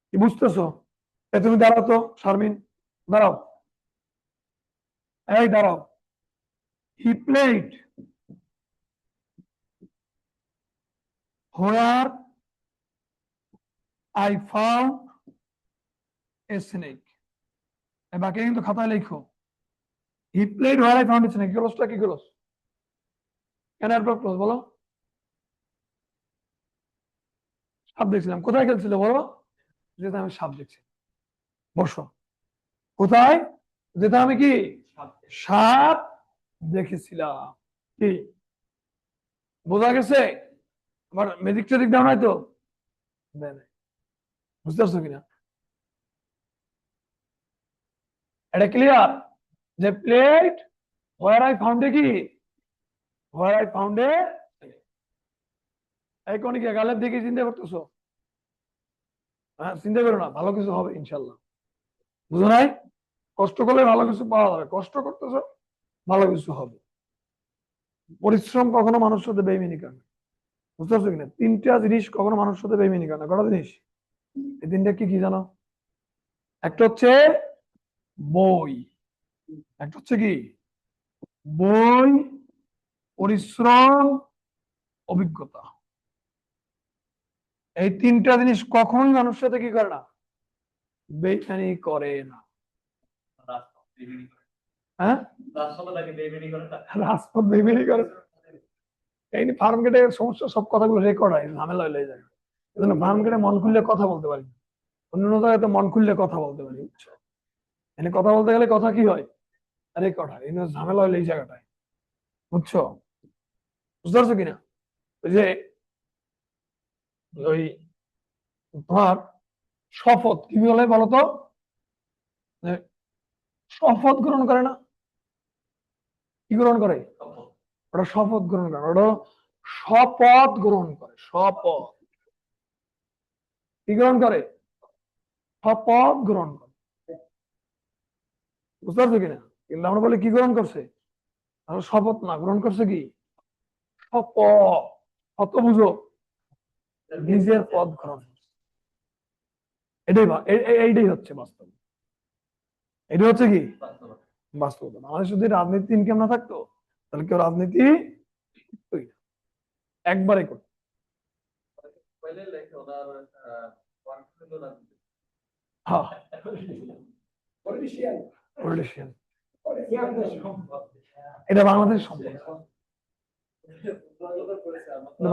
কি বুঝতেছো? তুমি দাঁড়াও তো শারমিন, দাঁড়াও, এই দাঁড়াও। He played where I found a snake. বাকি কিন্তু খাতায় লেখো। He played where I found a snake, ক্লজটা কি ক্লজ? কেন অ্যাডভার্ব ক্লজ বলো? সাপ দেখছিলাম, কোথায় খেলছিল বলো? যেটা আমি সাপ দেখছি। বসো। কোথায়? যেটা আমি কি সাপ দেখেছিলাম। কি বোঝা গেছে? আবার ম্যাজিক ট্যাজিক দাও নাই তো? দেয় নাই। বুঝতে পারছো কিনা? এটা ক্লিয়ার? যে প্লেট হোয়ার আই ফাউন্ড এ কি, হোয়ার আই ফাউন্ড এ, এই কোন কি গালের দিকে চিন্তা করতেছো? হ্যাঁ, চিন্তা করো না, ভালো কিছু হবে ইনশাল্লাহ। বুঝো নাই? কষ্ট করলে ভালো কিছু পাওয়া যাবে, কষ্ট করতেছো ভালো কিছু হবে। পরিশ্রম কখনো মানুষের সাথে বেইমানি করে না। বুঝতে পারছো কিনা? তিনটা জিনিস কখনো মানুষের সাথে বেইমানি করে না। কটা জিনিস? এই তিনটা কি কি জানো? একটা হচ্ছে বই, একটা হচ্ছে কি বই, পরিশ্রম, অভিজ্ঞতা। এই তিনটা জিনিস কখনোই মানুষের সাথে কি করে না, বেইমানি করে না। হ্যাঁ, রাজপথ বেইমানি করে। এই ফার্ম গেটের সমস্যা, সব কথাগুলো রেকর্ড হয়, ঝামেলা হয়ে যায়। এই জন্য ফার্ম গেটে মন খুললে কথা বলতে পারি, অন্য জায়গায় তো মন খুললে কথা বলতে পারি, বুঝছো? এখানে কথা বলতে গেলে কথা কি হয়, রেকর্ড হয়। এই জন্য ঝামেলা হলো এই জায়গাটায়, বুঝছো? বুঝতে পারছো কিনা? ওই যে ওই তোমার শপথ কি বলে বলতো? যে শপথ গ্রহণ করে না, কি গ্রহণ করে? ওটা শপথ গ্রহণ করে, ওটা শপথ গ্রহণ করে। শপথ কি গ্রহণ করে? শপথ গ্রহণ করে। বুঝতে পারছো কিনা? কিন্তু আমরা বলি কি গ্রহণ করছে, শপথ না, গ্রহণ করছে কি শপথ। শত বুঝো, নিজের পথ গ্রহণ করছে। এইটাই হচ্ছে বাস্তব। এটা হচ্ছে কি বাস্তবতা। বাংলাদেশ যদি রাজনীতি ইনকাম না থাকতো তাহলে কেউ রাজনীতি করতোই না। একবারে করতো। হ্যাঁ, পলিটিশিয়ান। এটা বাংলাদেশের সম্পদ।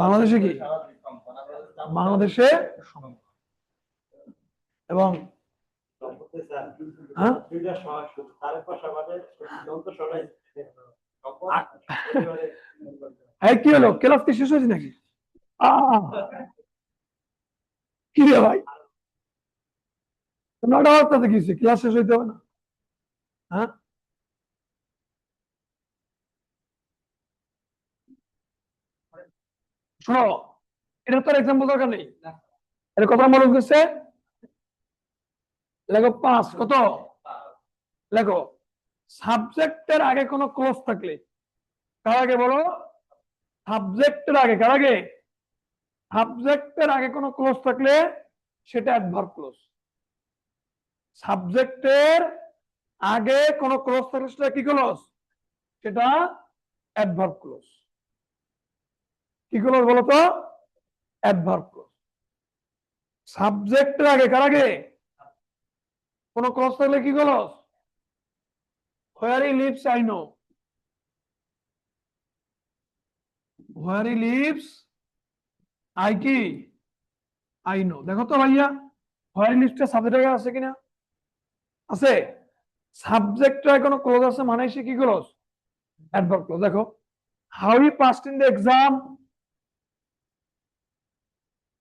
বাংলাদেশে কি বাংলাদেশে সম্পদ। এবং হ্যাঁ এই কি হলো, ক্লাস কি শেষ হয়েছে নাকি? কি রে ভাই, 9টা গেছে, ক্লাস শেষ হইতে হবে না? হ্যাঁ, শোনো, এটা তো এক্সাম্পল দরকার নেই। এটা কত নম্বর গেছে? লেখো 5। কত লেখো? সাবজেক্টের আগে কোনো ক্লোজ থাকলে, কার আগে বলো? সাবজেক্টের আগে, কার আগে? সাবজেক্টের আগে কোনো ক্লোজ থাকলে সেটা অ্যাডভার্ব ক্লোজ। সাবজেক্টের আগে কোনো ক্লোজ থাকলে সেটা কি ক্লোজ? সেটা অ্যাডভার্ব ক্লোজ। কি ক্লোজ বলো তো? Adverb close. সাবজেক্টের আগে, কার আগে কোনো ক্লোজ থাকলে কি close? Where he lives I know. Where he lives I কি I know। দেখো তো ভাইয়া, where he lives টা সাবজেক্ট আছে কিনা? আছে। সাবজেক্টে কোনো ক্লোজ আছে মানে সে কি ক্লোজ? Adverb close. দেখো, how he passed in the exam,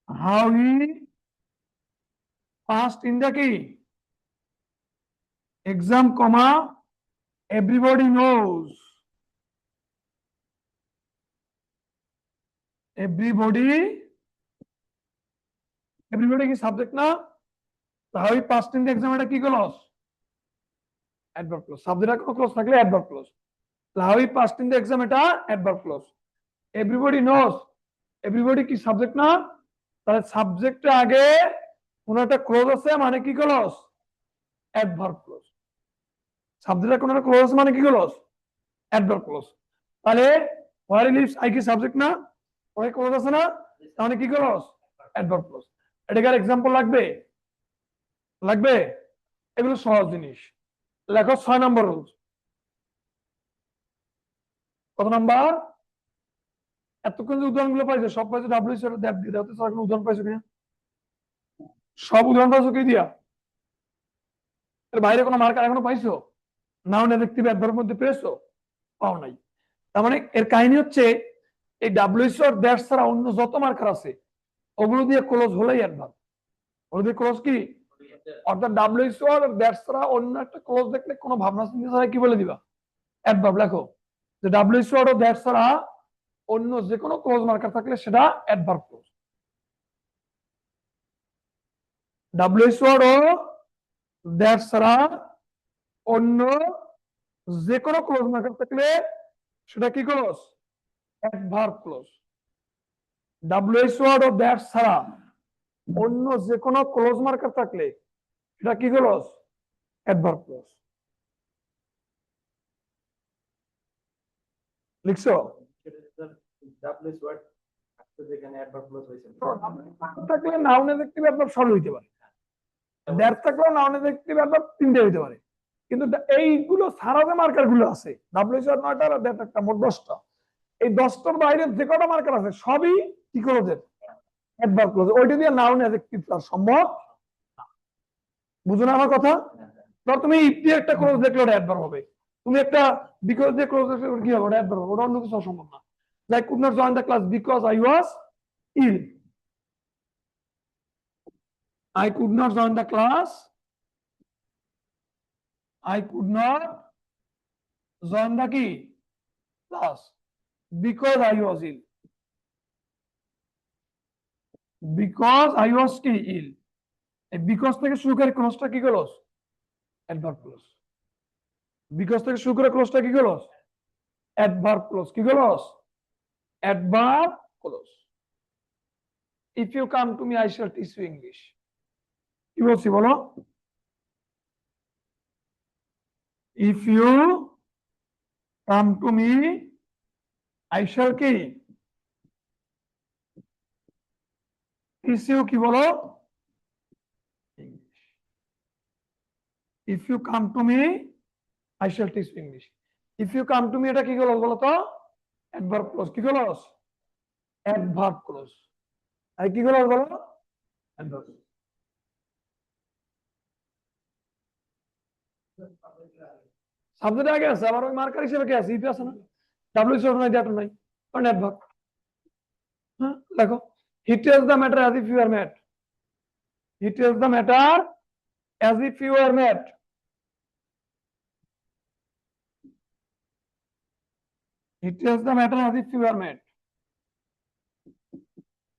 how he passed in the কি exam, comma everybody knows, everybody কি সাবজেক্ট না? how he passed in the exam এটা কি ক্লোজ? Adverb close. সাবজেক্টে কোনো ক্লোজ থাকলে adverb close. how he passed in the exam এটা adverb close. everybody knows, everybody কি সাবজেক্ট না? তাহলে সাবজেক্টে আগে কোন একটা ক্লোজ আছে মানে কি ক্লোজ? Adverb close. সাবজেক্টে কোন একটা ক্লোজ আছে মানে কি ক্লোজ? Adverb close. তাহলে where he lives I কি সাবজেক্ট না? ওই ক্লোজ আছে না? তাহলে কি ক্লোজ? Adverb close. এটার এক্সাম্পল লাগবে? লাগবে? এগুলো সহজ জিনিস। লেখো 6 নম্বর রুল। কত নাম্বার? এতক্ষণ যে উদাহরণগুলো পাইছো সব পাইছো ডাব্লিউএস এর দ্যাপ দিয়ে দাও তো। কোনো উদাহরণ পাইছো কিনা? সব উদাহরণ পাইছো কি দিয়া? এর বাইরে কোনো মার্কার এখনো পাইছো? নাউন অ্যাডজেক্টিভ অ্যাডভার্বের মধ্যে পেয়েছো? পাও নাই। তার মানে এর কাহিনী হচ্ছে এই ডাব্লিউএস আর দ্যাট ছাড়া অন্য যত মার্কার আছে ওগুলো দিয়ে ক্লোজ হলেই অ্যাডভার্ব। ওগুলো দিয়ে ক্লোজ কি? অর্থাৎ ডাব্লিউএস আর দ্যাট ছাড়া অন্য একটা ক্লোজ দেখলে কোনো ভাবনা চিন্তা ছাড়া কি বলে দিবা? অ্যাডভার্ব। লেখো যে ডাব্লিউএস আর দ্যাট ছাড়া অন্য যে কোনো ক্লোজ মার্কার থাকলে সেটা অ্যাডভার্ব ক্লোজ। ডাব্লিউএস আর দ্যাট ছাড়া অন্য যে কোনো ক্লোজ মার্কার থাকলে সেটা কি clause? Adverb clause. WS word ও দ্যাট ছাড়া অন্য যে কোনো ক্লোজ মার্কার থাকলে সেটা কি ক্লোজ? Adverb close. লিখছো? থাকলে নাউন অ্যাডজেক্টিভ অ্যাডভার্ব সবই হইতে পারে। দ্যাট থাকলে নাউন অ্যাডজেক্টিভ অ্যাডভার্ব তিনটে হইতে পারে। কিন্তু এইগুলো ছাড়া যে মার্কার গুলো আছে ডাব্লিউএস ওয়ার্ড 9টা আর দ্যাট একটা, মোট 10টা। এই 10টার বাইরে যে কটা মার্কার আছে সবই কি ক্লোজের? Adverb close. ওইটা দিয়ে নাউন অ্যাডজেক্টিভ তার সম্ভব। বুঝো না আমার কথা? ধর তুমি ইফ দিয়ে একটা ক্লোজ দেখলে ওটা অ্যাডভার্ব হবে। তুমি একটা বিকজ দিয়ে ক্লোজ দেখলে কি হবে? ওটা অ্যাডভার্ব হবে। ওটা অন্য কিছু সম্ভব না। Like could not join the class because I was ill. I could not join the class. I could not join the কি class because I was ill. Because I was কি ill. এই because থেকে শুরু করে ক্লোজটা কি ক্লোজ? Adverb close. because থেকে শুরু করে ক্লোজটা কি ক্লোজ? Adverb clause. কি clause? Adverb clause. If you come to me I shall teach you English. কি বলছি বলো? If you come to me I shall কি টিচ ইউ, কি বলো? English. If you come to me I shall teach you English. If you come to me এটা কি ক্লজ বলো তো? Adverb clause. কি ক্লজ? Adverb clause. আর কি ক্লজ বলো? অ্যাডভার্ব। সাবজেক্ট আগে আছে, আবার ওই মার্কার হিসেবে কি আছে? ইফ আছে না, ডাব্লিউ সি নাই, দ্যাট নাই, কারণ অ্যাডভার্ব। হ্যাঁ দেখো, he tells the matter as if you are mad. He tells the matter as if you are mad. He tells the matter as if you are mad.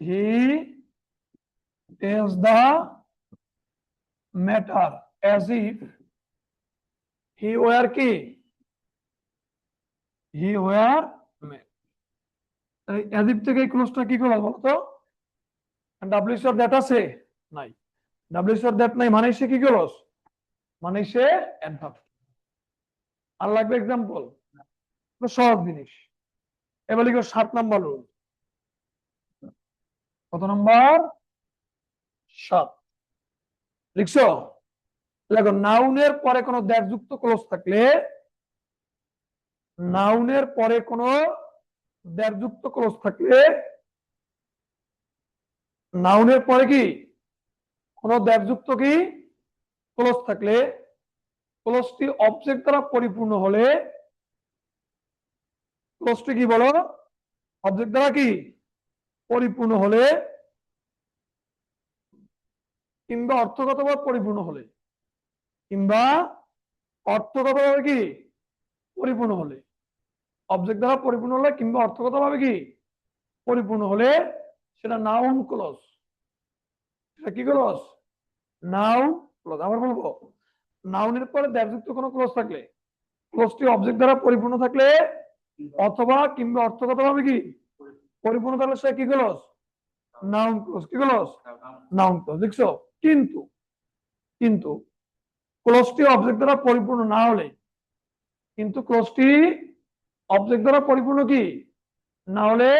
He tells the matter as if he were কি? He were mad. As if থেকে এই ক্লোজটা কি করলো বলো তো? ডাব্লিউ সি অফ দ্যাট আছে? নাই। ডাব্লিউ সি অফ দ্যাট নাই মানে সে কি ক্লোজ? মানে সে অ্যাডভার্ব। আর লাগবে এক্সাম্পল? সহজ জিনিস। এবার লিখো 7 নম্বর রুল। কত নম্বর? 7 লিখছো? দেখো, নাউনের পরে কোনো দ্যাট যুক্ত ক্লোজ থাকলে, নাউনের পরে কোনো দ্যাট যুক্ত ক্লোজ থাকলে, নাউনের পরে কি কোনো দ্যাট যুক্ত কি ক্লোজ থাকলে, ক্লোজটি অবজেক্ট দ্বারা পরিপূর্ণ হলে, ক্লোজটি কি বলো? অবজেক্ট দ্বারা কি পরিপূর্ণ হলে, কিংবা অর্থগতভাবে পরিপূর্ণ হলে, কিংবা অর্থগতভাবে কি পরিপূর্ণ হলে, অবজেক্ট দ্বারা পরিপূর্ণ হলে কিংবা অর্থগতভাবে কি পরিপূর্ণ হলে, সেটা নাউন ক্লজ। সেটা কি ক্লজ? Noun clause. আবার বলবো, নাউনের পরে দ্যাটযুক্ত কোনো ক্লজ থাকলে, ক্লজটি অবজেক্ট দ্বারা পরিপূর্ণ থাকলে অথবা কিংবা অর্থগতভাবে কি পরিপূর্ণ থাকলে সে কি ক্লজ? Noun clause. কি ক্লজ? Noun clause. দেখছো? কিন্তু কিন্তু ক্লজটি অবজেক্ট দ্বারা পরিপূর্ণ না হলে, কিন্তু ক্লজটি অবজেক্ট দ্বারা পরিপূর্ণ কি না হলে,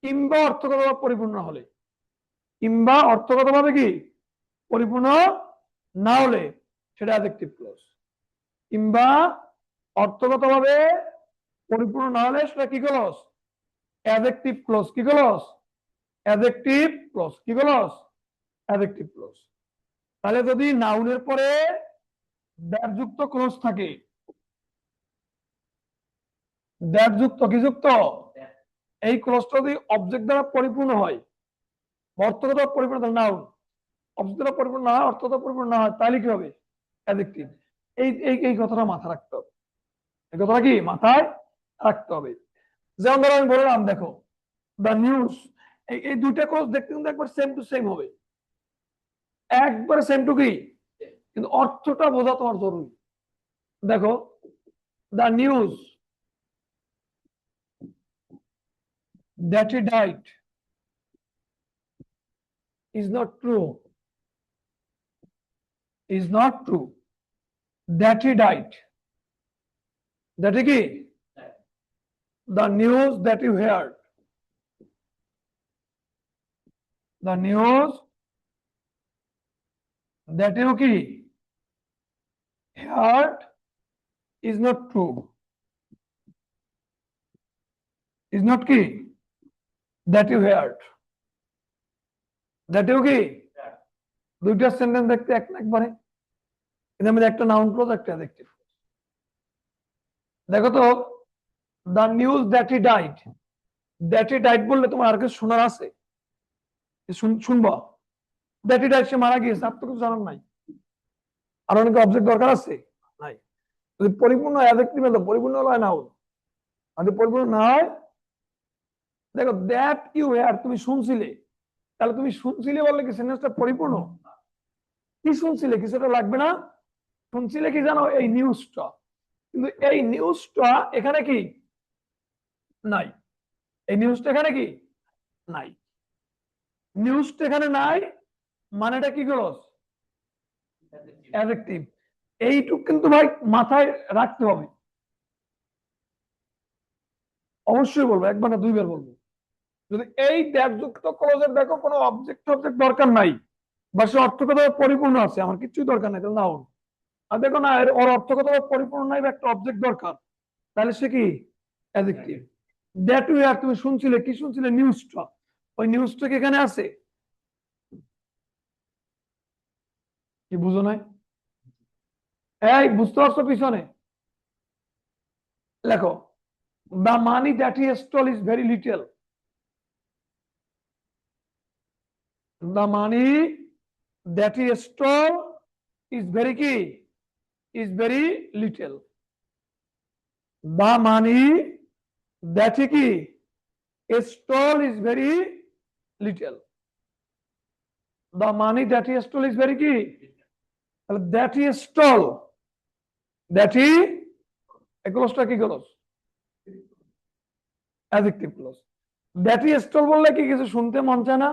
কিংবা অর্থগতভাবে পরিপূর্ণ হলে, কিংবা অর্থগতভাবে কি পরিপূর্ণ না হলে, সেটা অ্যাডজেক্টিভ ক্লজ। কিংবা অর্থগতভাবে পরিপূর্ণ না হলে সেটা কি ক্লজ? Adjective clause. কি ক্লজ? Adjective clause. কি ক্লজ? Adjective clause. তাহলে যদি নাউনের পরে দ্যাট যুক্ত ক্লজ থাকে, দ্যাট যুক্ত কি যুক্ত? এই ক্লজটা যদি অবজেক্ট দ্বারা পরিপূর্ণ হয়, অর্থগত পরিপূর্ণ, নাউন অবজেক্ট দ্বারা পরিপূর্ণ না হয়, অর্থগত পরিপূর্ণ না হয়, তাহলে কি হবে? অ্যাডজেক্টিভ। এই এই এই কথাটা মাথা রাখতে হবে। এই কথাটা কি মাথায় রাখতে হবে। যেমন ধরো আমি বললাম, দেখো দ্য নিউজ, এই দুইটা ক্লজ দেখতে কিন্তু একবার সেম টু সেম হবে, একবার সেম টু কি, কিন্তু অর্থটা বোঝা তোমার জরুরি। দেখো, the news that he died is not true, is not true, that he died, that কি, the news that you heard, the news that you কি heard is not true, is not কি that you heard, that you কি, দুইটা সেন্টেন্স দেখতে এক না একবারে, এর মধ্যে একটা নাউন ক্লজ একটা অ্যাডজেক্টিভ। দেখো তো, the news that he died, that he died বললে তোমার আর কিছু শোনার আছে? শুনবো that he died, সে মারা গিয়েছে, আর তো কিছু জানার নাই। আর অনেক অবজেক্ট দরকার আছে? নাই। যদি পরিপূর্ণ অ্যাডজেক্টিভ হলো, পরিপূর্ণ হলো নাউন। আর যদি পরিপূর্ণ না হয়, দেখো দ্যাট ইউ হেয়ার, তুমি শুনছিলে, তাহলে তুমি শুনছিলে বললে কি সেন্টেন্সটা পরিপূর্ণ? কি শুনছিলে? কিছুটা লাগবে না? শুনছিলে কি জানো? এই নিউজটা। কিন্তু এই নিউজটা এখানে কি নাই, এই নিউজটা এখানে কি নাই। নিউজটা এখানে নাই, মানেটা কি ক্লোজ? অ্যাডজেক্টিভ। এইটুক কিন্তু ভাই মাথায় রাখতে হবে, অবশ্যই বলবো, একবার না দুইবার বলবো। যদি এই দ্যাটযুক্ত ক্লোজের দেখো কোনো অবজেক্ট অবজেক্ট দরকার নাই, বা সে অর্থগত পরিপূর্ণ আছে, আমার কিছুই দরকার নাই, তাহলে নাউন। আর দেখো না ওর অর্থগত পরিপূর্ণ নাই বা একটা অবজেক্ট দরকার, তাহলে সে কি? অ্যাডজেক্টিভ। দ্যাট উই আর, তুমি শুনছিলে কি শুনছিলে? নিউজটা। ওই নিউজটা কি এখানে আছে? কি বুঝো নাই? এই বুঝতে পারছো পিছনে? লেখো, the money that he stole is very little. The money that he stole is very key, is very little. The money that he stole is very little. The money that he stole is very key. That he stole, that he, a clause কি clause? Adjective clause. That he stole বললে কি কিছু শুনতে মন চায় না?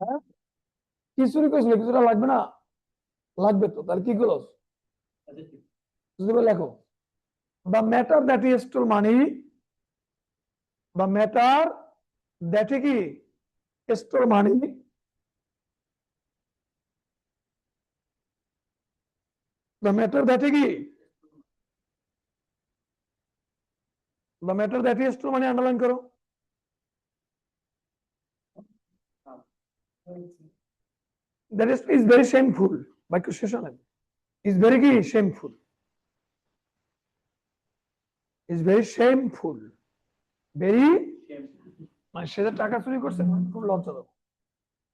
হ্যাঁ, কি চুরি করেছিল, কিছুটা লাগবে না? লাগবে তো, তাহলে কি clause? লেখো, the matter that he stole money, the matter that he stole money, the matter that the matter that he stole money underline করো। that is very shameful, বাক্য শেষ হয় না, is very কি shameful, is very shameful, very, মানে সে যে টাকা চুরি করছে খুব লজ্জাজনক।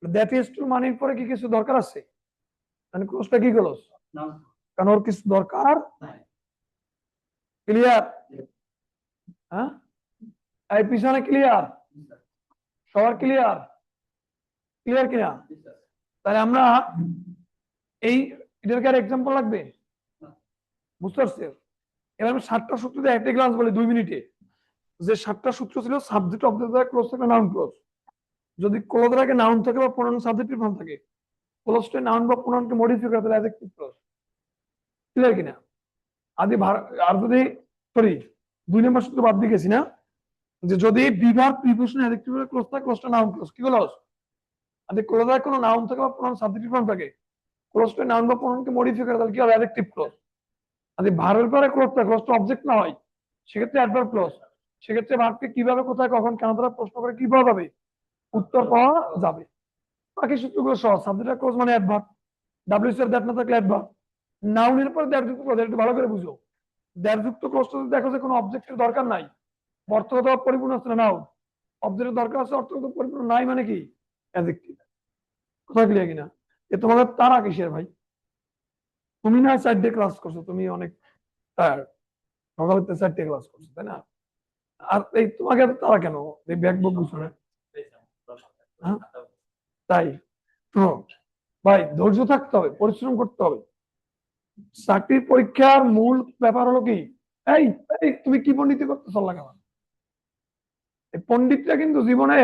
that is টু মানির পরে কি কিছু দরকার আছে? মানে ক্লোজটা কি ক্লোজ? কারণ ওর কিছু দরকার। ক্লিয়ার? হ্যাঁ, এই পিছনে ক্লিয়ার? সবার ক্লিয়ার? ক্লিয়ার কিনা? তাহলে আমরা এই এটার কি আর এক্সাম্পল লাগবে? বুঝতে পারছি। এবার আমি 7টা সূত্র দিয়ে একটা ক্লাস বলি 2 মিনিটে। যে 7টা সূত্র ছিল, সাবজেক্ট অবজেক্ট দ্বারা ক্লোজ থাকে, নাউন ক্লোজ। যদি ক্লোজের আগে নাউন থাকে বা প্রোনাউন সাবজেক্টিভ ফর্ম থাকে, ক্লোজটা নাউন বা প্রোনাউনকে মডিফাই করে তাহলে অ্যাডজেক্টিভ ক্লোজ। ক্লিয়ার কিনা? আর যদি সরি 2 নম্বর সূত্র বাদ দিয়ে গেছি না, যে যদি বিভার প্রিপোজিশন অ্যাডজেক্টিভ ক্লোজ থাকে, ক্লোজটা নাউন ক্লোজ। কি ক্লোজ? আর যদি ক্লোজের কোনো নাউন থাকে বা প্রোনাউন সাবজেক্টিভ ফর্ম থাকে, ক্লোজটা নাউন বা প্রোনাউনকে মডিফাই করে তাহলে কি হবে? Adjective clause. যদি ভার্বের পরে ক্লোজটা অবজেক্ট না হয়, সেক্ষেত্রে অ্যাডভার্ব ক্লোজ। সেক্ষেত্রে ভার্বকে কিভাবে, কোথায়, কখন, কেন দ্বারা প্রশ্ন করে কি পাওয়া যাবে? উত্তর পাওয়া যাবে। বাকি সূত্রগুলো সহজ। সাবজেক্ট ক্লোজ মানে অ্যাডভার্ব, ডাব্লিউএস এর দ্যাট না থাকলে অ্যাডভার্ব। নাউনের পরে দ্যাট যুক্ত ক্লোজ, একটু ভালো করে বুঝো। দ্যাট যুক্ত ক্লোজটা যদি দেখো যে কোনো অবজেক্টের দরকার নাই, অর্থগত পরিপূর্ণ আছে না, নাউন। অবজেক্টের দরকার আছে, অর্থগত পরিপূর্ণ নাই, মানে কি? অ্যাডজেক্টিভ। কথা ক্লিয়ার কিনা? এ তোমাদের তারা কিসের ভাই? তুমি না 4 ক্লাস করছো, তুমি অনেক টায়ার্ড, সকালে 4 ক্লাস করছো, তাই না? আর এই তোমাকে এত তারা কেন? এই ব্যাগ বুক বুঝছো না? হ্যাঁ? তাই তো ভাই, ধৈর্য থাকতে হবে, পরিশ্রম করতে হবে। চাকরির পরীক্ষার মূল ব্যাপার হলো কি? এই এই তুমি কি পণ্ডিতি করতে চল লাগে? এই পণ্ডিতরা কিন্তু জীবনে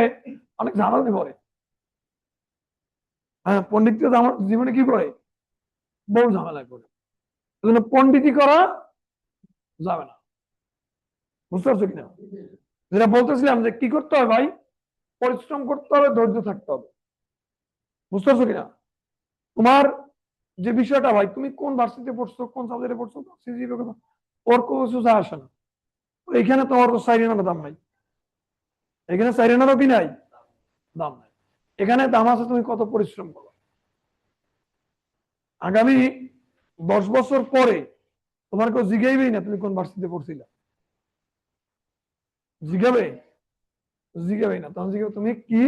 অনেক ঝামেলায় পড়ে। হ্যাঁ, পণ্ডিতরা আমার জীবনে কি করে? বহু ঝামেলায় পড়ে। এজন্য পণ্ডিতি করা যাবে না। বুঝতে পারছো কিনা? যেটা বলতেছিলাম যে কি করতে হবে ভাই? পরিশ্রম করতে হবে, ধৈর্য থাকতে হবে। বুঝতে পারছো কিনা? তোমার যে বিষয়টা ভাই, তুমি কোন ভার্সিটিতে পড়ছো, কোন সাবজেক্টে পড়ছো, ওর কিছু যায় আসে না। এখানে তোমার সাইরেনারও দাম নাই, এখানে সাইরেনারও কি নাই, দাম নাই। এখানে দাম আছে তুমি কত পরিশ্রম করো। আগামী 10 বছর পরে তোমার কেউ জিজ্ঞাইবেই না তুমি কোন ভার্সিটিতে পড়ছিলা। জিজ্ঞাবে? জিজ্ঞাবেই না। তখন জিজ্ঞাবে তুমি কি,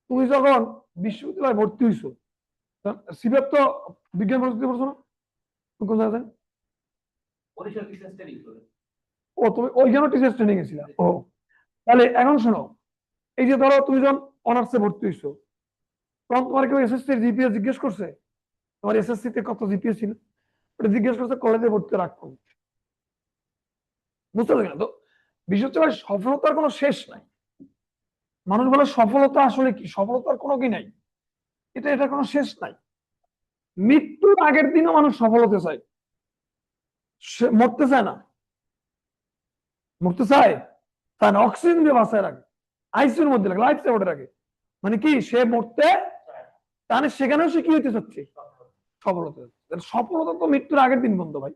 তুমি যখন বিশ্ববিদ্যালয়ে ভর্তি হইছো, সিবের তো বিজ্ঞান প্রযুক্তি পড়ছো না? তুমি কোন জায়গায়? ও, তুমি ওইখানে টিচার ট্রেনিং এ ছিলা। ও, তাহলে এখন শোনো, এই যে ধরো তুমি যখন অনার্সে ভর্তি হইছো, তখন তোমার কেউ এসএসসি জিপিএ জিজ্ঞেস করছে তোমার এসএসসি তে কত জিপিএ ছিল? ওটা জিজ্ঞেস করছে কলেজে ভর্তি রাখো। বুঝতে পারছো না? তো বিষয় হচ্ছে ভাই, সফলতার কোনো শেষ নাই। মানুষ বলে সফলতা আসলে কি, সফলতার কোনো কি নাই, এটা কোনো শেষ নাই। মৃত্যুর আগের দিনও মানুষ সফল হতে চায়, সে মরতে চায় না। মরতে চায়, তার অক্সিজেন দিয়ে বাঁচায় রাখে, আইসিইউর মধ্যে রাখে, লাইফ সাপোর্টে রাখে। মানে কি, সে মরতে, তাহলে সেখানেও সে কি হইতে চাচ্ছে, সফল হতে চাচ্ছে। সফলতা তো মৃত্যুর আগের দিন বন্ধ ভাই,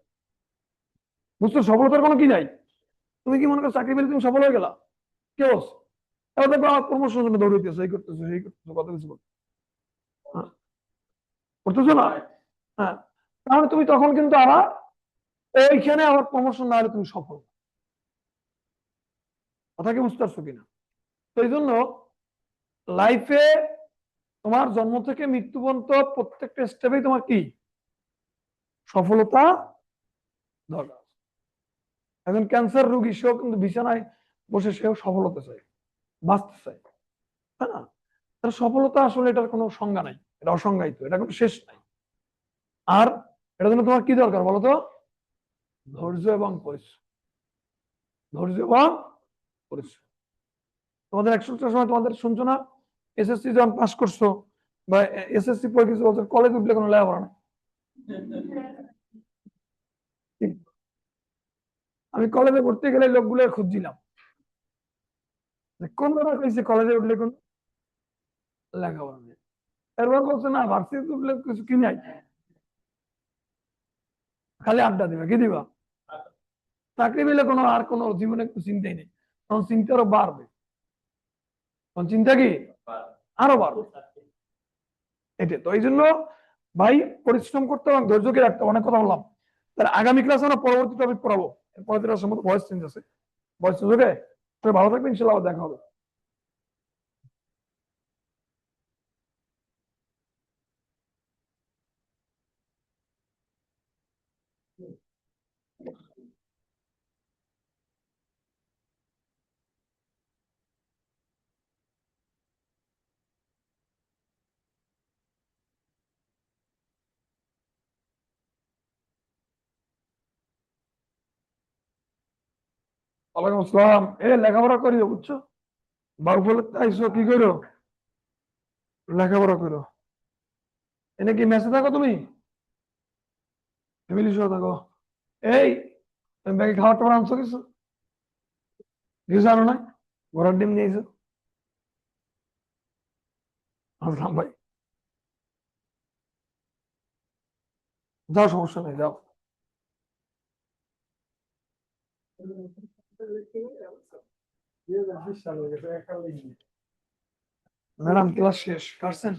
বুঝছো? সফলতার কোনো কি নাই। তুমি কি মনে করো চাকরি পেলে তুমি সফল হয়ে গেলা? কেউ এবার দেখো প্রমোশনের জন্য দৌড়াইতেছো, এই করতেছো, এই করতেছো, কত কিছু করতেছো না। হ্যাঁ, তাহলে তুমি তখন কিন্তু আবার ওইখানে আবার প্রমোশন না হলে তুমি সফল। কথা কি বুঝতে পারছো কিনা? তো এই জন্য লাইফে তোমার জন্ম থেকে মৃত্যু পর্যন্ত প্রত্যেকটা স্টেপেই তোমার কি সফলতা দরকার। একজন ক্যান্সার রোগী, সেও কিন্তু বিছানায় বসে সেও সফল হতে চায়, বাঁচতে চায়, তাই না? তার সফলতা আসলে এটার কোনো সংজ্ঞা নাই, এটা অসংজ্ঞায়িত, এটা কোনো শেষ নাই। আর এটার জন্য তোমার কি দরকার বলো তো? ধৈর্য এবং পরিশ্রম। ধৈর্য এবং পরিশ্রম। তোমাদের একশোটার সময় তোমাদের শুনছো না, এসএসসি যখন পাস করছো বা এসএসসি পরীক্ষা বলছো কলেজ উঠলে কোনো লেখাপড়া না। আমি কলেজে পড়তে গেলে লোকগুলো খুঁজছিলাম কোন দাদা কইছে কলেজে উঠলে কোন লেখাপড়া নেই। এরপর বলছে না ভার্সিটি উঠলে কিছু কি নাই, খালি আড্ডা দিবা, কি দিবা? চাকরি পেলে কোনো আর কোনো জীবনে কোনো চিন্তাই নেই, তখন চিন্তা আরো বাড়বে। তখন চিন্তা কি আরো বাড়বে। এটা তো এই জন্য ভাই পরিশ্রম করতে এবং ধৈর্যকে রাখতে। অনেক কথা বললাম, তাহলে আগামী ক্লাসে আমরা পরবর্তী টপিক পড়াবো। পরবর্তী সম্ভবত ভয়েস চেঞ্জ আছে, ভয়েস চেঞ্জ। ওকে, ভালো থাকবে, ইনশাল্লাহ আবার দেখা হবে। ওয়ালাইকুম আসসালাম। লেখাপড়া করিও, বুঝছো? বাউফলে আইসো কি করো? লেখাপড়া করো। এনে কি মেসে থাকো তুমি? ফ্যামিলি সহ থাকো? এই তুমি ব্যাগে খাবার টাবার আনছো কিছু? কিছু আনো না? ঘোড়ার ডিম নিয়েছো? আসলাম ভাই, যাও, সমস্যা নেই, যাও। ম্যাডাম ক্লাস শেষ, পারছেন?